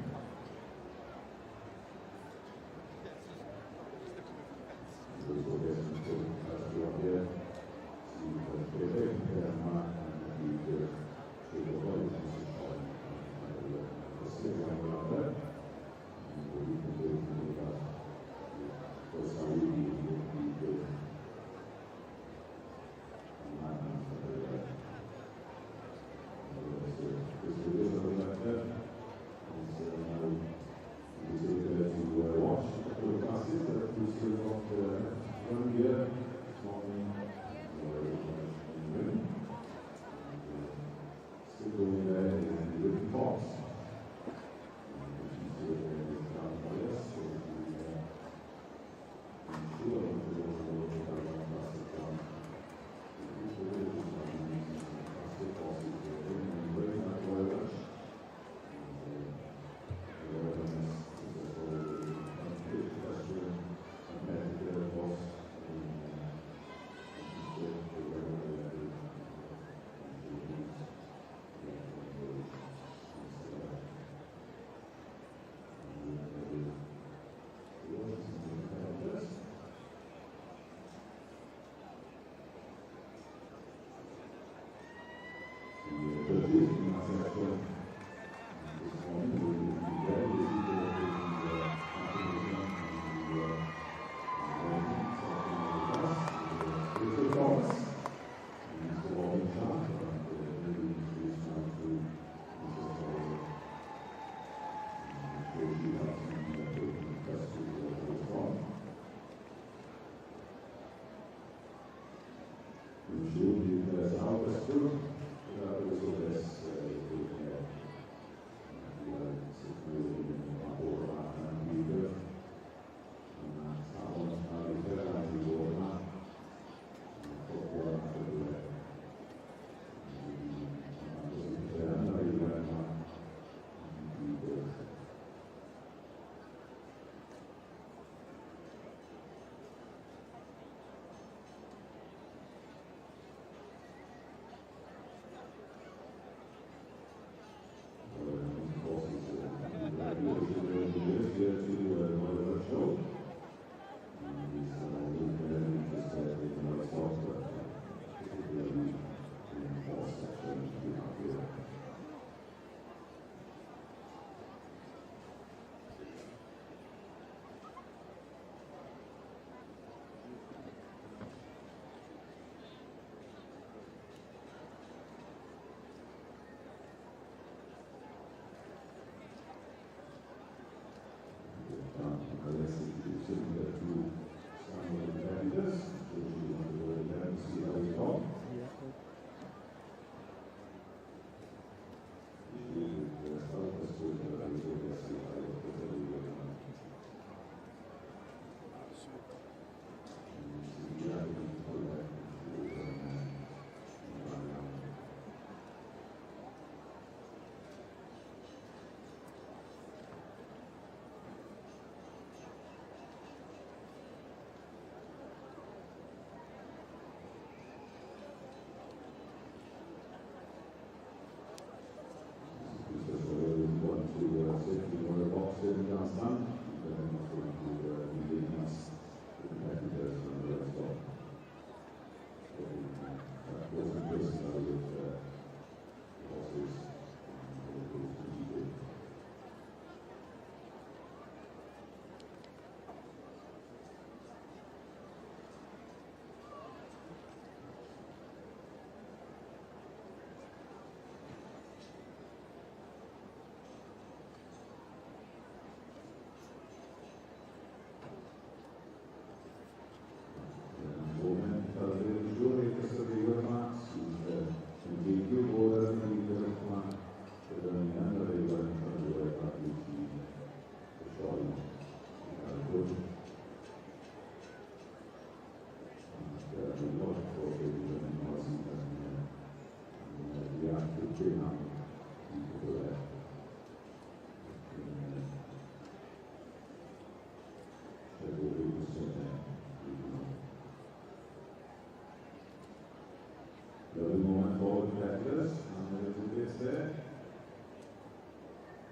Lovely moment for the competitors, and a little bit there.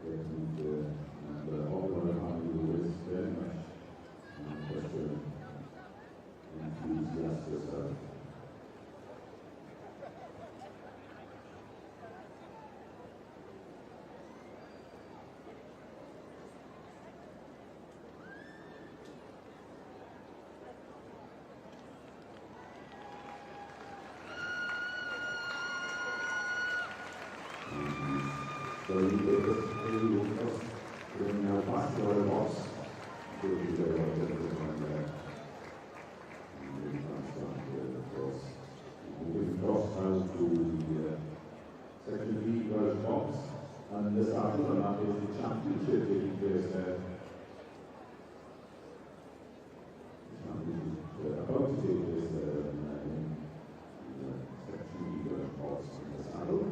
And Oliver Hamilton is very much enthusiastic herself. So he gave us in past the box. So we go on to the one there. And we transfer across. Moving across now to the Section B girls box. And the start of that is the championship taking place there. The championship about to take place there in the Section B girls box in the saddle.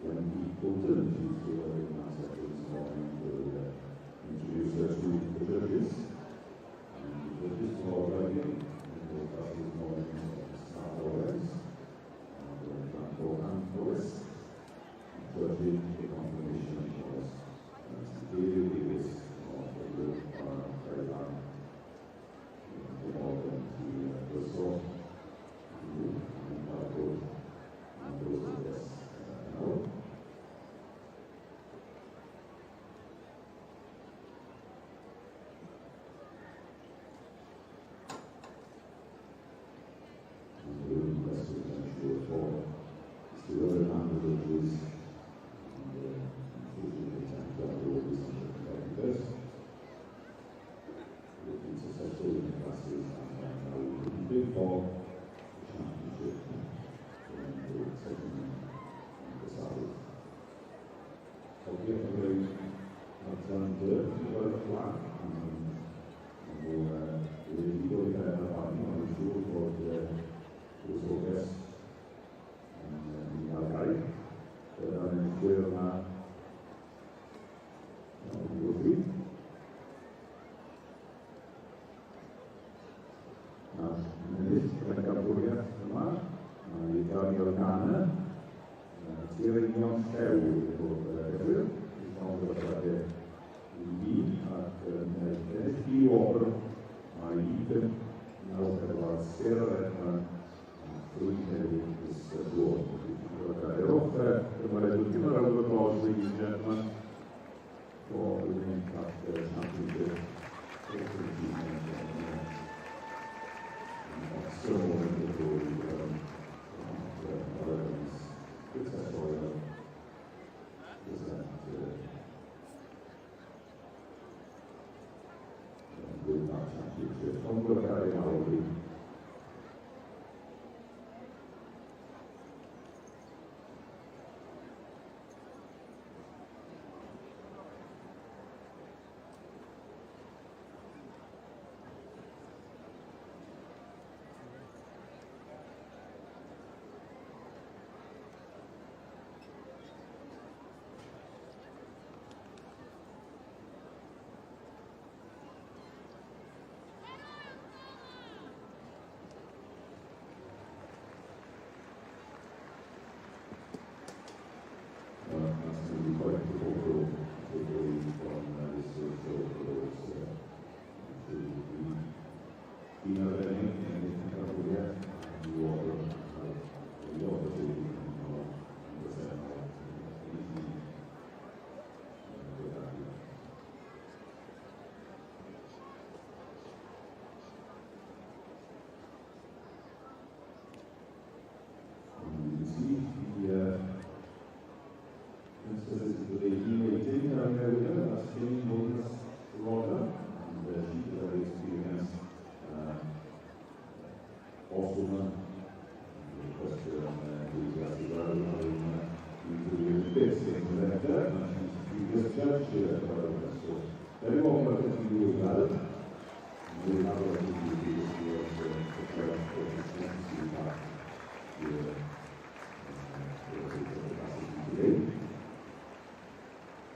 When people turn to the master this morning to introduce us to the judges. And the judges are all writing, and the classes this morning start always. And beforehand for us, judging the confirmation was David Davis of the group Thailand. The organ to the source, and Marco, and those of us.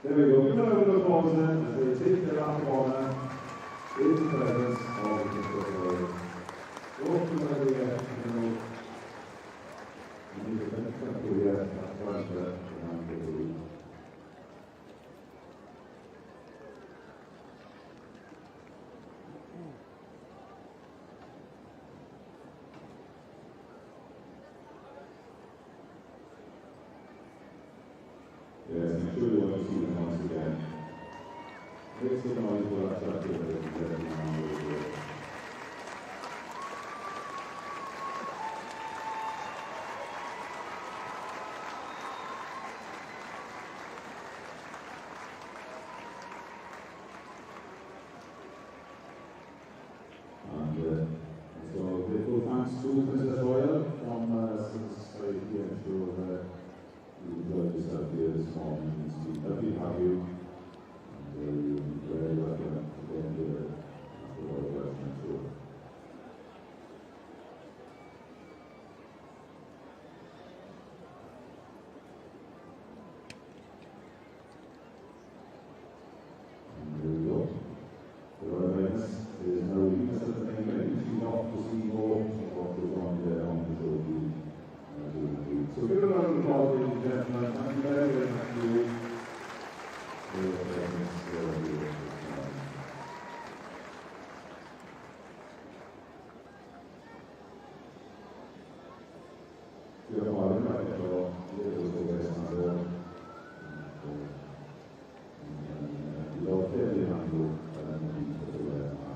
There we go. Give a round of applause then as they take their lap of honour in the presence of the Mr. Welcome, my dear. Questo noi con la stazione del So therefore thanks to Mr. Doyle from Society here to you enjoyed yourself here this morning. It's been happy to have you. And you're very welcome again here after all the rest, I'm sure. And there we go. Your awareness is no weakness at the moment. She's off to see more of what goes on there on the show. So give a round of applause, ladies and gentlemen. Thank you very, very much to you for your presence here this morning. Io ho detto, io questo lo fermando alla notizia problema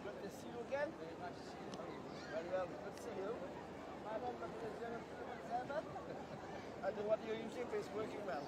Good to see you again. Very nice to see you. Very well, good to see you. Madam, and what you're using is working well.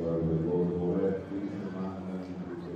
Wel, fe fod y bore, 3 yma yn